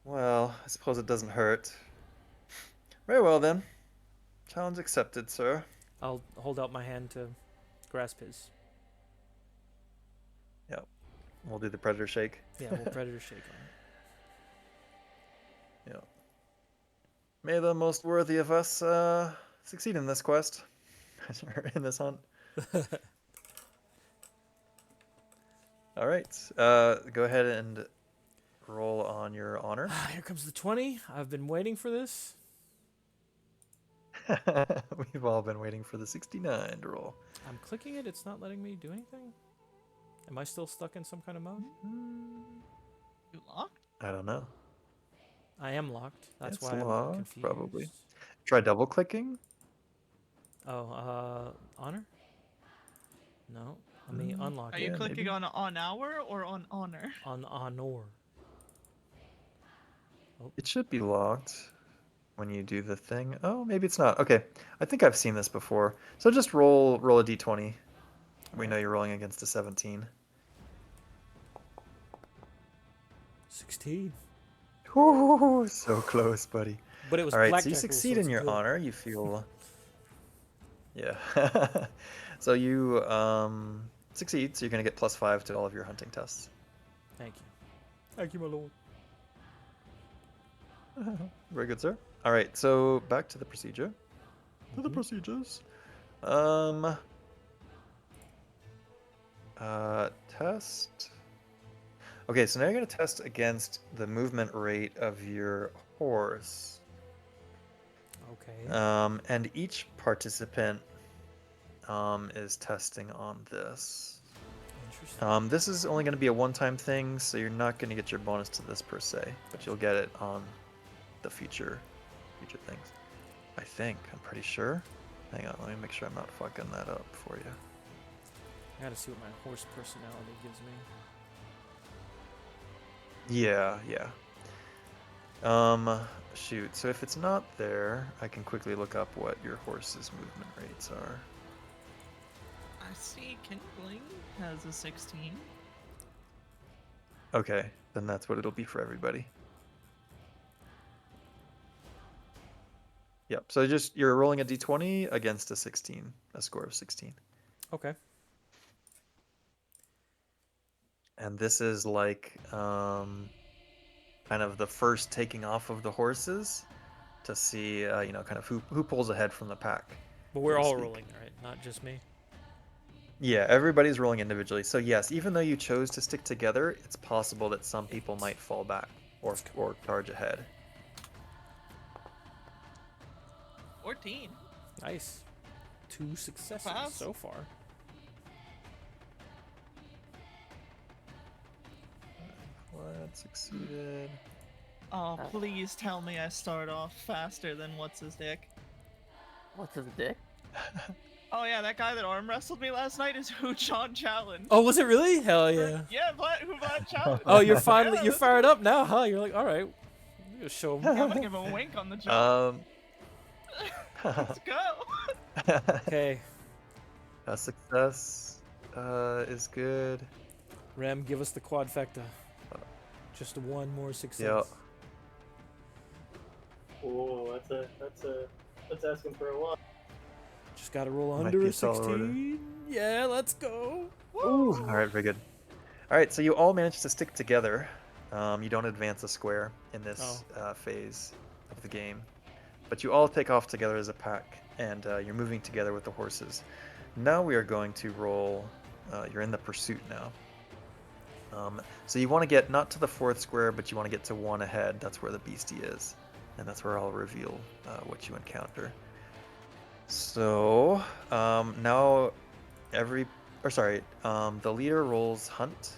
Well, I suppose it doesn't hurt. Very well then. Challenge accepted, sir. I'll hold out my hand to grasp his. Yep. We'll do the predator shake. Yeah, we'll predator shake on it. Yep. May the most worthy of us succeed in this quest. In this hunt. All right. Go ahead and roll on your honor. Here comes the 20. I've been waiting for this. We've all been waiting for the 69 to roll. I'm clicking it. It's not letting me do anything. Am I still stuck in some kind of mode? You locked? I don't know. I am locked. That's It's why I'm locked, confused. probably. Try double clicking. Oh, honor? No. Let me unlock Are it. you Yeah, clicking maybe. on hour or on honor? On honor. It should be locked when you do the thing. Oh, maybe it's not. Okay. I think I've seen this before. So just roll a d20. We know you're rolling against a 17. 16. Ooh, so close, buddy. But it was All right, so blackjack you rules, succeed it's in your good. honor. You feel, yeah. So you succeed. So you're gonna get +5 to all of your hunting tests. Thank you. Thank you, my lord. Very good, sir. All right, so back to the procedure. To the procedures. Test. Okay, so now you're gonna test against the movement rate of your horse. Okay. And each participant is testing on this. Interesting. This is only going to be a one-time thing, so you're not going to get your bonus to this per se, but you'll get it on the future things. I think. I'm pretty sure. Hang on, let me make sure I'm not fucking that up for you. I gotta see what my horse personality gives me. Yeah. Shoot. So if it's not there, I can quickly look up what your horse's movement rates are. I see Kindling has a 16. Okay, then that's what it'll be for everybody. Yep. So you're rolling a d20 against a 16, a score of 16. Okay. And this is like kind of the first taking off of the horses to see kind of who pulls ahead from the pack. But we're so to all speak. rolling, right? Not just me. Yeah, everybody's rolling individually. So yes, even though you chose to stick together, it's possible that some people might fall back or charge ahead. 14. Nice. 2 successes Pass. so far. What succeeded? Oh, please tell me I start off faster than what's his dick. What's his dick? Oh yeah, that guy that arm wrestled me last night is who John challenged. Oh, was it really? Hell yeah. Yeah, who Vlad challenged. Oh, you're Yeah, finally you're that's- fired up now, huh? You're like, all right, I'm gonna show him. I'm gonna give him a wink on the jaw. Let's go. Okay, A success is good. Rem, give us the quadfecta. Just one more success. Yep. Oh, that's asking for a lot. Just gotta roll Might under be a a tall order. 16. Yeah, let's go. Ooh. All right, very good. All right, so you all managed to stick together. You don't advance a square in this phase of the game, but you all take off together as a pack, and you're moving together with the horses. Now we are going to roll. You're in the pursuit now. So you want to get not to the 4th square, but you want to get to 1 ahead. That's where the beastie is, and that's where I'll reveal what you encounter. So now the leader rolls hunt.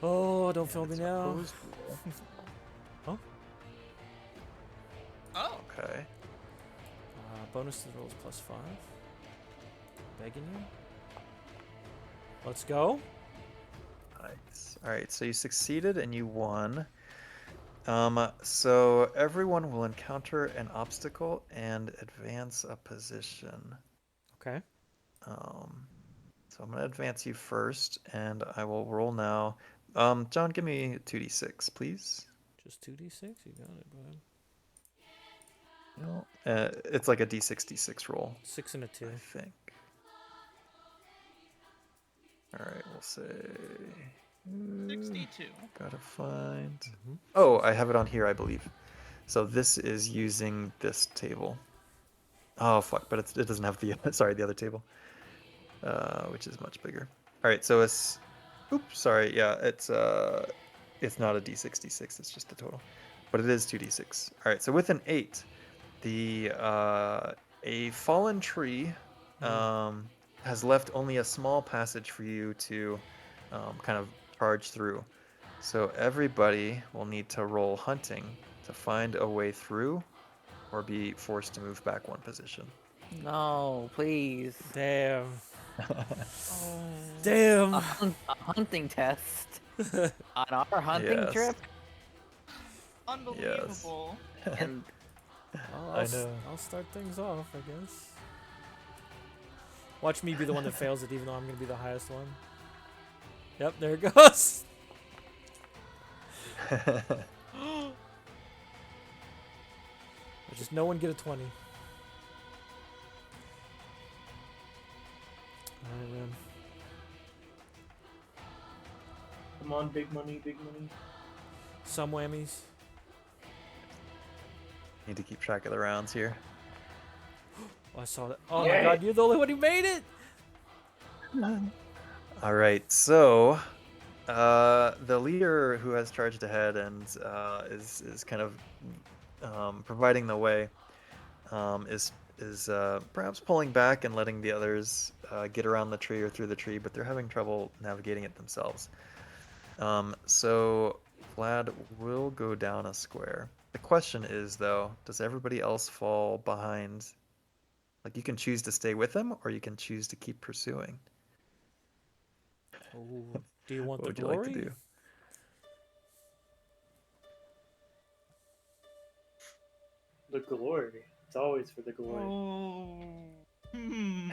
Oh, don't fail me It's now. opposed roll. Oh. Okay. Bonus to the rolls +5. Begging you. Let's go. Nice. All right, so you succeeded and you won. So everyone will encounter an obstacle and advance a position. Okay. So I'm gonna advance you first, and I will roll now. John, give me 2d6, please. Just 2d6? You got it, bud. No. It's like a d6 roll, 6 and a 2. I think. All right, we'll say 62. gotta find. Mm-hmm. Oh, I have it on here, I believe. So this is using this table. Oh fuck! But it doesn't have the sorry, the other table, which is much bigger. All right, so it's oops, sorry, yeah, it's not a d6, it's just the total, but it is 2d6. All right, so with an 8, the a fallen tree has left only a small passage for you to kind of charge through. So everybody will need to roll hunting to find a way through or be forced to move back one position. No, please. Damn. Oh. Damn. A hunting test on our hunting Yes. trip? Unbelievable. And I'll, I'll start things off, I guess. Watch me be the one that fails it, even though I'm going to be the highest one. Yep, there it goes. Just no one get a 20. Alright, man. Come on, big money, big money. Some whammies. Need to keep track of the rounds here. Oh, I saw that. Oh Yeah. my god, you're the only one who made it! All right, so the leader who has charged ahead and is kind of providing the way is perhaps pulling back and letting the others get around the tree or through the tree, but they're having trouble navigating it themselves. So Vlad will go down a square. The question is, though, does everybody else fall behind? Like, you can choose to stay with him, or you can choose to keep pursuing. Oh, do you want What the would you glory? like to do? The glory. It's always for the glory. Oh. Hmm.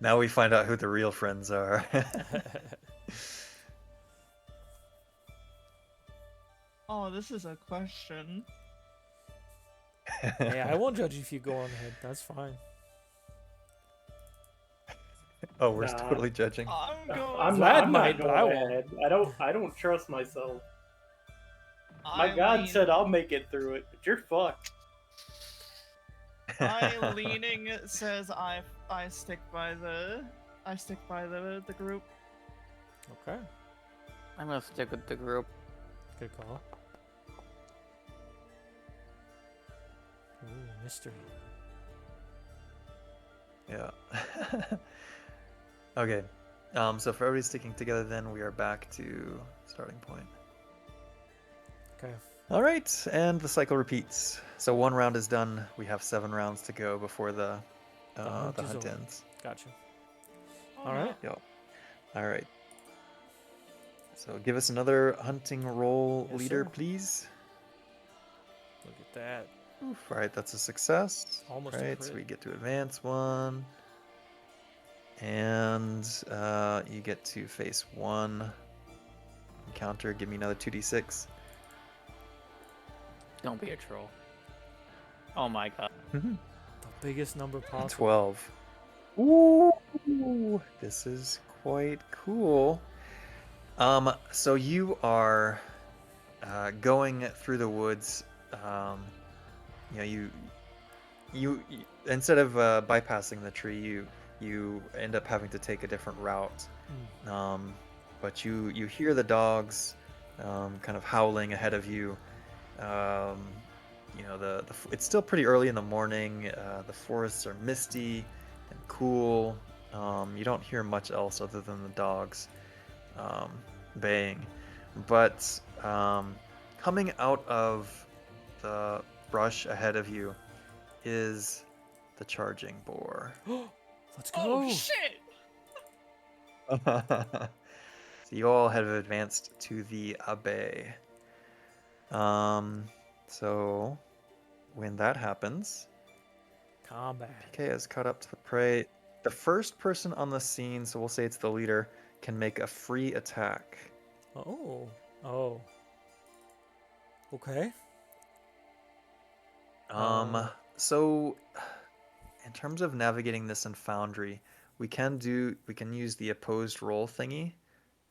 Now we find out who the real friends are. Oh, this is a question. Hey, I won't judge you if you go on ahead. That's fine. Oh, we're Nah. totally judging. I'm going. I'm Vlad not, I'm might, not but I going won't. ahead. I don't trust myself. My I God lean- said I'll make it through it, but you're fucked. I leaning says I stick by the group. Okay, I'm gonna stick with the group. good call. Ooh, mystery. Yeah. Okay. So for everybody sticking together, then we are back to starting point. Okay. All right, and the cycle repeats. So one round is done. We have 7 rounds to go before the hunt is hunt over. ends. Gotcha. Oh, All right. Yep. All right. So give us another hunting roll, Yes, leader, sir. please. Look at that. Oof, all right, that's a success. Almost a Right, so crit. we get to advance 1. And you get to face 1 encounter. Give me another 2d6. Don't be a troll. Oh my god. The biggest number possible. 12. Ooh, this is quite cool. So you are going through the woods. You know, you instead of bypassing the tree, you end up having to take a different route. But you hear the dogs kind of howling ahead of you. You know, it's still pretty early in the morning. The forests are misty and cool. You don't hear much else other than the dogs baying. But coming out of the brush ahead of you is the charging boar. Let's go. Oh shit! So you all have advanced to the Abbey. So when that happens, Combat. PK has caught up to the prey. The first person on the scene, so we'll say it's the leader, can make a free attack. Oh. Oh. Okay. So in terms of navigating this in Foundry, we can use the opposed roll thingy.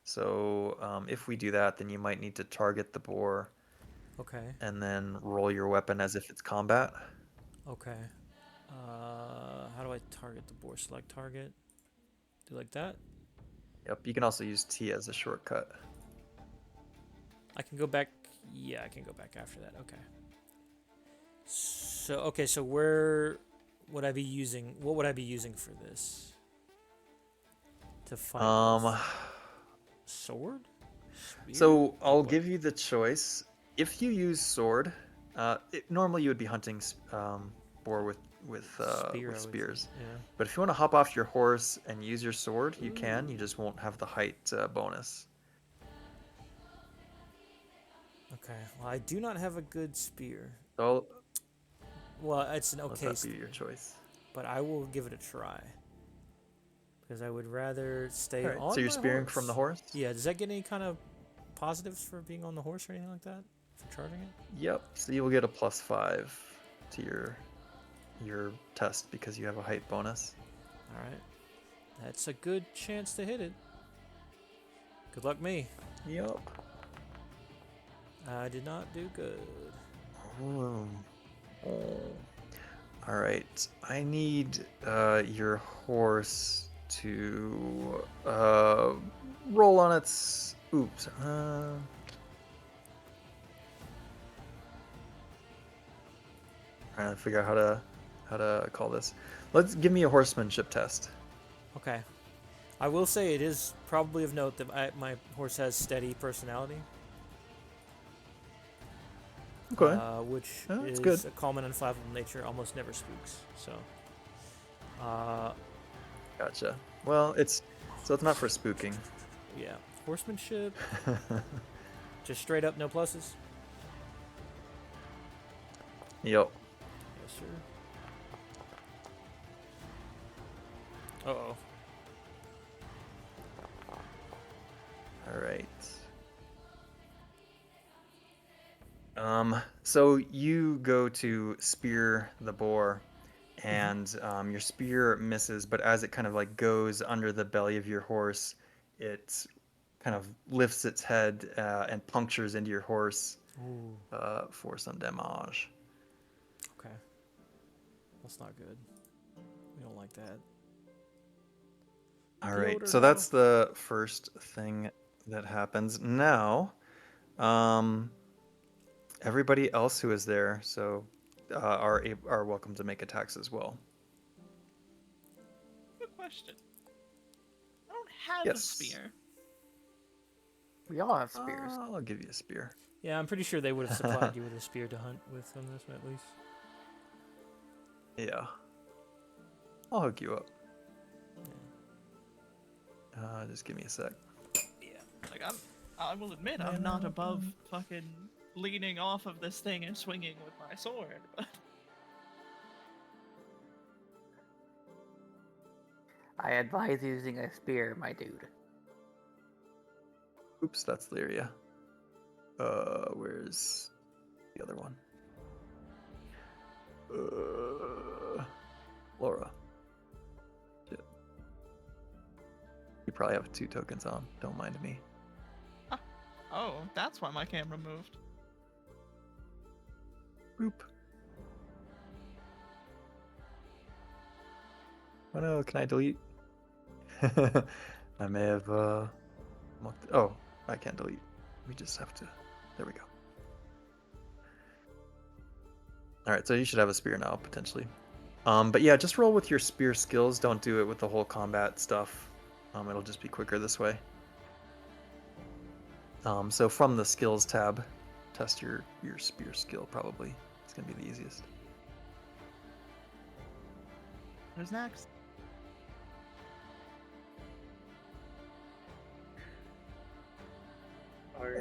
So if we do that, then you might need to target the boar Okay. and then roll your weapon as if it's combat. Okay. How do I target the boar? Select target. Do like that? Yep, you can also use T as a shortcut. I can go back. Yeah, I can go back after that. Okay. So where would I be using? What would I be using for this? To fight with? Sword? Spear? So I'll What? give you the choice. If you use sword, normally you would be hunting boar with Spear, I would spears. think, yeah. But if you want to hop off your horse and use your sword, you can. You just won't have the height bonus. Okay. Well, I do not have a good spear. So Well, it's an let okay that be spear, your choice. but I will give it a try. Because I would rather stay All right, on so you're my spearing horse. from the horse? Yeah. Does that get any kind of positives for being on the horse or anything like that? For charging it? Yep. So you will get a +5 to your test because you have a height bonus. All right. That's a good chance to hit it. Good luck me. Yep. I did not do good. Oh. All right. I need your horse to roll on its. Oops. Trying to figure out how to call this. Let's give me a horsemanship test. Okay. I will say it is probably of note that my horse has steady personality. Okay. Which That's is good. a calm and unflappable nature, almost never spooks. So, Gotcha. Well, it's not for spooking. yeah. Horsemanship, just straight up no pluses. Yep. Yes, sir. Uh-oh. All right. So you go to spear the boar, and your spear misses, but as it kind of like goes under the belly of your horse, it kind of lifts its head and punctures into your horse Ooh. for some damage. Okay. That's not good. We don't like that. All The right, odor, so no. that's the first thing that happens. Now, everybody else who is there, so are welcome to make attacks as well. Good question. I don't have a Yes. spear. We all have spears. I'll give you a spear. Yeah, I'm pretty sure they would have supplied you with a spear to hunt with on this at least. Yeah. I'll hook you up. Yeah. Just give me a sec. Yeah. Like I will admit I'm not above fucking leaning off of this thing and swinging with my sword, but I advise using a spear, my dude. Oops, that's Lyria. Where's the other one? Laura. Shit. You probably have 2 tokens on. Don't mind me. oh, that's why my camera moved. Boop. Oh no, can I delete? I may have oh, I can't delete. We just have to. There we go. Alright, so you should have a spear now, potentially. But yeah, just roll with your spear skills. Don't do it with the whole combat stuff. It'll just be quicker this way. So from the skills tab, test your spear skill probably. It's gonna be the easiest. Who's next?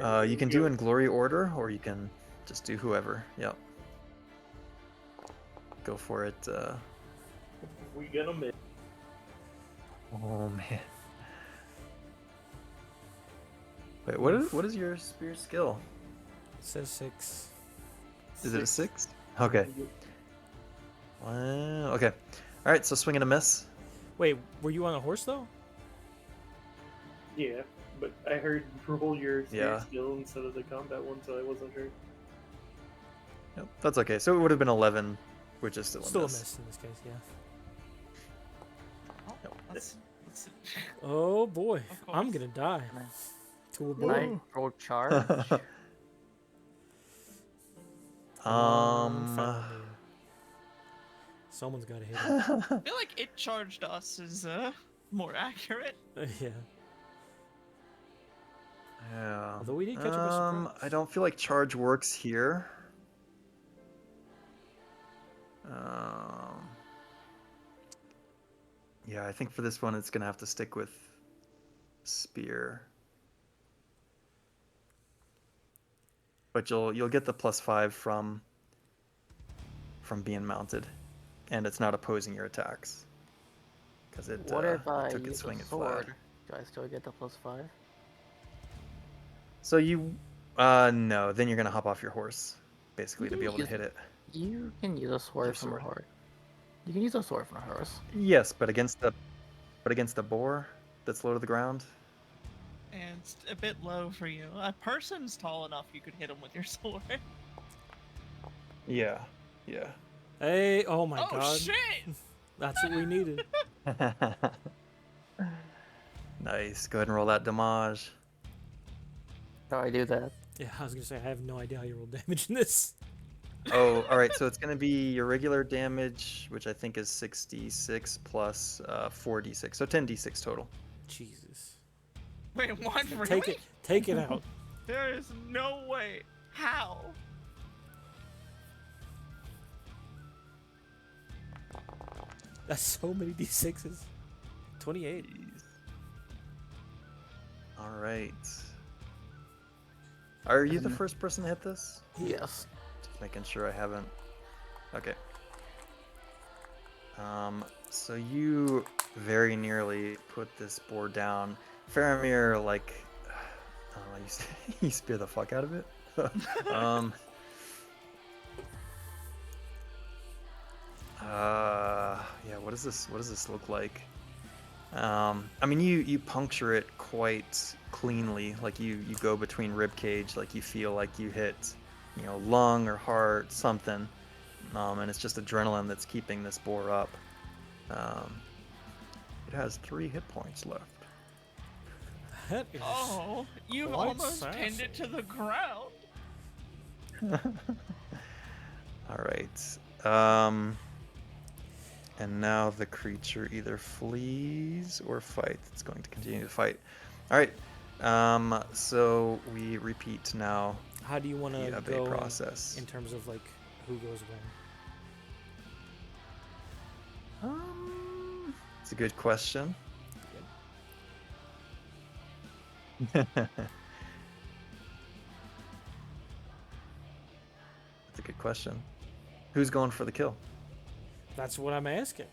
Alright. You can do in glory order, or you can just do whoever. Yep. Go for it. We gonna miss. Oh man. Wait, what is your spear skill? It says 6. Is it a 6? Okay. Wow. Okay. All right. So swing and a miss. Wait, were you on a horse though? Yeah, but I heard roll your Yeah. skill instead of the combat one, so I wasn't sure. Yep, that's okay. So it would have been 11, which is still a Still a miss. miss in this case, yeah. Oh, that's Oh boy, Of I'm course. gonna die. Nice. To a Can I boy. roll charge? Faramir. Someone's gotta hit it. I feel like it charged us is more accurate. Yeah. Yeah. Although we did catch it by surprise. I don't feel like charge works here. Yeah, I think for this one it's gonna have to stick with spear. But you'll get the +5 from being mounted, and it's not opposing your attacks. Because it What if I took it use a swing it sword? flat. Do I still get the +5? So you no, then you're gonna hop off your horse, basically, to be able to Use- hit it. You can use a sword Your from sword. a horse. You can use a sword from a horse. Yes, but against the boar that's low to the ground. And it's a bit low for you. A person's tall enough you could hit him with your sword. Yeah, yeah. Hey, oh my oh god. shit! That's what we needed. Nice. Go ahead and roll that damage. How do I do that? Yeah, I was gonna say, I have no idea how you roll damage in this. Oh, all right. So it's gonna be your regular damage, which I think is 66 plus 4d6, so 10d6 total. Jesus. Wait, what? Really? Take it out. There is no way. How? That's so many d6s. 28. All right. Are you the first person to hit this? Yes. Just making sure I haven't. Okay. So you very nearly put this board down. Faramir, like, you spear the fuck out of it. Yeah. What does this look like? I mean, you puncture it quite cleanly. Like you go between rib cage, like you feel like you hit, lung or heart, something. And it's just adrenaline that's keeping this boar up. It has 3 hit points left. That is... Oh, you've Quite almost pinned it to the ground. All right. And now the creature either flees or fights. It's going to continue to fight. All right. So we repeat now. How do you want to the go process. in terms of like who goes when? It's a good question. That's a good question. Who's going for the kill? That's what I'm asking.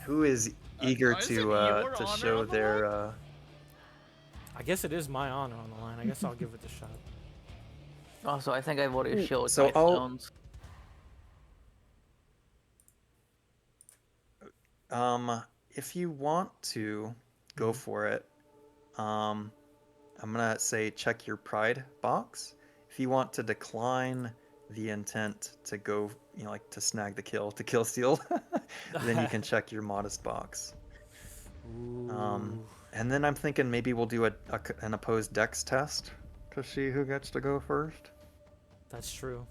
Who is eager is it to your honor show on the their? I guess it is my honor on the line. I guess I'll give it a shot. Also, I think I've already showed So my I'll- stones. If you want to go for it, I'm gonna say check your pride box. If you want to decline the intent to go, like to snag the kill, to kill steal, then you can check your modest box. Ooh. And then I'm thinking maybe we'll do an opposed dex test to see who gets to go first. That's true.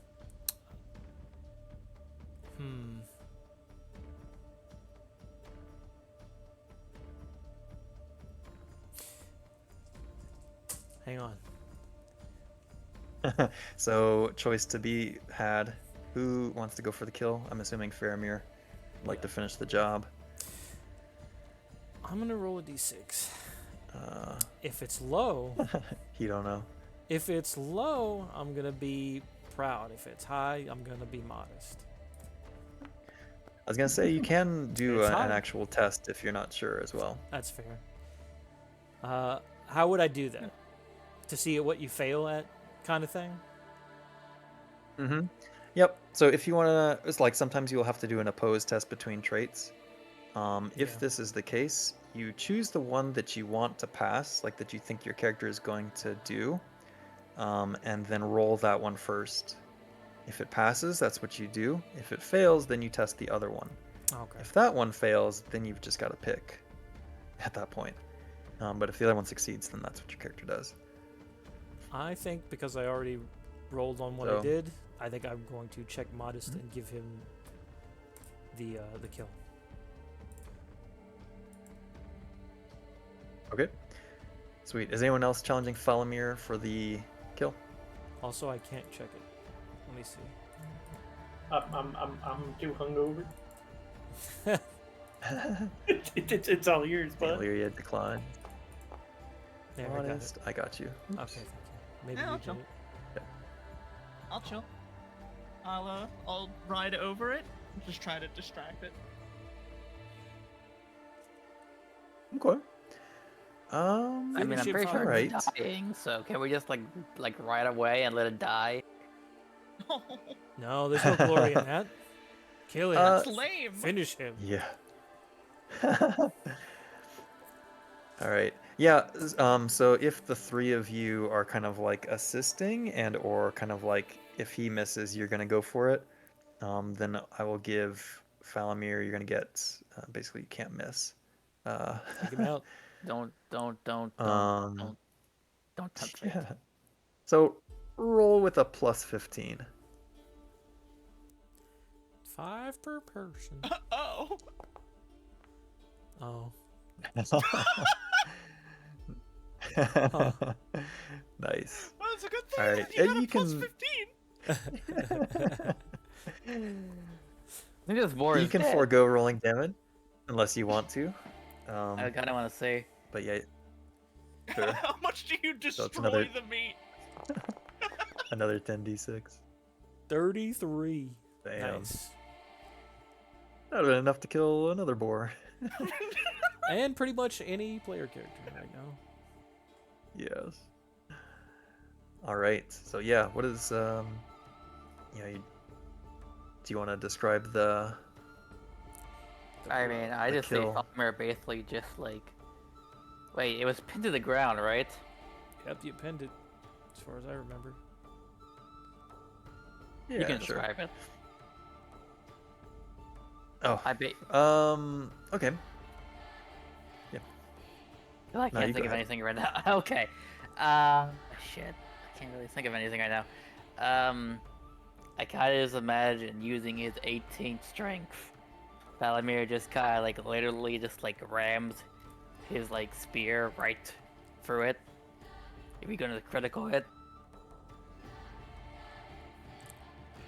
Hang on. So choice to be had. Who wants to go for the kill? I'm assuming Faramir would like to finish the job. I'm gonna roll a d6. If it's low, You don't know. If it's low, I'm gonna be proud. If it's high, I'm gonna be modest. I was gonna say you can do It's an high. actual test if you're not sure as well. That's fair. How would I do that? To see what you fail at, kind of thing. Mm-hmm. Yep. So if you wanna, it's like sometimes you'll have to do an oppose test between traits. If Yeah. this is the case, you choose the one that you want to pass, like that you think your character is going to do, and then roll that one first. If it passes, that's what you do. If it fails, then you test the other one. Okay. If that one fails, then you've just got to pick at that point. But if the other one succeeds, then that's what your character does. I think because I already rolled on what I So- did, I think I'm going to check modest and give him the kill. Okay. Sweet. Is anyone else challenging Falamir for the kill? Also, I can't check it. Let me see. I'm too hungover. It's all yours, bud. Illyria decline. There, I got it. Honest. I got you. Okay, thank you. Maybe Yeah, you I'll did jump. it. I'll chill. I'll ride over it. And just try to distract it. Okay. I mean, I'm Finish it pretty sure alright. it's dying, so can we just like right away and let it die? No, there's no glory in that. Kill him. Uh, That's lame. Finish him. Yeah. All right. Yeah. So if the three of you are kind of like assisting, and or kind of like if he misses, you're gonna go for it. Then I will give Falamir. You're gonna get basically you can't miss. Take him out. Don't tempt fate. Yeah. So roll with a plus 15. 5 per person. Oh. Oh. Nice. Well, it's a good thing Alright, that you got you a plus can- 15. I think this boar You is can dead. forego rolling damage unless you want to. I kind of want to say. But yeah, sure. How much do you destroy it's another- the meat? Another 10d6. 33. Damn. Nice. That would have been enough to kill another boar. And pretty much any player character right now. Yes. All right. So yeah, what is do you want to describe the? I mean, I the just say kill? Falmer basically just like. Wait, it was pinned to the ground, right? Yep, you pinned it, as far as I remember. Yeah, You can sure. describe it. Oh. I bet. Okay. I No, can't you think go of ahead. anything right now. Okay. Shit. I can't really think of anything right now. I kind of just imagine using his 18th strength. Falamir just kind of like literally just like rams his like spear right through it. If you're gonna critical hit,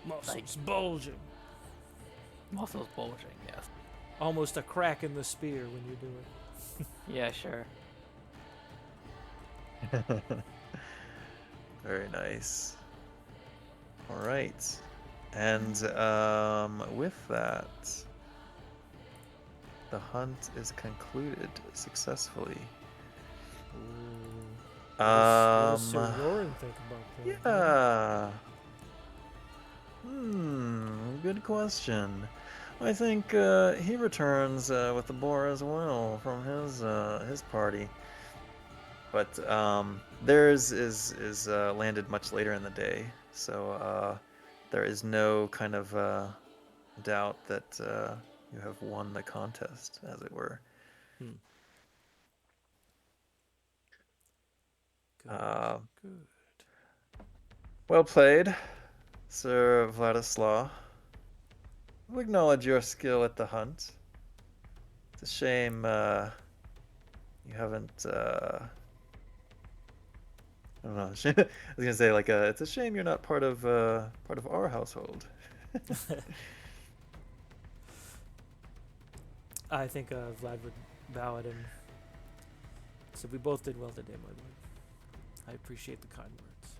Muscles bulging. muscles bulging. Yes. Almost a crack in the spear when you do it. Yeah, sure. Very nice. All right. And with that, the hunt is concluded successfully. What does Sir Roran think about that? Yeah. Good question. I think he returns with the boar as well from his party. But theirs is landed much later in the day, so there is no kind of doubt that you have won the contest, as it were. Good. Good. Well played, Sir Vladislav. We'll acknowledge your skill at the hunt. It's a shame you haven't. I don't know. I was gonna say like it's a shame you're not part of our household. I think Vlad would bow at him. So we both did well today, my lord. I appreciate the kind words.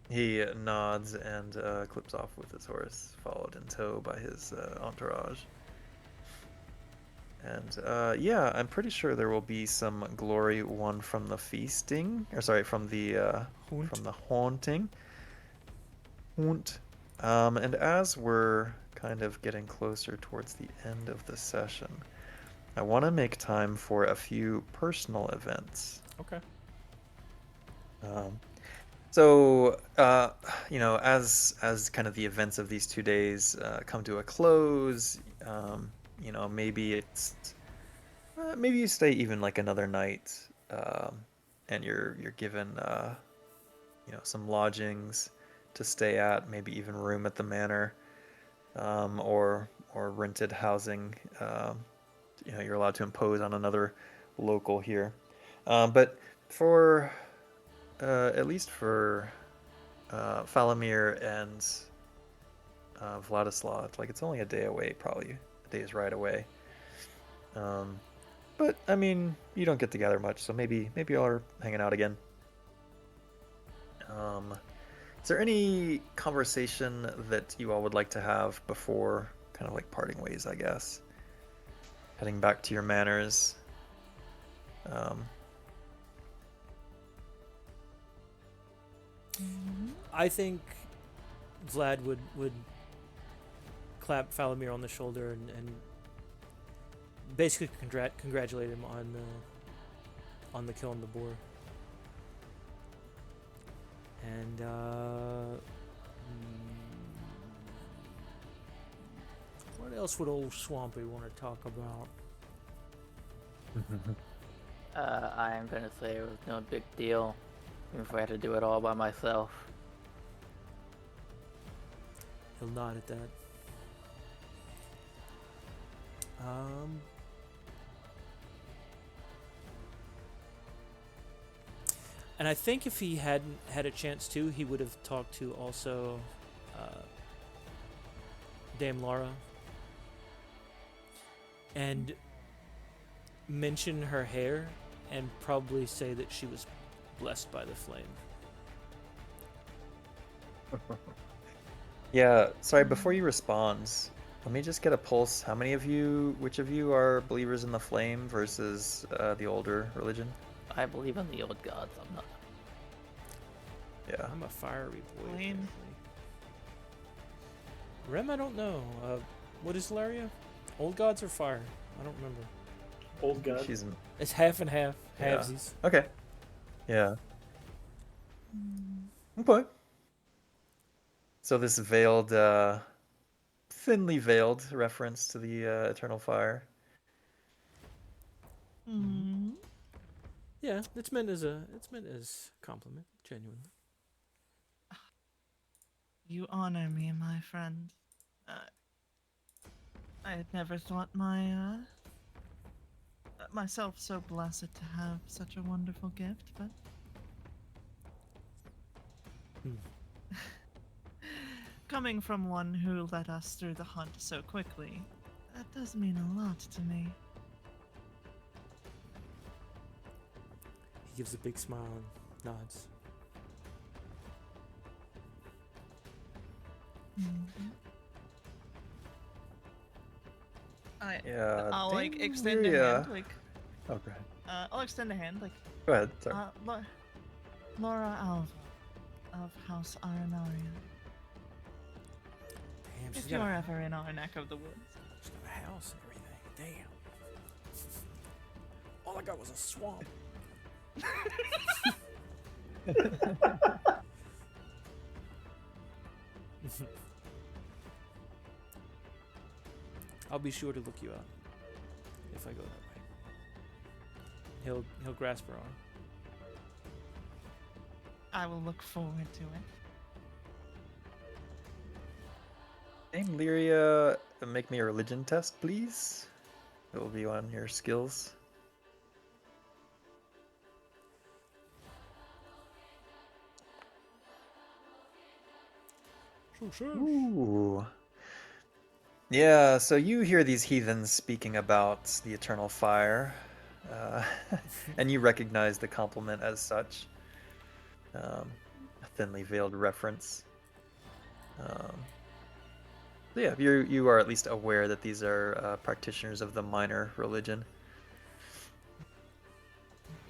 He nods and clips off with his horse, followed in tow by his entourage. And yeah, I'm pretty sure there will be some glory won from the feasting, or sorry, from the haunting. Haunt. And as we're kind of getting closer towards the end of the session, I want to make time for a few personal events. Okay. So, as kind of the events of these 2 days come to a close, maybe you stay even like another night, and you're given some lodgings to stay at, maybe even room at the manor, or rented housing. You're allowed to impose on another local here, but for at least for Falamir and Vladislav, it's only a day away, probably a day's ride away. But I mean, you don't get together much, so maybe y'all are hanging out again. Is there any conversation that you all would like to have before kind of like parting ways, I guess? Heading back to your manors. I think Vlad would clap Falamir on the shoulder and basically congratulate him on the kill on the boar. And what else would old Swampy want to talk about? I am gonna say it was no big deal, even if I had to do it all by myself. He'll nod at that. And I think if he hadn't had a chance to, he would have talked to also Dame Laura and mention her hair and probably say that she was blessed by the flame. Yeah, sorry, before you respond, let me just get a pulse. Which of you are believers in the flame versus the older religion? I believe in the old gods. I'm not. Yeah. I'm a fiery boy. Flame. apparently. Rem, I don't know. What is Laria? Old gods or fire? I don't remember. Old god. She's It's half and half. Yeah. Halvesies. okay. Yeah. Okay. So this veiled, thinly veiled reference to the eternal fire. Hmm. Yeah, it's meant as a compliment, genuinely. You honor me, my friend. I had never thought myself so blessed to have such a wonderful gift, but coming from one who led us through the hunt so quickly, that does mean a lot to me. He gives a big smile and nods. Yeah. I'll like Dame extend a Lyria- hand, like Oh, go ahead. I'll extend a hand, like Go ahead. Sorry. Laura Alva of House Arenaria. Damn, If you're ever in our neck of the woods. she's got a house and everything. Damn. All I got was a swamp. I'll be sure to look you up if I go that way. He'll grasp her arm. I will look forward to it. Dame Lyria, make me a religion test, please. It will be on your skills. Ooh. Yeah, so you hear these heathens speaking about the eternal fire, and you recognize the compliment as such. thinly veiled reference. So yeah, you are at least aware that these are practitioners of the minor religion,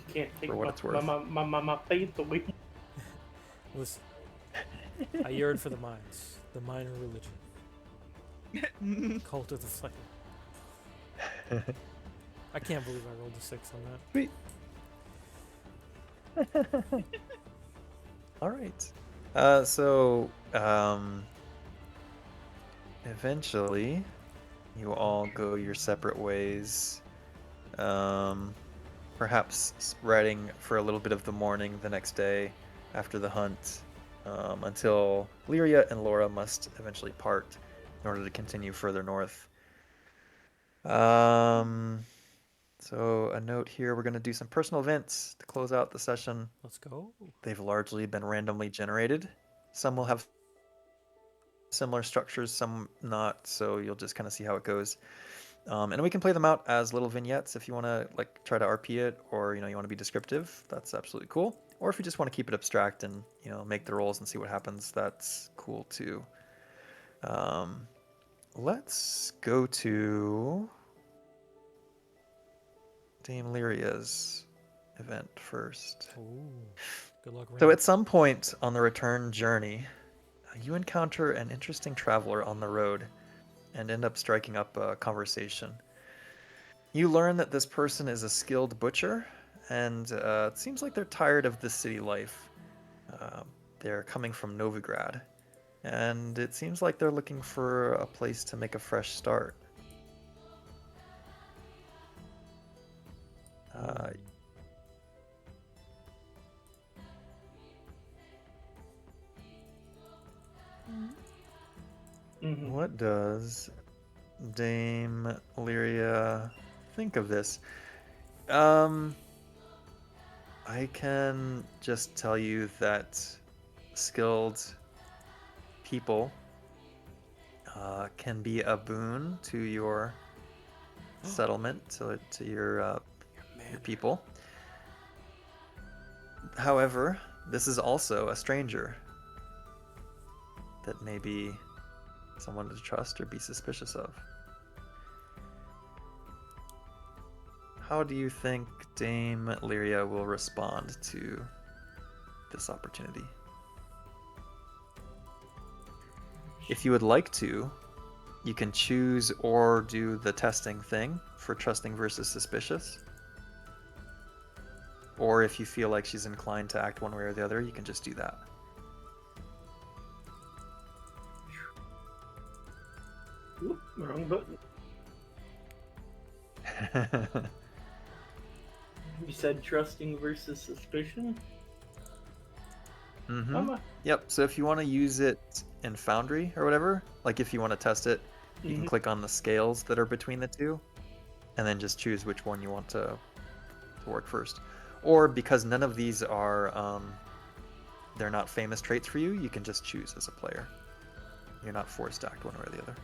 You can't take for what it's worth. my faith away. Listen, I yearn for the mines, the minor religion, cult of the flame. I can't believe I rolled a 6 on that. Sweet. All right. So eventually, you all go your separate ways. Perhaps riding for a little bit of the morning the next day after the hunt, until Lyria and Laura must eventually part in order to continue further north. So a note here, we're going to do some personal events to close out the session. Let's go. They've largely been randomly generated. Some will have similar structures, some not, so you'll just kind of see how it goes. And we can play them out as little vignettes if you want to like try to RP it, or you want to be descriptive. That's absolutely cool. Or if you just want to keep it abstract and make the rolls and see what happens, that's cool too. Let's go to Dame Lyria's event first. Ooh, good luck. So at some point on the return journey, you encounter an interesting traveler on the road and end up striking up a conversation. You learn that this person is a skilled butcher, and it seems like they're tired of the city life. They're coming from Novigrad, and it seems like they're looking for a place to make a fresh start. What does Dame Lyria think of this? I can just tell you that skilled people can be a boon to your settlement, to your people. However, this is also a stranger that may be someone to trust or be suspicious of. How do you think Dame Lyria will respond to this opportunity? If you would like to, you can choose or do the testing thing for trusting versus suspicious. Or if you feel like she's inclined to act one way or the other, you can just do that. Oop, wrong button. You said trusting versus suspicion? Mm-hmm. Yep, so if you want to use it in Foundry or whatever, like if you want to test it, you can click on the scales that are between the two, and then just choose which one you want to work first. Or because none of these are, they're not famous traits for you, you can just choose as a player. You're not forced to act one way or the other.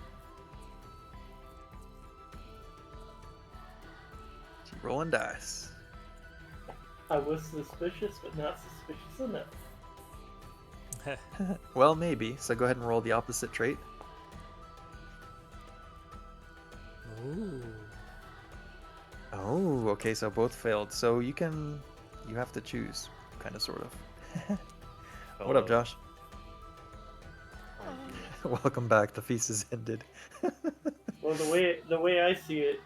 Keep rolling dice. I was suspicious, but not suspicious enough. Well, maybe. So go ahead and roll the opposite trait. Ooh. Oh, okay, so both failed. So you have to choose, kind of, sort of. What up, Josh? Welcome back. The feast is ended. Well, the way I see it,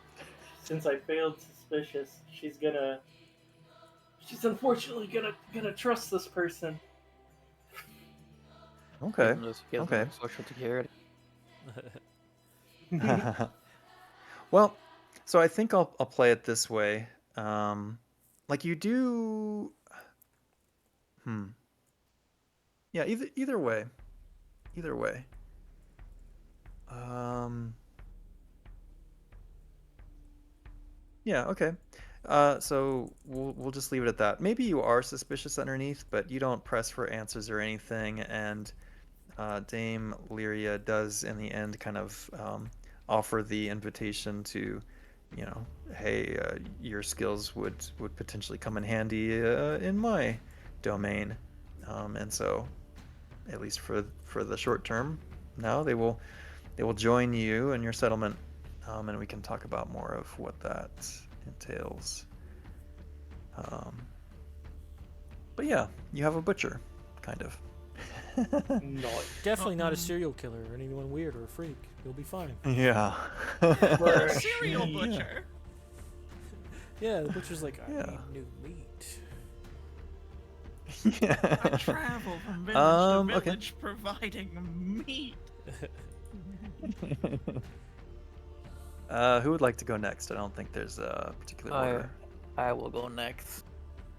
since I failed suspicious, she's unfortunately gonna trust this person. Okay. Okay. Social security. Well, so I think I'll play it this way. Like you do. Yeah. Either way. Either way. Yeah. Okay. So we'll just leave it at that. Maybe you are suspicious underneath, but you don't press for answers or anything, and Dame Lyria does in the end kind of offer the invitation to, hey, your skills would potentially come in handy in my domain, and so at least for the short term. Now they will join you in your settlement, and we can talk about more of what that entails. But yeah, you have a butcher, kind of. Nice. Definitely not a serial killer or anyone weird or a freak. You'll be fine. Yeah. For A serial she- butcher. Yeah, the butcher's like, I Yeah. need new meat. I Yeah. travel from village to Okay. village providing meat. Who would like to go next? I don't think there's a particular order. I will go next.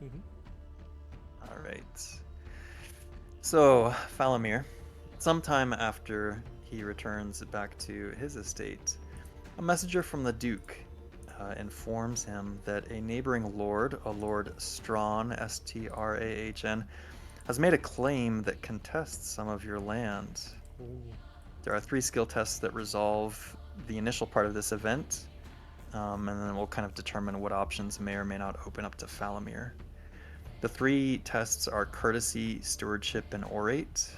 All right. So, Falamir, sometime after he returns back to his estate, a messenger from the Duke informs him that a neighboring lord, a Lord Strawn, Strahn, has made a claim that contests some of your land. Ooh. There are 3 skill tests that resolve the initial part of this event, and then we'll kind of determine what options may or may not open up to Falamir. The 3 tests are Courtesy, Stewardship, and Orate.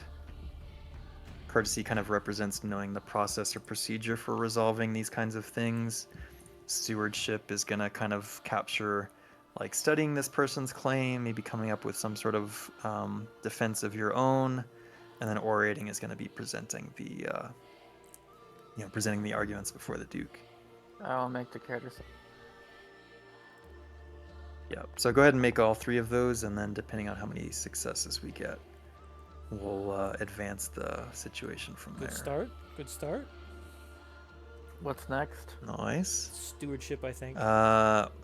Courtesy kind of represents knowing the process or procedure for resolving these kinds of things. Stewardship is going to kind of capture like studying this person's claim, maybe coming up with some sort of defense of your own. And then orating is going to be presenting the presenting the arguments before the Duke. I'll make the courtesy. Yeah, so go ahead and make all 3 of those, and then depending on how many successes we get, we'll advance the situation from Good there. start. Good start. What's next? Nice. Stewardship, I think.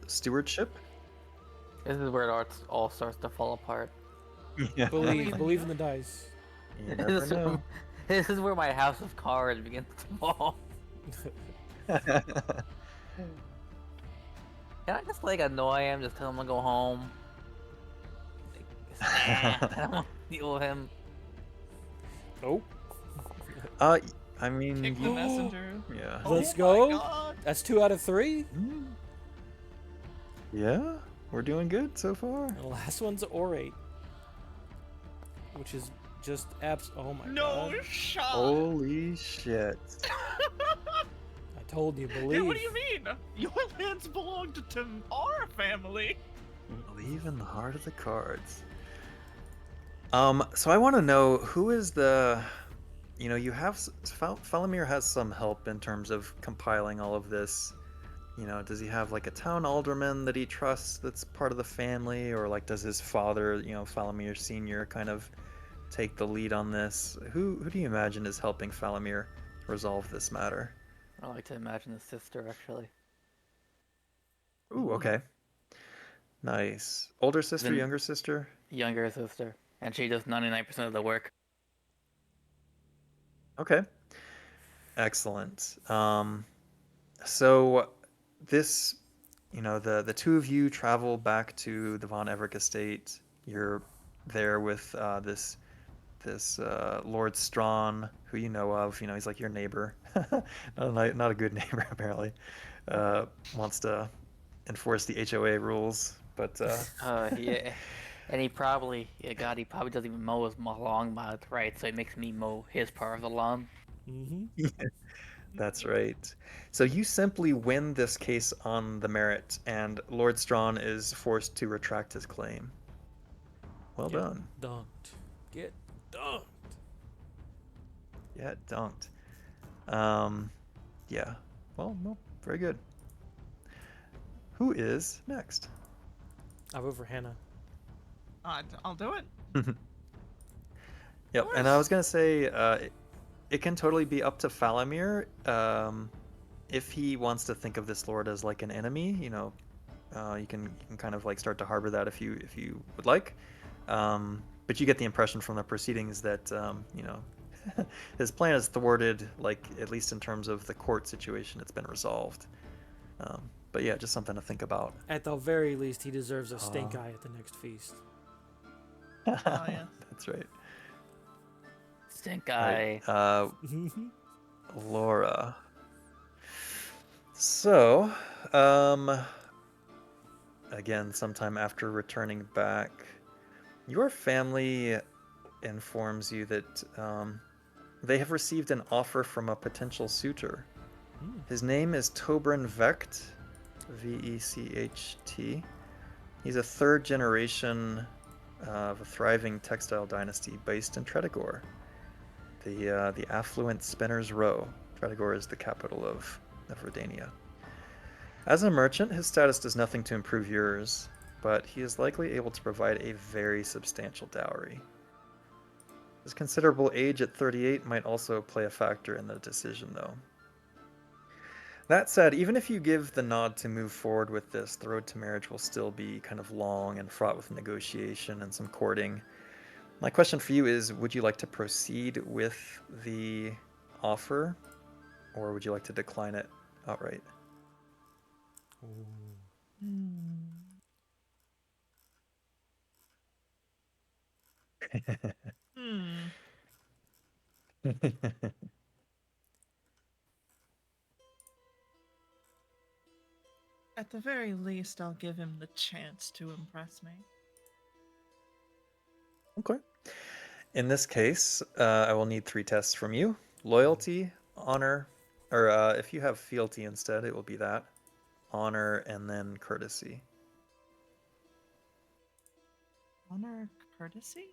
Stewardship? This is where it all starts to fall apart. Yeah. Believe in the dice. You never know. This is where my house of cards begins to fall. Can I just like annoy him, just tell him to go home? I don't want to deal with him. Nope. I mean, Kick the you, messenger. yeah. Let's Oh go. my God. That's 2 out of 3. Yeah, we're doing good so far. And the last one's orate, which is just oh my No god. shot. Holy shit. I told you, believe. Yeah, what do you mean? Your lands belong to our family. Believe in the heart of the cards. So I want to know who is the, you have Falamir has some help in terms of compiling all of this. Does he have like a town alderman that he trusts that's part of the family, or like does his father, Falamir Senior, kind of take the lead on this? Who do you imagine is helping Falamir resolve this matter? I like to imagine his sister, actually. Ooh, okay. Nice. Older sister, Then- younger sister? Younger sister. And she does 99% of the work. Okay. Excellent. So this, the 2 of you travel back to the Von Everett estate. You're there with this Lord Strawn, who you know of. He's like your neighbor. Not a good neighbor, apparently. Wants to enforce the HOA rules, but Yeah. And he probably doesn't even mow his lawn by right, so he makes me mow his part of the lawn. Mm-hmm. that's right. So you simply win this case on the merit, and Lord Strawn is forced to retract his claim. Well Get done. dunked. Get dunked. Yeah, dunked. Yeah. Well, very good. Who is next? I vote for Hannah. I'll do it. Yep, and I was gonna say, it can totally be up to Falamir, if he wants to think of this lord as like an enemy. You can kind of like start to harbor that if you would like. But you get the impression from the proceedings that his plan is thwarted, like at least in terms of the court situation, it's been resolved. But yeah, just something to think about. At the very least, he deserves a stink eye at the next feast. Oh yeah. That's right. Stink Right. eye. Laura. So, again, sometime after returning back, your family informs you that they have received an offer from a potential suitor. His name is Tobrin Vecht, Vecht. He's a third generation of a thriving textile dynasty based in Tredegor, the affluent Spinner's Row. Tredegor is the capital of Redania. As a merchant, his status does nothing to improve yours, but he is likely able to provide a very substantial dowry. His considerable age at 38 might also play a factor in the decision, though. That said, even if you give the nod to move forward with this, the road to marriage will still be kind of long and fraught with negotiation and some courting. My question for you is, would you like to proceed with the offer, or would you like to decline it outright? Hmm. At the very least, I'll give him the chance to impress me. Okay. In this case, I will need 3 tests from you. Loyalty, honor, or if you have fealty instead, it will be that. Honor, and then courtesy. Honor, courtesy?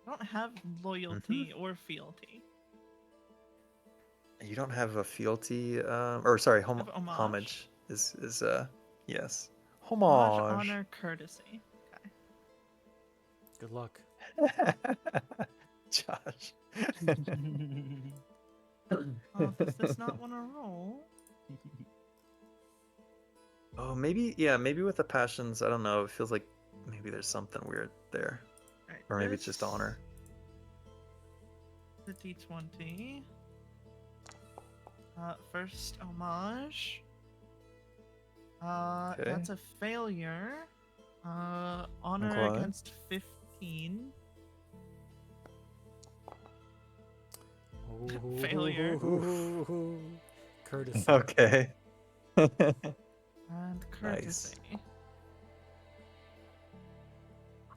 I don't have loyalty or fealty. You don't have a fealty, or sorry, I have homage. homage is yes. Homage, Homage. honor, courtesy. Okay. Good luck. Josh. Does this not want to roll? Oh, maybe with the passions, I don't know. It feels like maybe there's something weird there. Right, Or maybe it's just honor. The D20. First homage. Okay. That's a failure. Honor Okay. against 15. Failure. Courtesy. Okay. And courtesy.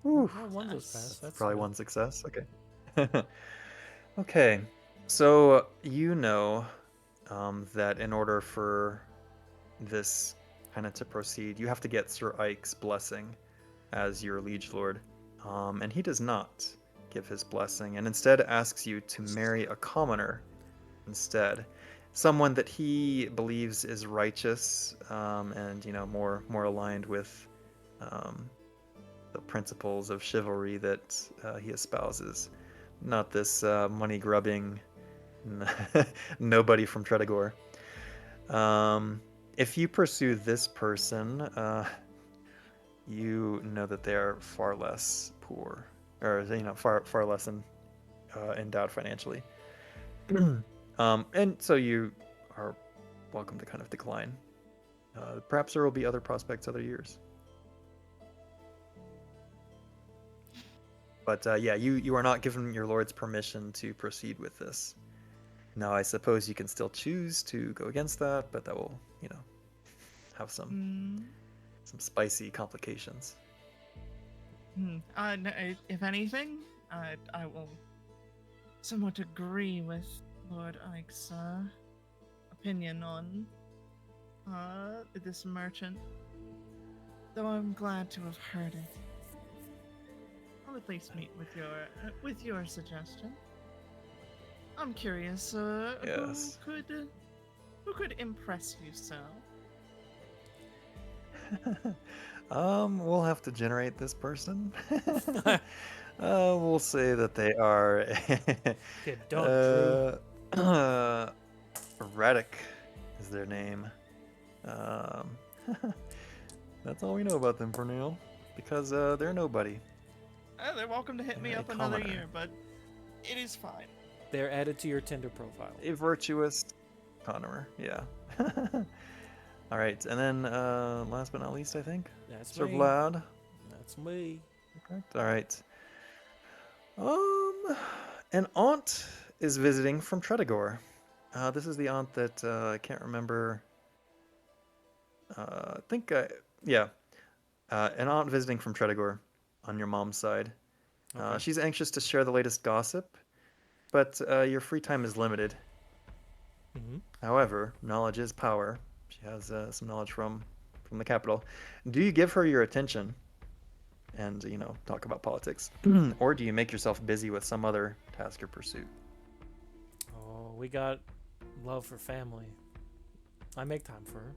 Whew. Oh, one of those pass. That's Probably good. one success. Okay. Okay. So you know that in order for this kind of to proceed, you have to get Sir Ike's blessing as your liege lord, and he does not give his blessing, and instead asks you to marry a commoner instead, someone that he believes is righteous, and more aligned with the principles of chivalry that he espouses. Not this money grubbing nobody from Tredegor. If you pursue this person, you know that they are far less poor, or far less endowed financially. And so you are welcome to kind of decline. Perhaps there will be other prospects other years. But yeah, you are not given your lord's permission to proceed with this. Now, I suppose you can still choose to go against that, but that will, have some spicy complications. No, if anything, I will somewhat agree with Lord Ike's opinion on this merchant, though I'm glad to have heard it. I'll at least meet with your suggestion. I'm curious, Yes. who could impress you so? We'll have to generate this person. We'll say that they are Okay, don't, Drew. Radic is their name. That's all we know about them for now, because they're nobody. They're welcome to hit me A up another commoner. year, but it is fine. They're added to your Tinder profile. A virtuous connorer, yeah. All right, and then last but not least, I think, That's Sir me. Vlad. That's me. Correct. All right. An aunt is visiting from Tredegor. This is the aunt that I can't remember. Yeah. An aunt visiting from Tredegor on your mom's side. Okay. She's anxious to share the latest gossip, but your free time is limited. Mm-hmm. However, knowledge is power. She has some knowledge from the capital. Do you give her your attention and, talk about politics? Or do you make yourself busy with some other task or pursuit? Oh, we got love for family. I make time for her.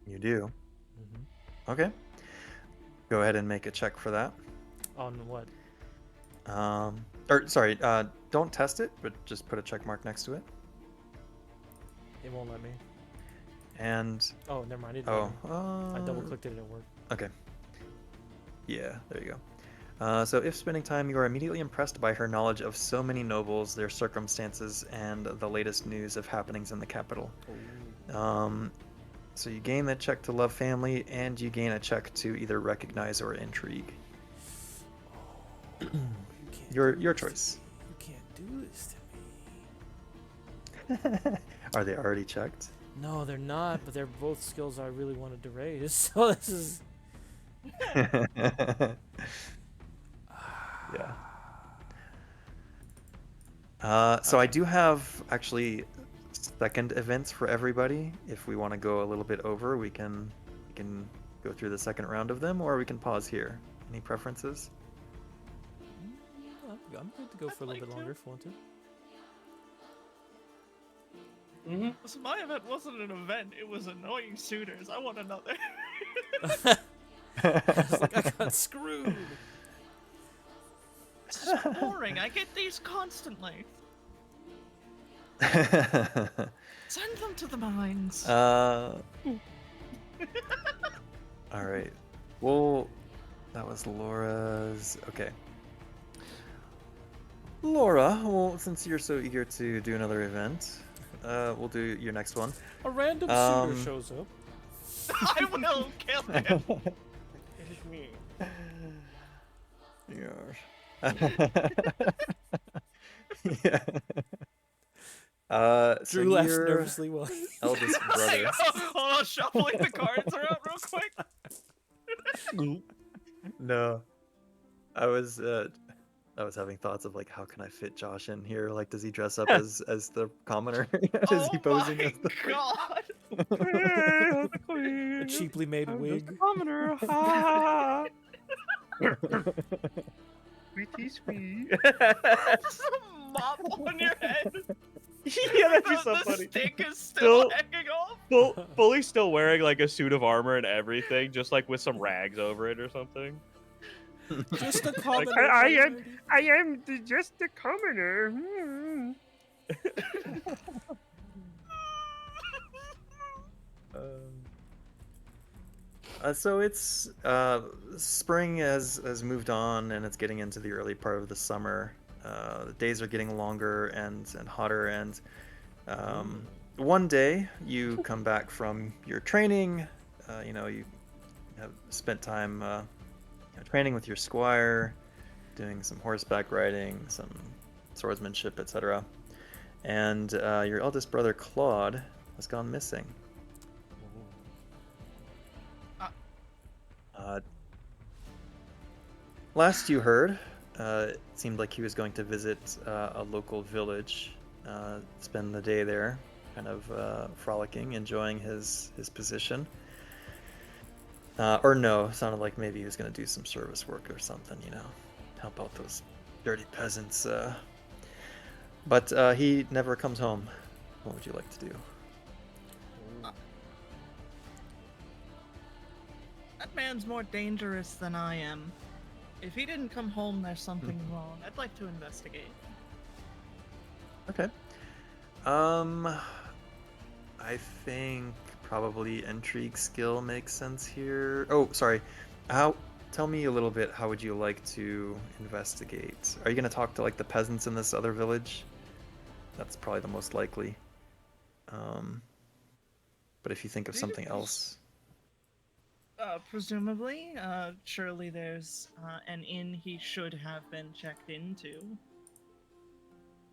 You do. Mm-hmm. Okay. Go ahead and make a check for that. On what? Or sorry, don't test it, but just put a check mark next to it. It won't let me. And Oh, never mind. It oh, didn't. I double clicked it and it worked. okay. Yeah, there you go. So if spending time, you are immediately impressed by her knowledge of so many nobles, their circumstances, and the latest news of happenings in the capital. So you gain that check to love family, and you gain a check to either recognize or intrigue. You can't Your do this to choice. me. You can't do this to me. Are they already checked? No, they're not, but they're both skills I really wanted to raise. So this is. Yeah. So I do have actually second events for everybody. If we want to go a little bit over, we can go through the second round of them, or we can pause here. Any preferences? I'm good to go for a little bit longer if you want to. Mm-hmm. So my event wasn't an event, it was annoying suitors. I want another. It's like I got screwed. This is boring. I get these constantly. Send them to the mines. All right. Well, that was Laura's. Okay. Laura, well, since you're so eager to do another event, we'll do your next one. A random Um, suitor shows up. I will kill him. It is me. Yeah. So Drew laughs your nervously while eldest brother. Hold on, shuffling the cards around real quick. No, I was having thoughts of like, how can I fit Josh in here? Like, does he dress up as the commoner? Is he posing my as the? god! a cheaply made wig. Commoner. Ha! Sweetie sweet. Just a mop on your head. Yeah, that'd be so The funny. stick is still Still- hanging off. Fully still wearing like a suit of armor and everything, just like with some rags over it or something. Just a commoner. I am- lady. I am just a commoner. Hmm. So it's spring has moved on, and it's getting into the early part of the summer. The days are getting longer and hotter, and one day you come back from your training. You have spent time training with your squire, doing some horseback riding, some swordsmanship, etc. And your eldest brother Claude has gone missing. Last you heard, it seemed like he was going to visit a local village, spend the day there, kind of frolicking, enjoying his position. Or no, it sounded like maybe he was going to do some service work or something, help out those dirty peasants. But he never comes home. What would you like to do? That man's more dangerous than I am. If he didn't come home, there's something wrong. I'd like to investigate. Okay. I think probably intrigue skill makes sense here. Oh, sorry. Tell me a little bit, how would you like to investigate? Are you going to talk to like the peasants in this other village? That's probably the most likely. But if you think of something else. Presumably, surely there's an inn he should have been checked into.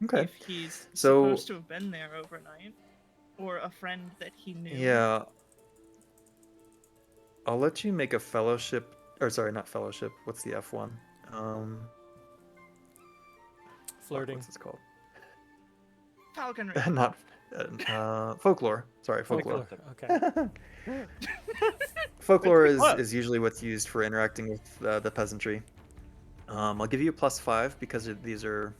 Okay. If he's So- supposed to have been there overnight. Or a friend that he knew. Yeah. I'll let you make a fellowship, or sorry, not fellowship. What's the F1? Flirting. What's this called? Falconry. Not folklore. Sorry, folklore. Folklore. Okay. Folklore It's close. is usually what's used for interacting with the peasantry. I'll give you a +5 because these are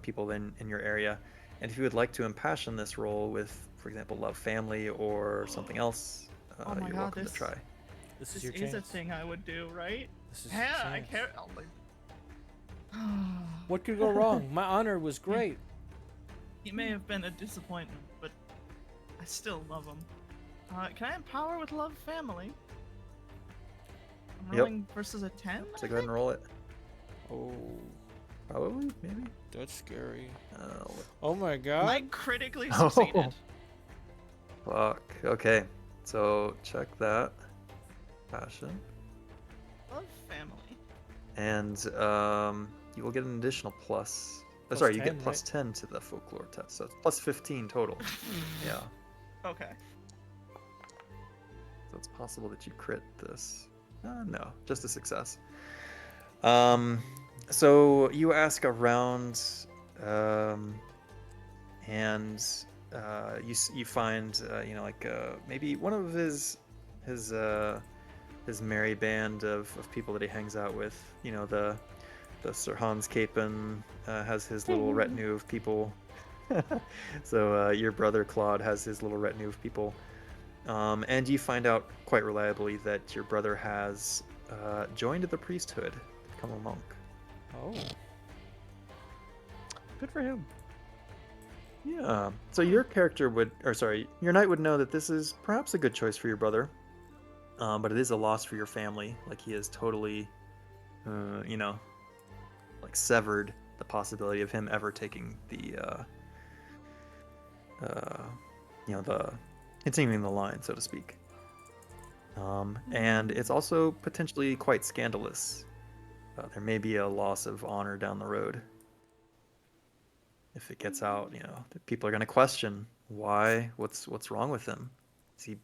people in your area. And if you would like to impassion this role with, for example, love family or something else, Oh my you're God, welcome to this- try. This This is your is a chance. thing I would do, right? This is your Yeah, I chance. care. Oh my... What could go wrong? My honor was great. He may have been a disappointment, but I still love him. Can I empower with love family? I'm Yep. rolling versus a 10? So go ahead and roll it. Oh, Probably, maybe. that's scary. Oh, Oh my I god. critically Oh. succeeded. fuck. Okay, so check that. Passion. Love family. And you will get an additional plus. Plus Sorry, you 10, get plus 10 to the folklore test, so it's plus 15 total. Yeah, Okay. so it's possible that you crit this. No, just a success. So you ask around, and you find maybe one of his merry band of people that he hangs out with. You know, the Sir Hans Capen has his little retinue of people. So your brother Claude has his little retinue of people. And you find out quite reliably that your brother has joined the priesthood, become a monk. Oh. Good for him. Yeah. So your character your knight would know that this is perhaps a good choice for your brother, but it is a loss for your family. Like he is totally, like severed the possibility of him ever taking the continuing the line, so to speak. And it's also potentially quite scandalous. There may be a loss of honor down the road. If it gets out, that people are going to question why, what's wrong with him?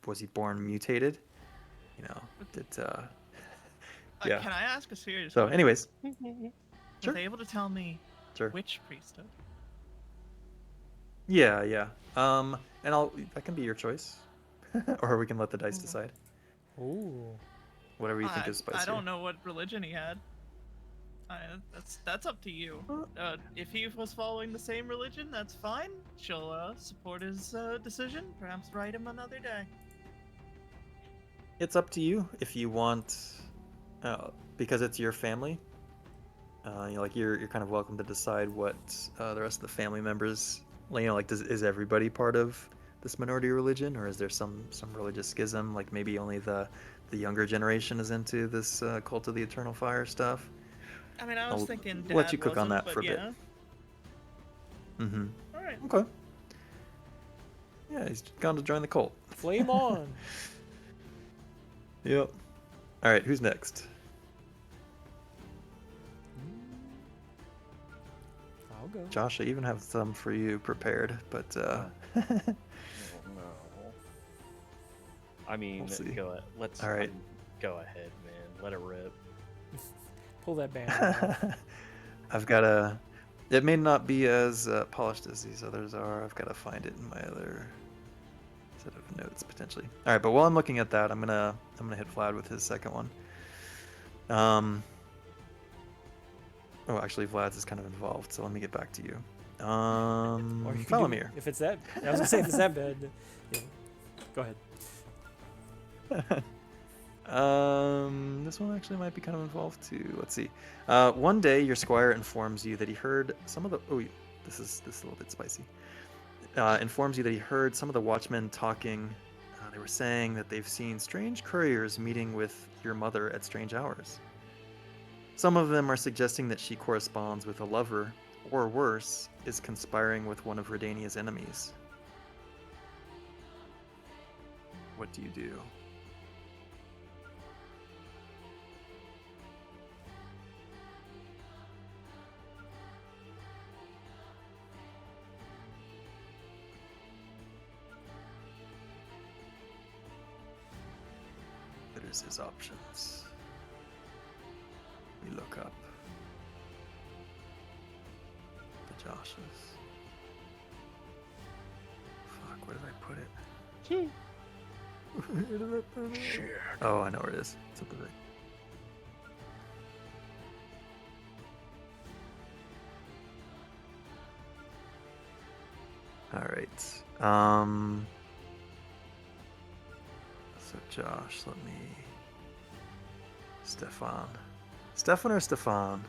Was he born mutated? Yeah. Can I ask a serious So, question? anyways, Are sure. they able to tell me Sure. which priesthood? Yeah. And that can be your choice, or we can let the dice decide. Ooh. Whatever you think is spicier. I don't know what religion he had. That's up to you. If he was following the same religion, that's fine. She'll support his decision. Perhaps write him another day. It's up to you if you want, because it's your family. You're kind of welcome to decide what the rest of the family members, is everybody part of this minority religion, or is there some religious schism? Like maybe only the younger generation is into this cult of the eternal fire stuff. I mean, I was I'll thinking let Dad you cook on wasn't, that for a but bit. yeah. Mm-hmm. All right. Okay. Yeah, he's gone to join the cult. Flame on. Yep. All right, who's next? I'll go. Josh, I even have some for you prepared, but Oh, no. I mean, We'll see. go ahead. Let's All right. go ahead, man. Let it rip. Pull that band off. I've got a. It may not be as polished as these others are. I've got to find it in my other set of notes potentially. All right, but while I'm looking at that, I'm gonna hit Vlad with his second one. Oh, actually, Vlad's is kind of involved, so let me get back to you. Or you could do- Falamir. If it's that, I was gonna say if it's that bad. Yeah. Go ahead. This one actually might be kind of involved too. Let's see. One day, your squire informs you that he heard some of the. Oh, this is a little bit spicy. Informs you that he heard some of the watchmen talking. They were saying that they've seen strange couriers meeting with your mother at strange hours. Some of them are suggesting that she corresponds with a lover, or worse, is conspiring with one of Redania's enemies. What do you do? There's his options. We look up. Josh's. Fuck, where did I put it? Where did I put it? Oh, I know where it is. It's at the right. All right. So Josh, let me. Stefan. Stefan or Stefan?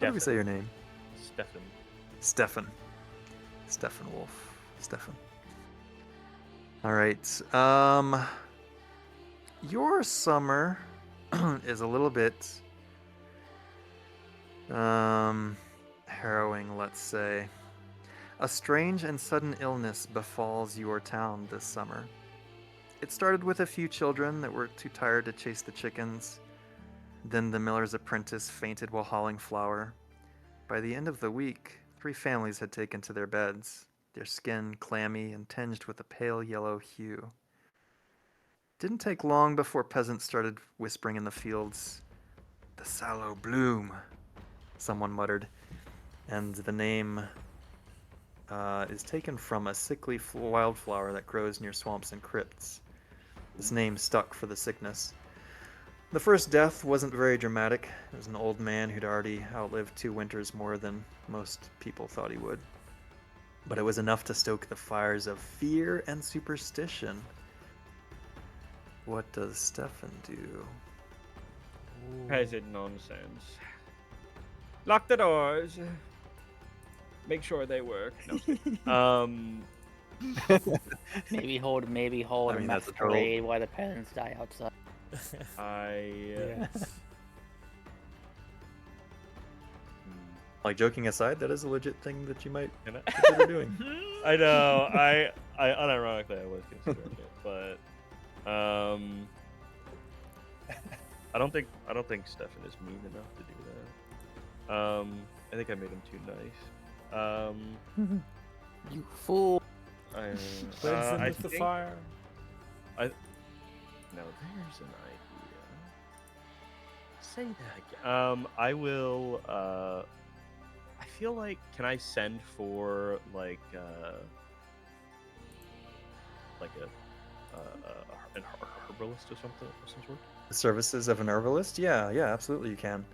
How do we say your name? Stefan. Stefan. Stefan Wolf. Stefan. All right. Your summer is a little bit harrowing, let's say. A strange and sudden illness befalls your town this summer. It started with a few children that were too tired to chase the chickens. Then the miller's apprentice fainted while hauling flour. By the end of the week, 3 families had taken to their beds, their skin clammy and tinged with a pale yellow hue. Didn't take long before peasants started whispering in the fields, "The sallow bloom," someone muttered, and the name is taken from a sickly wildflower that grows near swamps and crypts. This name stuck for the sickness. The first death wasn't very dramatic. It was an old man who'd already outlived 2 winters more than most people thought he would. But it was enough to stoke the fires of fear and superstition. What does Stefan do? Peasant nonsense. Lock the doors. Make sure they work. No. Maybe hold I mean, a that's a masquerade while the peasants die outside. Yes. Like, joking aside, that is a legit thing that you might Can I- consider doing. I know. I unironically I was considering it, but I don't think Stefan is mean enough to do that. I think I made him too nice. You fool! Cleanse them I with the think- fire. No, there's an idea. Say that again. I will. I feel like, can I send for like an herbalist or something of some sort? The services of an herbalist? Yeah, absolutely you can.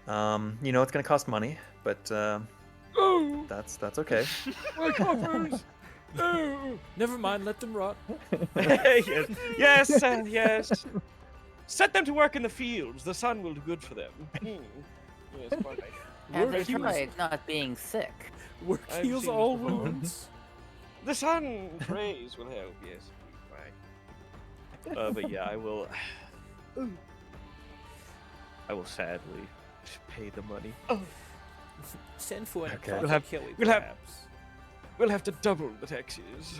You know it's gonna cost money, but that's okay. My coffers! No, never mind. Let them rot. yes, yes. Set them to work in the fields. The sun will do good for them. Yes, quite right. And Work they heals, tried not being sick. work I've heals seen this all before. wounds. The sun's rays will help. Yes, right. But yeah, I will. I will sadly pay the money. Send for an Okay. apothecary, we'll have- perhaps. We'll have to double the taxes.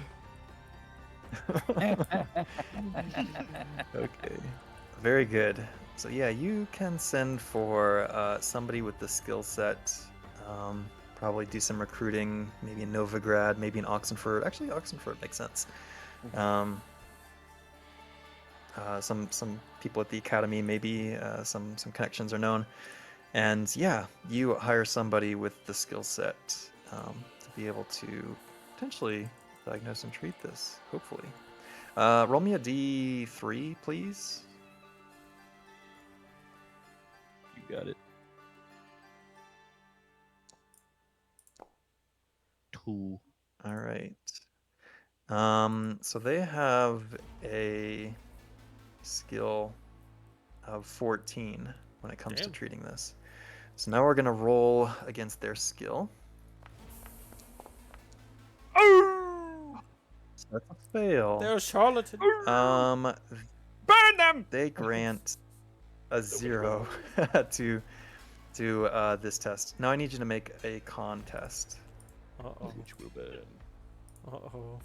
Okay. Very good. So yeah, you can send for somebody with the skill set. Probably do some recruiting, maybe in Novigrad, maybe in Oxenford. Actually, Oxenford makes sense. Some people at the academy, maybe some connections are known. And yeah, you hire somebody with the skill set to be able to potentially diagnose and treat this, hopefully. Roll me a D3, please. You got it. 2. All right. So they have a skill of 14 when it comes to Damn. treating this. So now we're gonna roll against their skill. So that's a fail. They're a charlatan. Burn them! They grant a 0 to this test. Now I need you to make a con test. Uh-oh. Which will burn. Uh-oh.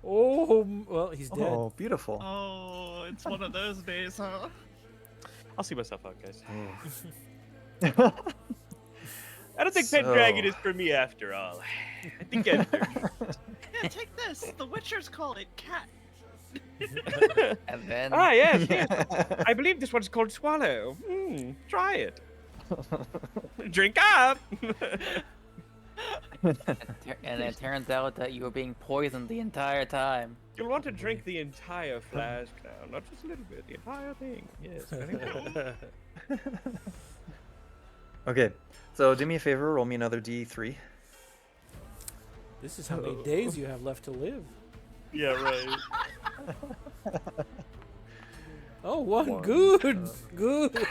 Oh, well, he's dead. Oh, beautiful. Oh, it's one of those days, huh? I'll see myself out, guys. Oh. I don't think Pendragon is for me after all. I think I'm Yeah, take this. The Witchers call it cat. And then yes, yes. I believe this one's called Swallow. Try it. Drink up. and it turns out that you were being poisoned the entire time. You'll want to drink the entire flask now, not just a little bit, the entire thing. Yes, very well. Okay, so do me a favor, roll me another D3. This is how many days you have left to live. Yeah, right. Oh, one. One. Good. Good.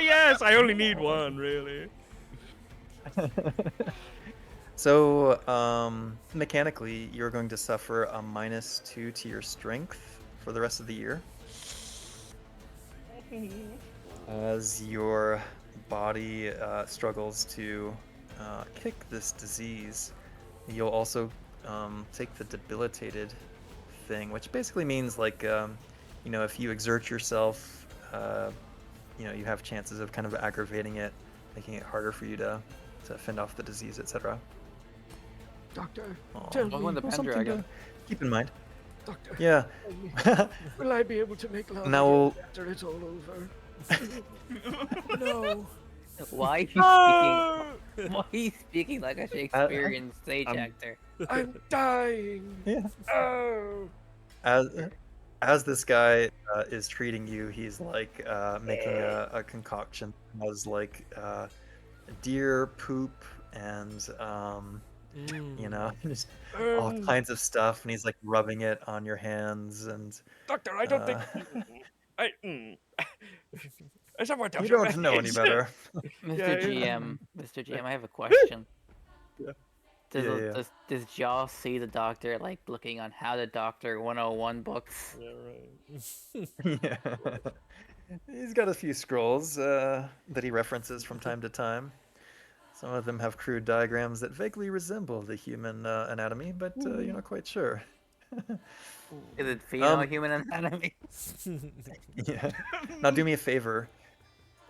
Yes, I only need one, really. So, mechanically, you're going to suffer a -2 to your strength for the rest of the year. As your body struggles to kick this disease, you'll also take the debilitated thing, which basically means like, if you exert yourself, you have chances of kind of aggravating it, making it harder for you to fend off the disease, etc. Doctor, Aw. tell me, Welcome to Well, something Pendragon. to keep in mind. Doctor, Yeah. tell me, will I be able to make love Now again we'll- after it's all over? No. Why are you speaking? Why are you speaking like a Shakespearean stage I'm- actor? I'm dying. Yeah. Oh. As this guy is treating you, he's like making a concoction that has like deer poop and just all kinds of stuff, and he's like rubbing it on your hands, and Doctor, I don't think. Is that what you don't know any better. Mr. Yeah. Mr. GM, I have a question. Yeah. Does, Yeah. does Jaw see the doctor like looking on How to Doctor 101 books? Yeah, right. Yeah. He's got a few scrolls that he references from time to time. Some of them have crude diagrams that vaguely resemble the human anatomy, but you're not quite sure. Is it female human anatomy? Yeah. Now do me a favor.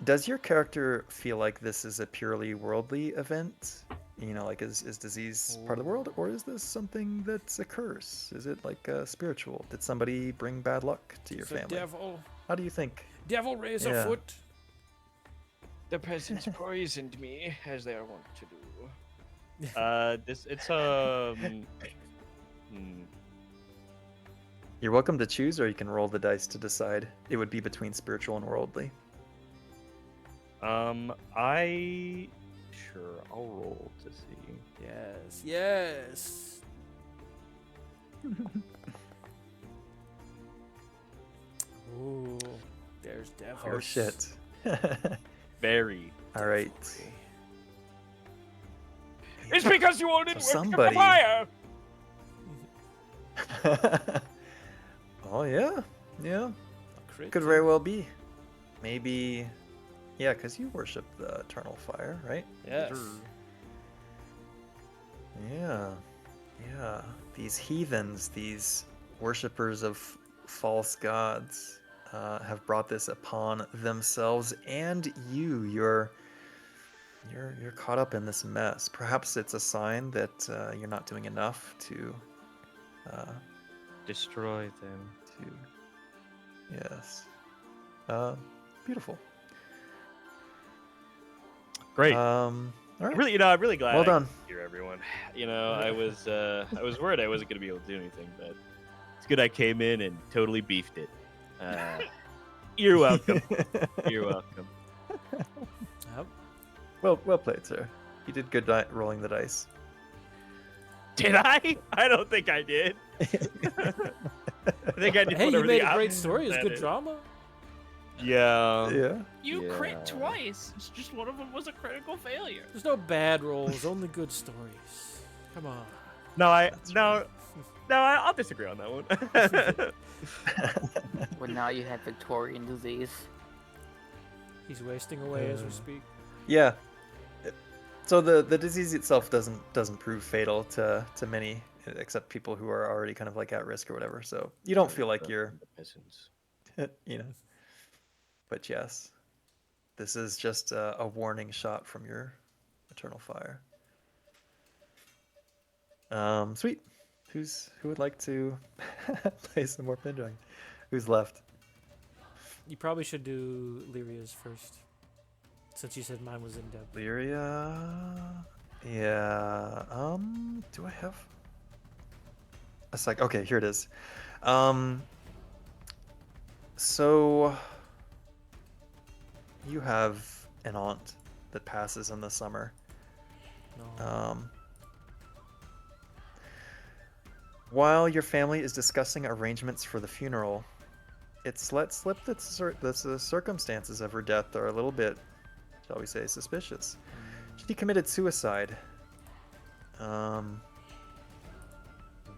Does your character feel like this is a purely worldly event? Like is disease part of the world, or is this something that's a curse? Is it like spiritual? Did somebody bring bad luck to your It's a family? devil. How do you think? Devil raise Yeah. a foot. The peasants poisoned me, as they are wont to do. You're welcome to choose, or you can roll the dice to decide. It would be between spiritual and worldly. Sure, I'll roll to see. Yes. Yes. Ooh. There's devils. Oh shit. Very. All right. It's because you all didn't So work the somebody- fire. Oh yeah, yeah. Crit. Could very well be. Maybe, yeah, because you worship the eternal fire, right? Yes. Yeah, yeah. These heathens, these worshippers of false gods, have brought this upon themselves and you. You're caught up in this mess. Perhaps it's a sign that you're not doing enough to. Destroy them. Yes. Beautiful. Great. All right. Really, I'm really glad. Well I done. could hear everyone. I was worried I wasn't gonna be able to do anything, but it's good I came in and totally beefed it. You're welcome. You're welcome. Yep. Well played, sir. You did good rolling the dice. Did I? I don't think I did. I think I did. Hey, put you everything made a out great story. It's that good is- drama. Yeah. Yeah. You Yeah. crit twice. It's just one of them was a critical failure. There's no bad rolls, only good stories. Come on. I'll disagree on that one. Well, now you have Victorian disease. He's wasting away as we speak. Yeah. So the disease itself doesn't prove fatal to many, except people who are already kind of like at risk or whatever. So you don't feel like you're, peasants. But yes, this is just a warning shot from your eternal fire. Sweet. Who would like to play some more Pendragon? Who's left? You probably should do Lyria's first, since you said mine was in depth. Lyria. Yeah. Do I have a sec? Okay, here it is. So you have an aunt that passes in the summer. No. While your family is discussing arrangements for the funeral, it's let slip that the circumstances of her death are a little bit, shall we say, suspicious. She committed suicide.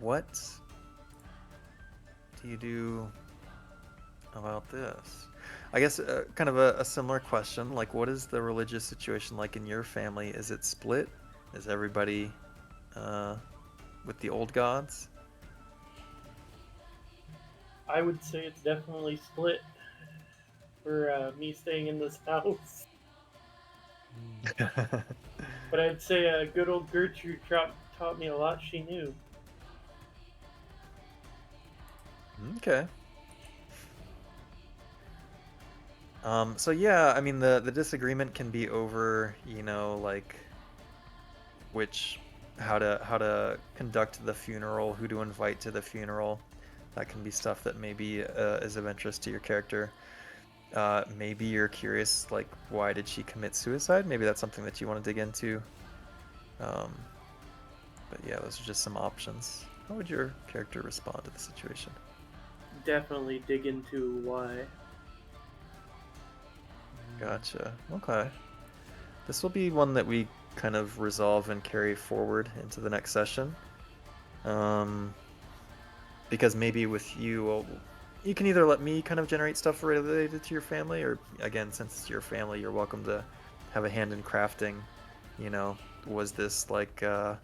What do you do about this? I guess kind of a similar question. Like, what is the religious situation like in your family? Is it split? Is everybody with the old gods? I would say it's definitely split for me staying in this house. But I'd say good old Gertrude taught me a lot she knew. Okay. So yeah, I mean the disagreement can be over, like how to conduct the funeral, who to invite to the funeral. That can be stuff that maybe is of interest to your character. Maybe you're curious, like, why did she commit suicide? Maybe that's something that you want to dig into. But yeah, those are just some options. How would your character respond to the situation? Definitely dig into why. Gotcha. Okay. This will be one that we kind of resolve and carry forward into the next session. Because maybe with you, well, you can either let me kind of generate stuff related to your family, or again, since it's your family, you're welcome to have a hand in crafting. Was this like, yeah.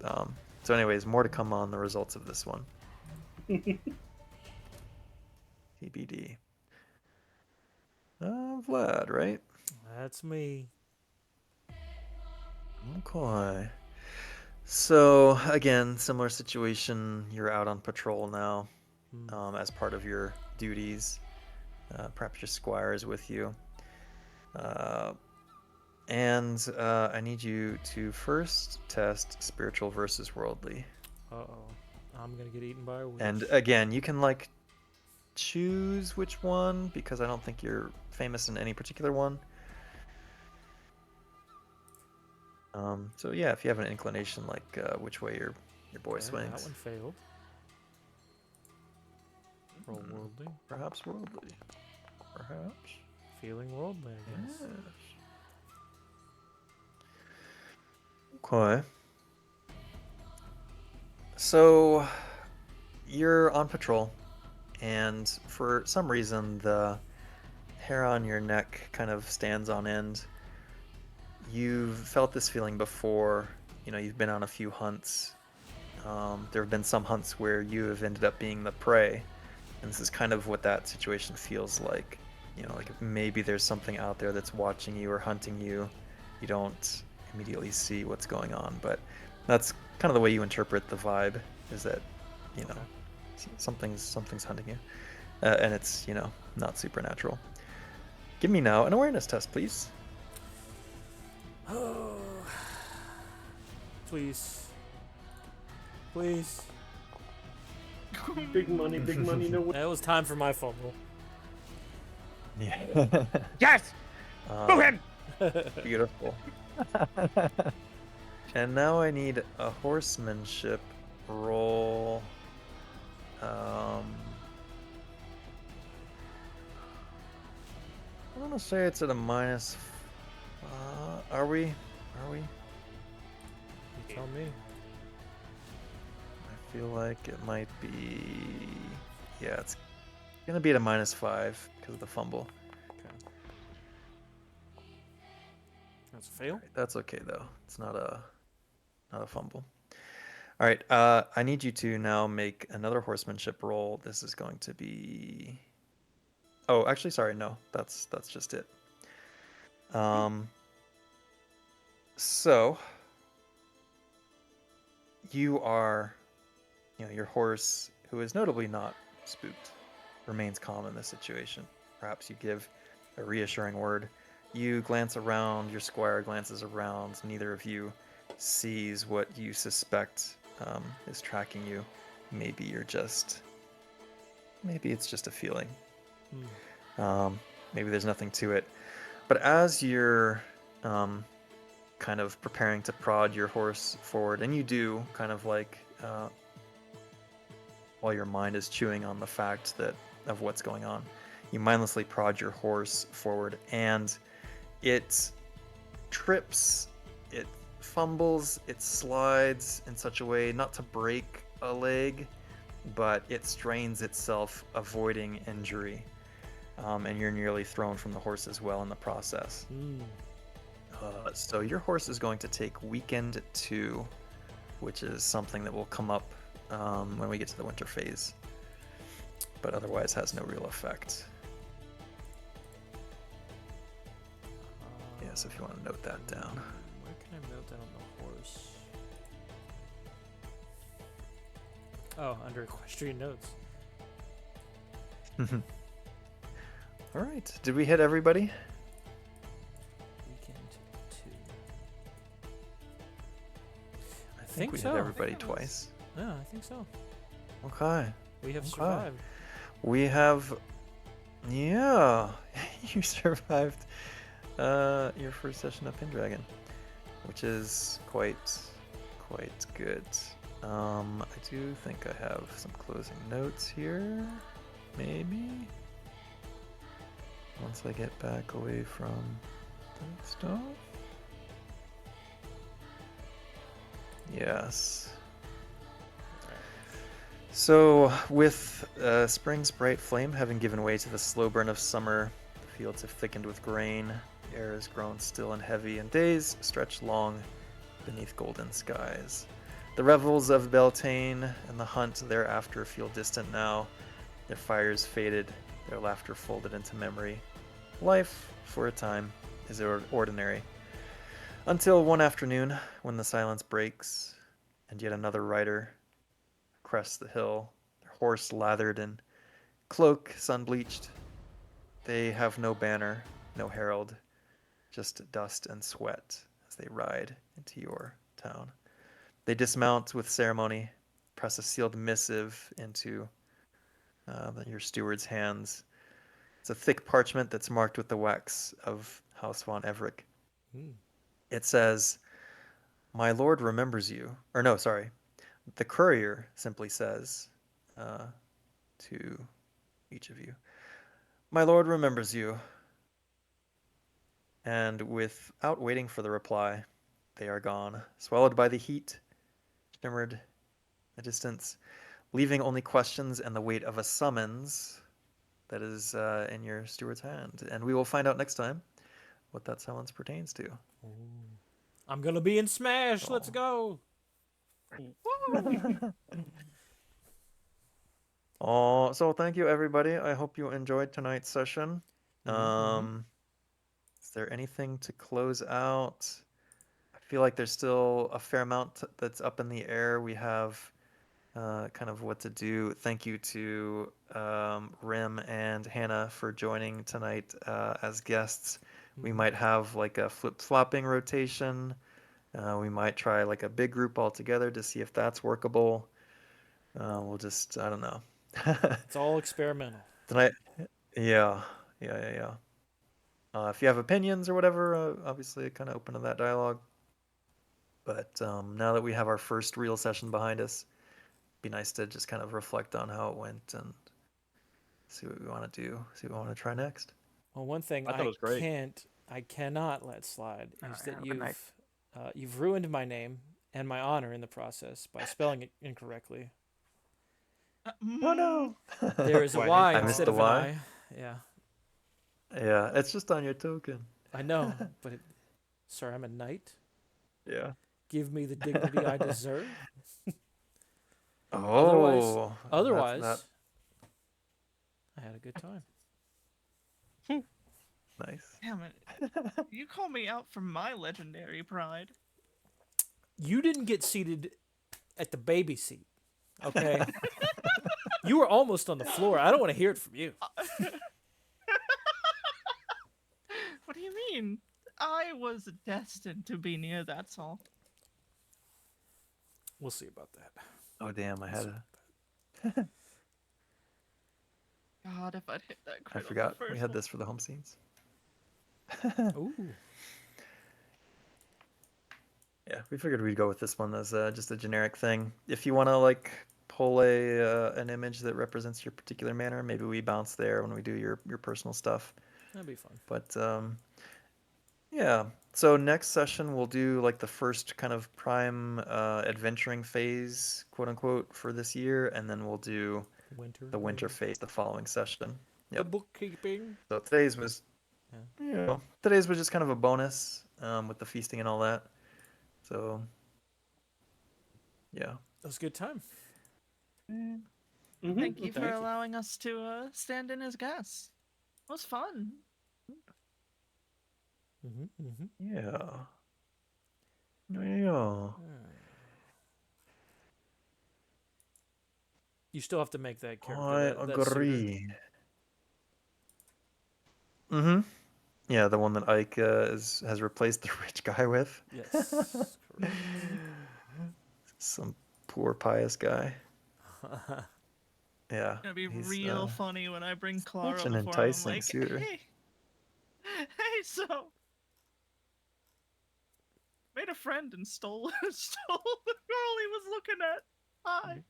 So anyways, more to come on the results of this one. TBD. Vlad, right? That's me. Okay. So again, similar situation. You're out on patrol now, as part of your duties. Perhaps your squire is with you. And I need you to first test spiritual versus worldly. Uh-oh. I'm gonna get eaten by a witch. And again, you can like choose which one, because I don't think you're famous in any particular one. So yeah, if you have an inclination, like which way your boy Okay, swings. that one failed. Roll worldly. Perhaps worldly. Perhaps. Feeling worldly, I guess. Yes. Okay. So you're on patrol, and for some reason the hair on your neck kind of stands on end. You've felt this feeling before. You've been on a few hunts. There have been some hunts where you have ended up being the prey, and this is kind of what that situation feels like. Like if maybe there's something out there that's watching you or hunting you. You don't immediately see what's going on, but that's kind of the way you interpret the vibe, is that something's hunting you, and it's not supernatural. Give me now an awareness test, please. Oh. Please. Please. Big money, no way. It was time for my fumble. Yeah. Yes! Move him! Beautiful. And now I need a horsemanship roll. I want to say it's at a minus. Are we? You tell me. I feel like it might be. Yeah, it's gonna be at a -5 because of the fumble. Okay. That's a fail. That's okay though. It's not a fumble. All right. I need you to now make another horsemanship roll. This is going to be. Oh, actually, sorry. No, that's just it. So you are, your horse, who is notably not spooked, remains calm in this situation. Perhaps you give a reassuring word. You glance around, your squire glances around, neither of you sees what you suspect is tracking you. Maybe it's just a feeling. Maybe there's nothing to it. But as you're kind of preparing to prod your horse forward, and you do kind of like while your mind is chewing on the fact of what's going on, you mindlessly prod your horse forward, and it trips, it fumbles, it slides in such a way not to break a leg, but it strains itself, avoiding injury. And you're nearly thrown from the horse as well in the process. So your horse is going to take weakened 2, which is something that will come up when we get to the winter phase, but otherwise has no real effect. Yes, if you want to note that down. Where can I note that on the horse? Oh, under equestrian notes. All right. Did we hit everybody? Weekend 2. I think we so. hit everybody twice. Yeah, I think so. Okay. We have Okay. survived. We have, yeah, you survived your first session of Pendragon, which is quite good. I do think I have some closing notes here, maybe. Once I get back away from that stuff. Yes. So, with spring's bright flame having given way to the slow burn of summer, the fields have thickened with grain, the air has grown still and heavy, and days stretch long beneath golden skies. The revels of Beltane and the hunt thereafter feel distant now, their fires faded, their laughter folded into memory. Life, for a time, is ordinary. Until one afternoon, when the silence breaks, and yet another rider crests the hill, their horse lathered in cloak, sun-bleached. They have no banner, no herald, just dust and sweat as they ride into your town. They dismount with ceremony, press a sealed missive into your steward's hands. It's a thick parchment that's marked with the wax of House von Everick. It says, "My lord remembers you." Or no, sorry. The courier simply says to each of you, "My lord remembers you." And without waiting for the reply, they are gone, swallowed by the heat, shimmered the distance, leaving only questions and the weight of a summons that is in your steward's hand. And we will find out next time what that summons pertains to. I'm gonna be in Smash. Let's go. Oh, so thank you everybody. I hope you enjoyed tonight's session. Is there anything to close out? I feel like there's still a fair amount that's up in the air. We have kind of what to do. Thank you to Rim and Hannah for joining tonight as guests. We might have like a flip-flopping rotation. We might try like a big group all together to see if that's workable. We'll just, I don't know. It's all experimental. Tonight, yeah. If you have opinions or whatever, obviously kind of open to that dialogue. But now that we have our first real session behind us, it'd be nice to just kind of reflect on how it went and see what we want to do, see what we want to try next. Well, one thing I thought it was great. I cannot let slide is that have a good night. you've ruined my name and my honor in the process by spelling it incorrectly. Oh no! There is a Why? Y I missed instead the of an Y? I. Yeah, Yeah, it's just on your token. I know, but sir, I'm a knight. Yeah. Give me the dignity I deserve. Oh. Otherwise, that's I had a good time. nice. Damn it. You call me out for my legendary pride. You didn't get seated at the baby seat. Okay. You were almost on the floor. I don't want to hear it from you. What do you mean? I was destined to be near, that's all. We'll see about that. Oh damn! I had a. God, if I'd hit that I crit on the forgot we first had one. this for the home scenes. Ooh. Yeah, we figured we'd go with this one as just a generic thing. If you want to like pull an image that represents your particular manner, maybe we bounce there when we do your personal stuff. That'd be fun. But yeah. So next session we'll do like the first kind of prime adventuring phase, quote unquote, for this year, and then we'll do the winter phase the following session. The bookkeeping. So today's was, Yeah. today's was just kind of a bonus with the feasting and all that. So, yeah. That was a good time. Thank you for Thank you. allowing us to stand in as guests. It was fun. Yeah. Yeah. You still have to make that character. I that suitor. agree. Mm-hmm. Yeah, the one that Ike has replaced the rich guy with. Yes. Correct. Some poor pious guy. Yeah. It's gonna be he's, real funny when I bring Clara such an before him. I'm enticing like, suitor. hey, so made a friend and stole the girl he was looking at. Hi.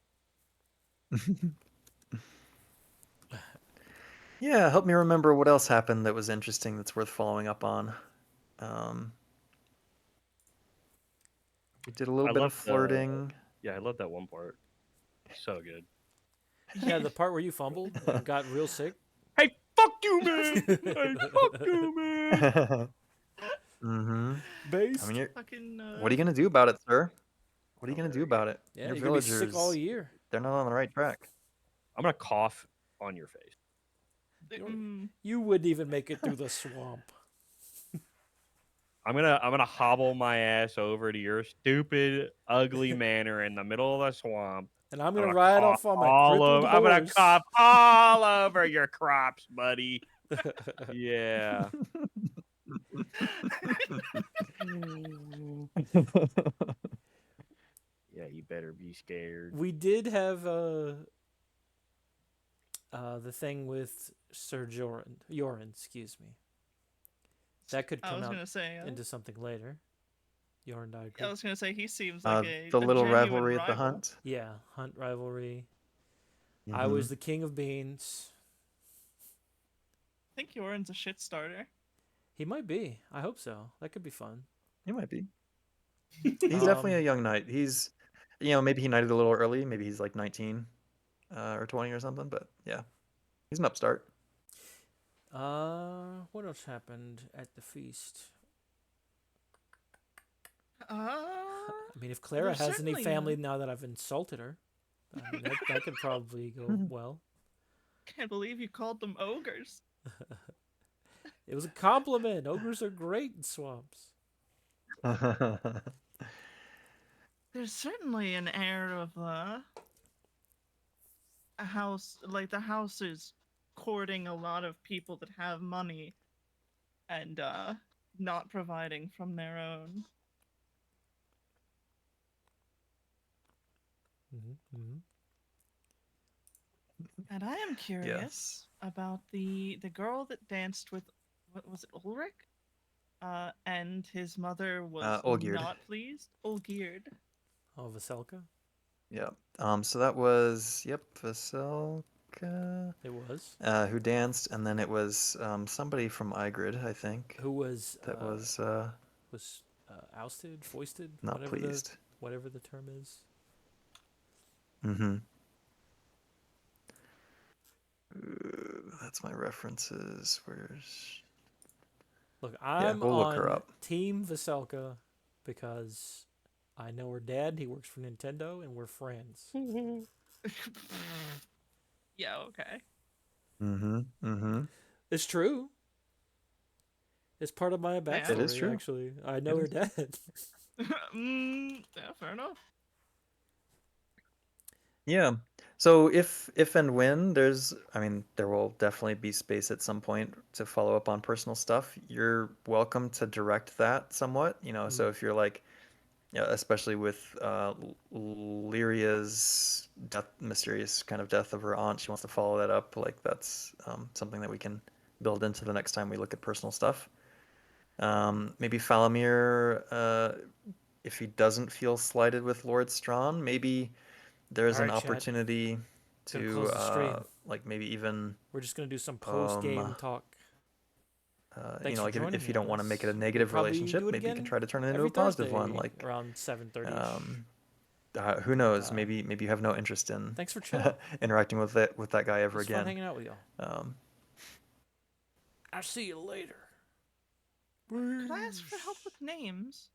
Yeah, help me remember what else happened that was interesting that's worth following up on. We did a little bit of flirting. Yeah, I love that one part. So good. Yeah, the part where you fumbled and got real sick. Hey, fuck you, man! Hey, fuck you, man! Mm-hmm. Based. I mean, Fucking. what are you gonna do about it, sir? What are you gonna do about it? Yeah, Your you're gonna be villagers, sick all year. they're not on the right track. I'm gonna cough on your face. You wouldn't even make it through the swamp. I'm gonna hobble my ass over to your stupid, ugly manor in the middle of the swamp. And I'm gonna ride off on my crippled horse. I'm gonna cough all over your crops, buddy. Yeah. Yeah, you better be scared. We did have the thing with Sir Joran, excuse me. That could come out into something later. Joran died. I was gonna say he seems like the little genuine rivalry at the rival. hunt. Yeah, hunt rivalry. I was the king of beans. I think Joran's a shit starter. He might be. I hope so. That could be fun. He might be. He's definitely a young knight. He's, maybe he knighted a little early. Maybe he's like 19 or 20 or something. But yeah, he's an upstart. What else happened at the feast? I mean, if Clara has any family now that I've insulted her, I mean, that could probably go well. Can't believe you called them ogres. It was a compliment. Ogres are great in swamps. There's certainly an air of a house, like the house is courting a lot of people that have money and not providing from their own. And I am curious about the girl that danced with, what was it, Ulrich? And his mother was not pleased. Olgierd. Oh, Veselka? Yeah. So that was, Veselka. It was. Who danced, and then it was somebody from Ygritte, I think. Who was... That was ousted, foisted? Not pleased. Whatever the term is. Mm-hmm. That's my references. Where's... Look, I'm we'll look her on up. Team Veselka because I know her dad. He works for Nintendo, and we're friends. Yeah, okay. Mm-hmm. It's true. It's part of my backstory, It is true. Actually. I know her dad. Yeah, fair enough. Yeah. So if and when there's, I mean, there will definitely be space at some point to follow up on personal stuff. You're welcome to direct that somewhat, you know. So if you're like, yeah, especially with Lyria's death, mysterious kind of death of her aunt, she wants to follow that up. Like that's something that we can build into the next time we look at personal stuff. Maybe Falamir, if he doesn't feel slighted with Lord Strawn, maybe there's an Alright, Chad. opportunity Gonna to close the stream. like maybe even We're just gonna do some post-game talk. you Thanks know, for like joining if me you don't on want to make it a this. We could negative probably relationship, do it maybe you can again try to turn it into every a positive Thursday one. Like, around 7:30. who knows? Uh, Maybe you have no interest in Thanks for chilling. interacting with that guy It ever was fun again. hanging out with y'all. I'll see you later. Could I ask for help with names?